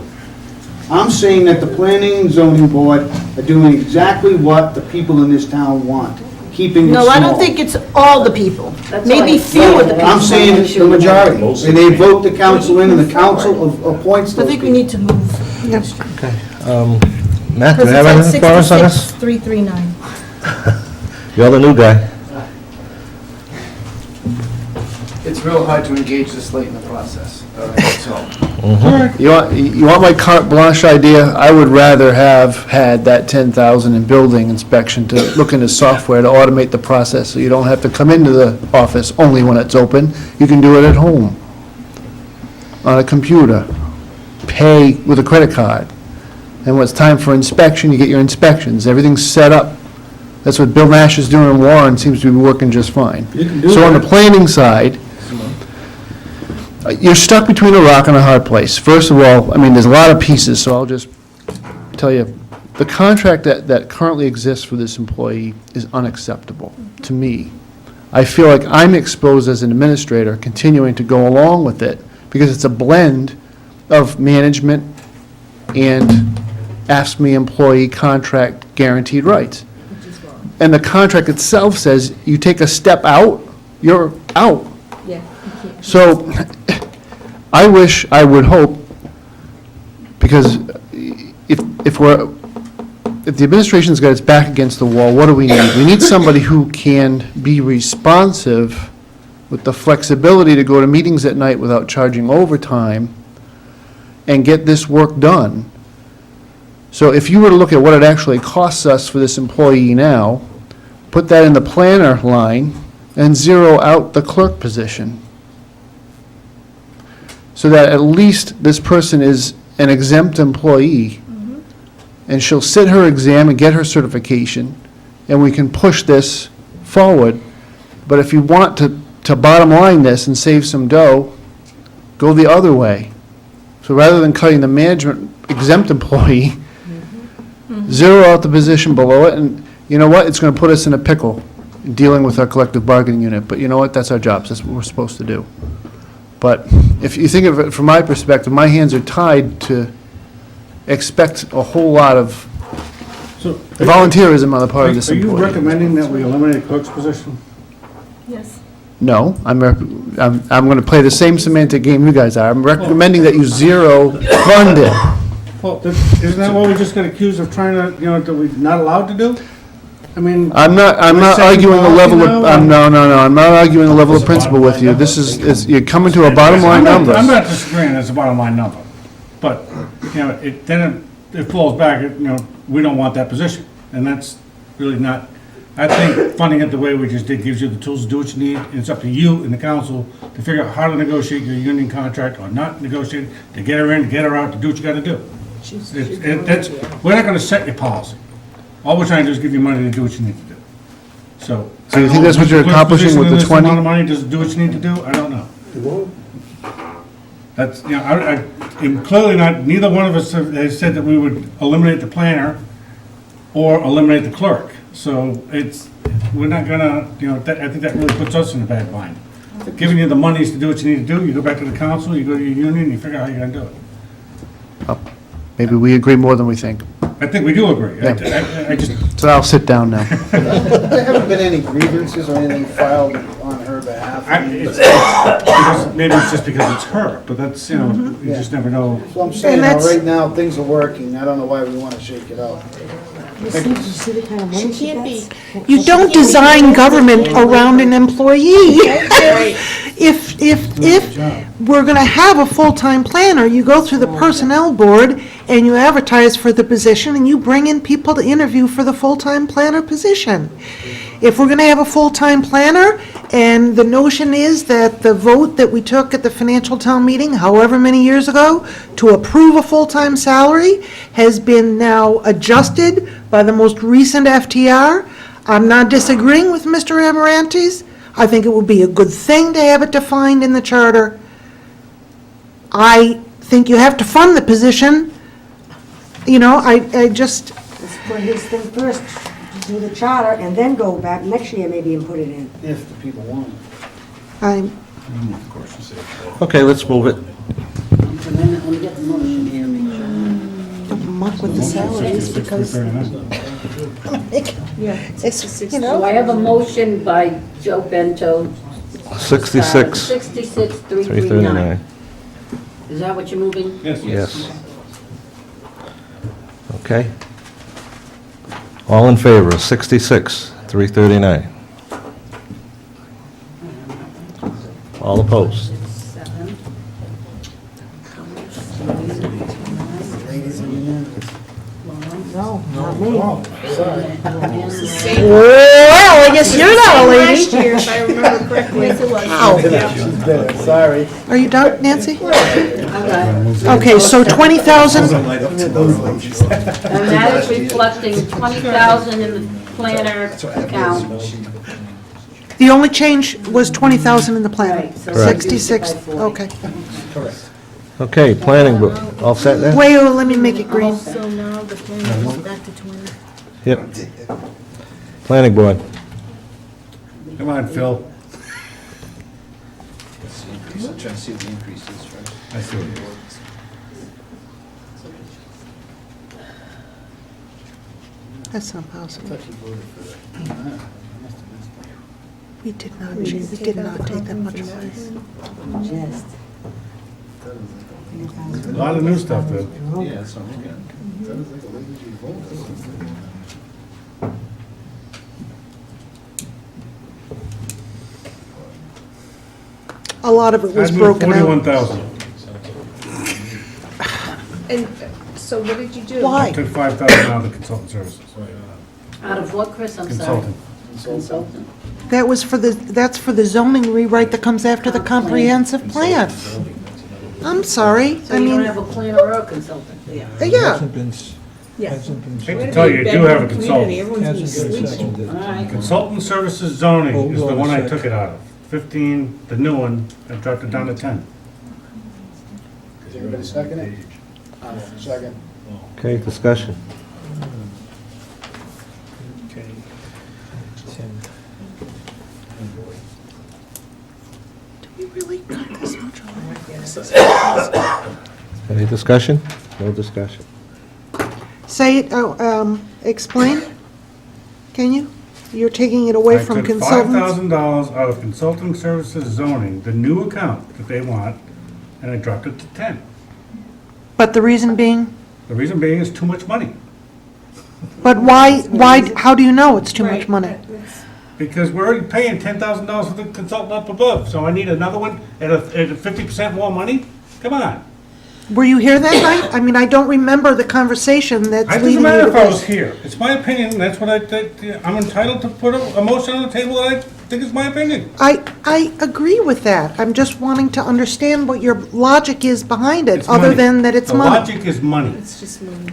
I'm saying that the planning and zoning board are doing exactly what the people in this town want, keeping it small.
No, I don't think it's all the people.
That's
Maybe
what I
few of the
said.
people.
I'm saying it's the majority, and they vote the council in, and the council appoints
I
those
think we
people.
need to move.
Okay. Matt, do
Because
you have
it's
anything for
at
us on this?
66,339.
You're the new guy.
It's real hard to engage this late in the process, all right, so.
You want my carte blanche idea? I would rather have had that 10,000 in building inspection to look into software to automate the process, so you don't have to come into the office only when it's open. You can do it at home, on a computer, pay with a credit card. And when it's time for inspection, you get your inspections. Everything's set up. That's what Bill Nash is doing in Warren, seems to be working just fine.
You can do
So on the
that.
planning side, you're stuck between a rock and a hard place. First of all, I mean, there's a lot of pieces, so I'll just tell you, the contract that currently exists for this employee is unacceptable to me. I feel like I'm exposed as an administrator, continuing to go along with it, because it's a blend of management and AFSCME employee contract guaranteed rights. And the contract itself says, you take a step out, you're out.
Yeah.
So, I wish, I would hope, because if the administration's got its back against the wall, what do we need? We need somebody who can be responsive with the flexibility to go to meetings at night without charging overtime and get this work done. So if you were to look at what it actually costs us for this employee now, put that in the planner line, and zero out the clerk position, so that at least this person is an exempt employee and she'll sit her exam and get her certification, and we can push this forward. But if you want to bottom line this and save some dough, go the other way. So rather than cutting the management exempt employee, zero out the position below it, and you know what? It's going to put us in a pickle dealing with our collective bargaining unit. But you know what? That's our jobs. That's what we're supposed to do. But if you think of it from my perspective, my hands are tied to expect a whole lot of
So,
volunteerism on the part of this
are you
employee.
recommending that we eliminate clerk's position?
Yes.
No, I'm going to play the same semantic game you guys are. I'm recommending that you zero fund it.
Well, isn't that what we just got accused of trying to, that we're not allowed to do? I mean.
I'm not arguing the level of, no, I'm not arguing the level of principle with you. This is, you're coming to a bottom line number.
I'm not disagreeing, it's a bottom line number. But, it falls back, we don't want that position. And that's really not, I think funding it the way we just did gives you the tools to do what you need. And it's up to you and the council to figure out how to negotiate your union contract or not negotiate, to get her in, to get her out, to do what you gotta do. We're not gonna set your policy. All we're trying to do is give you money to do what you need to do. So.
So you think that's what you're accomplishing with the 20?
Amount of money, does it do what you need to do? I don't know. That's, I'm clearly not, neither one of us has said that we would eliminate the planner or eliminate the clerk. So we're not gonna, I think that really puts us in a bad bind. Giving you the monies to do what you need to do, you go back to the council, you go to your union, you figure out how you're gonna do it.
Maybe we agree more than we think.
I think we do agree. I just.
So I'll sit down now.
There haven't been any grievances or anything filed on her behalf?
Maybe it's just because it's her, but that's, you just never know.
So I'm saying, right now, things are working, I don't know why we want to shake it out.
You see the kind of money she
can't
gets?
You don't design government around an employee. If we're going to have a full-time planner, you go through the personnel board and you advertise for the position and you bring in people to interview for the full-time planner position. If we're going to have a full-time planner, and the notion is that the vote that we took at the financial town meeting, however many years ago, to approve a full-time salary has been now adjusted by the most recent FTR. I'm not disagreeing with Mr. Amarantes. I think it would be a good thing to have it defined in the charter. I think you have to fund the position. I just...
Let's put his thing first, do the charter, and then go back next year maybe and put it in.
If the people want it.
Of course, you say.
Okay, let's move it.
Let me get the motion here, make sure.
Don't muck with the salaries because,
So I have a motion by Joe Bento.
66,
66,339.
339.
Is that what you're moving?
Yes. Okay. All in favor of 66, 339? All opposed?
No, not me.
well, I guess you're not a lady.
Last year, if I remember correctly. Yes, it was.
She's dead, sorry.
Are you done, Nancy?
Okay.
Okay, so 20,000,
And that is reflecting 20,000 in the planner account.
the only change was 20,000 in the plan.
Right, so
Correct.
66,
reduce it by 40.
okay.
Okay, planning, all set there?
Wait, let me make it green.
So now the plan goes back to 20.
Yep. Planning board.
Come on, Phil.
What's the increase? I'm trying to see what the increase is first.
I see what it is.
That's not possible.
I thought you voted for that.
We did not take that much away.
Just.
A lot of new stuff, though.
Yeah, that's what I'm looking at.
A lot of it was
I'd move
broken out.
41,000.
And so what did you do?
Why?
Took 5,000 out of the consultant services.
Out of what, Chris? I'm sorry.
Consultant.
Consultant.
That's for the zoning rewrite that comes after the comprehensive plan. I'm sorry,
So
I
you don't
mean,
have a planner or a consultant?
yeah,
Yeah.
Hasn't been
Hate to
seconded.
tell you, you do have a
Community,
consultant.
everyone's
Hasn't been
sleeping.
seconded.
All right.
Consultant services zoning
Hold
is the
on a
one I
sec.
took it out of. 15, the new one, I dropped it down to 10.
Is everybody second it? Second.
Okay, discussion.
Okay. 10.
Do we really cut this much off?
Any discussion? No discussion.
Say it, explain, can you? You're taking it away from
I took
consultants?
$5,000 out of consulting services zoning, the new account that they want, and I dropped it to 10.
But the reason being?
The reason being is too much money.
But why, how do you know it's too much
Right.
money?
That's-
Because we're already paying $10,000 for the consultant up above, so I need another one at a 50% more money? Come on.
Were you here that night? I mean, I don't remember the conversation
It
that's
doesn't
leading you
matter
to
if I was
this.
here. It's my opinion, and that's what I'm entitled to put a motion on the table that I think is my opinion.
I agree with that. I'm just wanting to understand what your logic is behind it,
It's
other
money.
than that it's
The
money.
logic is money.
It's just money.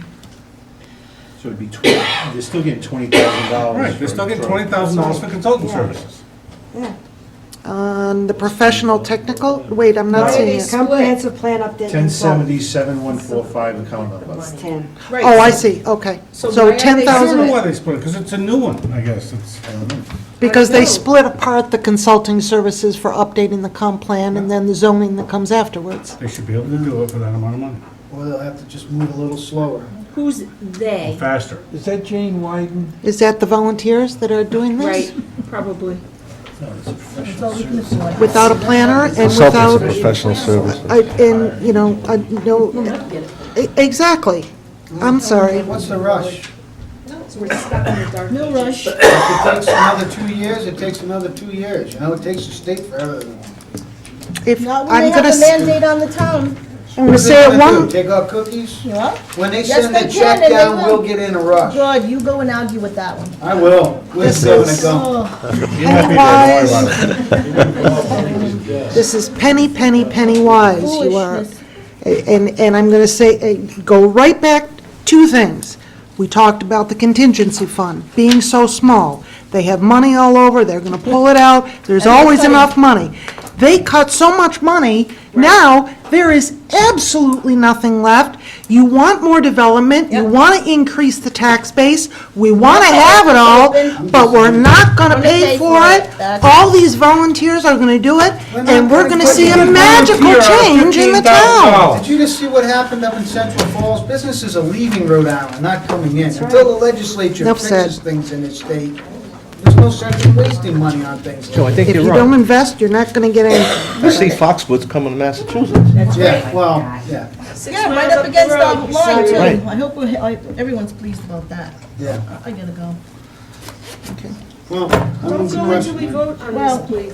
So it'd be they're still getting $20,000.
Right, they're still getting $20,000 for consultant services.
On the professional technical, wait, I'm not seeing it.
Comprehensive plan update.
1070-7145 account number.
It's 10.
Right.
Oh, I see, okay.
So
So
why are they-
I don't know
10,000,
why they split it, because it's a new one, I guess. It's,
because
I
they
know.
split apart the consulting services for updating the comp plan and then the zoning that comes afterwards.
they should be able to do it for that amount of money,
Or they'll have to just move a little slower.
Who's they?
faster.
Is that Jane Wyden?
Is that the volunteers that are doing this?
Right, probably.
That's all we can afford.
Without a planner and
Consultants
without,
and professional services.
and, you know, no, exactly. I'm sorry.
What's the rush?
So we're stuck in the dark.
No rush.
If it takes another 2 years, it takes another 2 years. You know, it takes the state forever.
If,
Not when
I'm
they
gonna,
have a mandate on the town.
I'm gonna say it
What are they gonna
one,
do, take our cookies?
Yeah?
When they
Yes,
send
they
the
can,
check
and they
down,
will.
we'll get in a rush.
God, you go and argue with that one.
I will. Where's
This
Governor
is-
Gump?
Oh,
You happy, don't worry about it.
this is penny, penny, penny wise, you are.
foolishness.
And I'm gonna say, go right back, two things. We talked about the contingency fund being so small. They have money all over, they're gonna pull it out, there's
And they're
always
cutting.
enough money. They cut so much money, now there is absolutely nothing left. You want more development, you
Yep.
wanna increase the tax base, we wanna have it all, but we're not gonna pay for it.
That's-
All these volunteers are gonna do it, and we're gonna see a magical
Volunteer on
change in the town.
$15,000.
Did you just see what happened up in Central Falls? Businesses are leaving Rhode Island, not coming in. Until the legislature
Enough said.
fixes things in this state, there's no sense in wasting money on things.
Joe, I think
If
you're
you don't
right.
invest, you're not gonna get anything.
I see Foxwoods coming to Massachusetts.
Yeah, well, yeah,
Yeah, right up against the line too.
Right.
I hope everyone's pleased about that.
yeah.
I gotta go.
Well, I'm
Don't
losing
go until we
question.
vote on
Well-
this, please.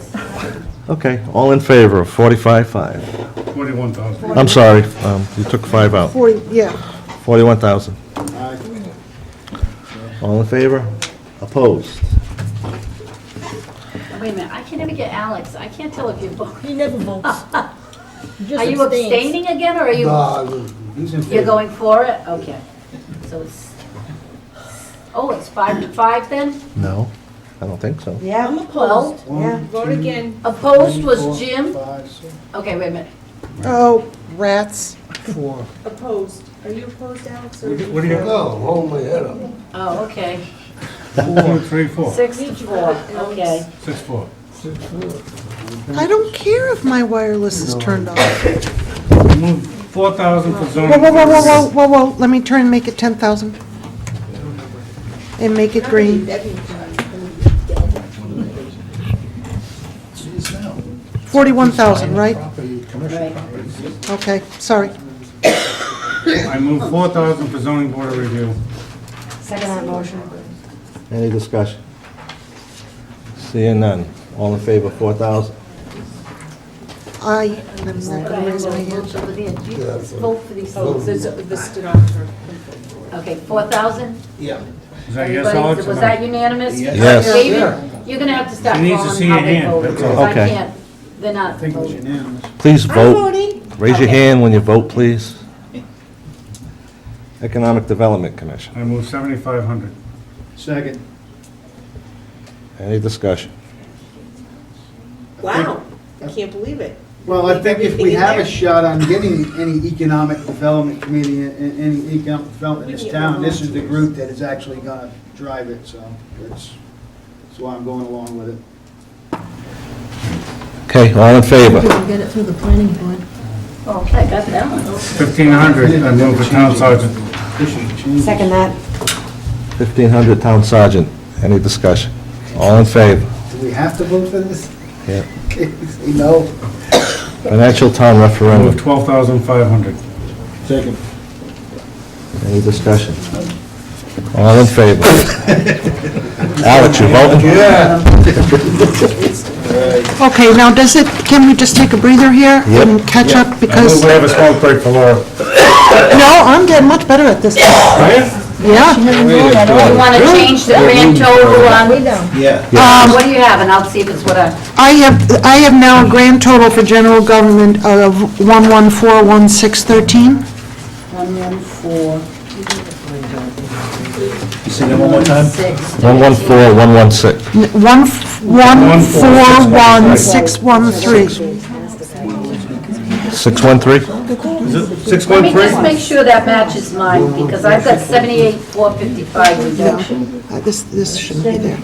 Okay, all in favor of 45.5?
41,000.
I'm sorry, you took 5 out.
40, yeah.
41,000. All in favor? Opposed?
Wait a minute, I can never get Alex. I can't tell if you're voting.
He never votes. He just
Are you
abstains.
abstaining again, or are you,
He's in
you're
favor.
going for it? Okay. So it's, oh, it's 5 to 5 then?
No, I don't think so.
Yeah,
I'm opposed.
yeah.
Vote again.
Opposed was Jim?
5, 6.
Okay, wait a minute.
Oh, rats.
Opposed. Are you opposed, Alex? or-
What do you,
No, hold my head up.
Oh, okay.
1, 2, 3, 4,
6 to 4, okay.
6, 4.
I don't care if my wireless is turned off.
Move 4,000 for
Whoa,
zoning.
whoa, whoa, whoa, whoa, whoa, whoa, let me turn and make it 10,000. And make it green. 41,000, right?
Right.
Okay, sorry.
I move 4,000 for zoning board of review.
Second that motion.
Any discussion? Seeing none. All in favor, 4,000?
I'm not gonna raise my hand.
Vote for these.
Oh, the stenographer.
Okay, 4,000?
Yeah.
Is that yes,
Everybody,
Alex? or
was
no?
that unanimous?
Yes.
David, you're gonna have to start
She needs to
calling
see
how
your
they
hand,
voted,
that's all.
because I
Okay.
can't, they're not
I think it was
voting.
unanimous.
Please
I'm
vote.
voting.
Raise your
Okay.
hand when you vote, please. Economic Development Commission.
I move 7,500.
Second.
Any discussion?
Wow, I can't believe it.
Well, I think if we have a shot on getting any economic development committee, any economic development in this town, this is the group that is actually gonna drive it, so that's why I'm going along with it.
Okay, all in favor?
Get it through the planning board.
Okay, got that one.
1,500, I move for town sergeant.
Second that.
1,500 Town Sergeant. Any discussion? All in favor?
Do we have to vote for this?
Yeah.
Okay, say no.
Financial Town
I move
Referendum.
12,500.
Second.
Any discussion? All in favor? Alex, you voting?
Yeah.
Okay, now can we just take a breather here
Yep.
and catch up
I
because,
move we have a smoke break for Laura.
no, I'm getting much better at this. Yeah.
You want to change the grand total on,
Yeah.
what do you have, and I'll see if it's what I,
I have now a grand total for general government of 1141613.
114,
Say that one more time?
6.
114, 116.
1141613.
613?
Is it
Let me
613?
just make sure that matches mine, because I've got 78,455 reduction.
This shouldn't be there.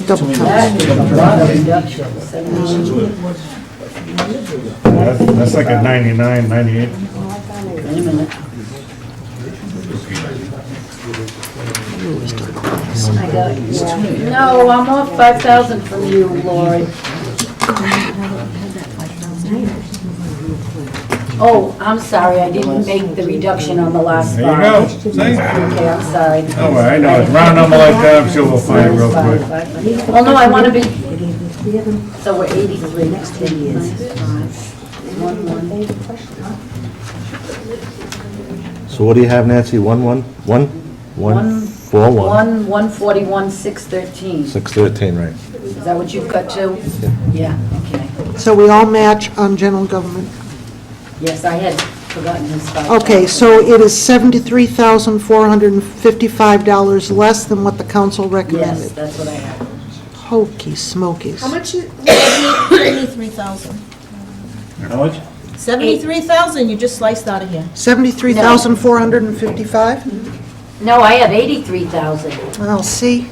Double
That
counts.
is a lot of reduction, 78.
That's like a 99, 98.
Wait a minute. I got, no, I'm off 5,000 from you, Lori. Oh, I'm sorry, I didn't make the reduction on the last
There you
line.
go. See?
Okay, I'm sorry.
Oh, well, I know, a round number like that, I'm sure we'll find it real quick.
Well, no, I want to be, so we're 83.
So what do you have, Nancy? 141?
141, 613.
613, right.
Is that what you've got too? Yeah, okay.
So we all match on general government.
Yes, I had forgotten this stuff.
Okay, so it is $73,455 less than what the council
Yes,
recommended.
that's what I have.
Hokey smokies.
How much is 73,000?
How much?
73,000, you just sliced out of here.
73,455?
No, I have 83,000.
Well, see,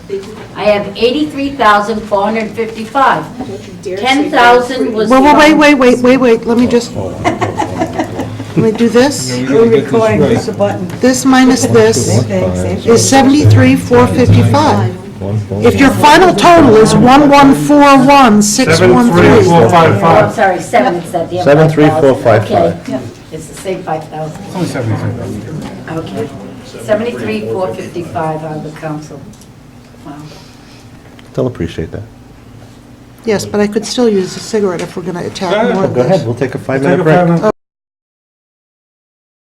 I have 83,455. 10,000 was.
wait,
from-
let me just, let me do this.
We're recording, push the button.
This minus this
Same thing, same thing.
is 73,455. If your final total is 1141613,
73455.
Oh, I'm sorry, 7, it's at the end.
73455.
Okay, it's the same 5,000.
It's only 73.
Okay. 73,455 on the council. Wow.
They'll appreciate that.
yes, but I could still use a cigarette if we're going to attack more of
Go
this.
ahead, we'll take a
Take
5-minute
a
break.
5-minute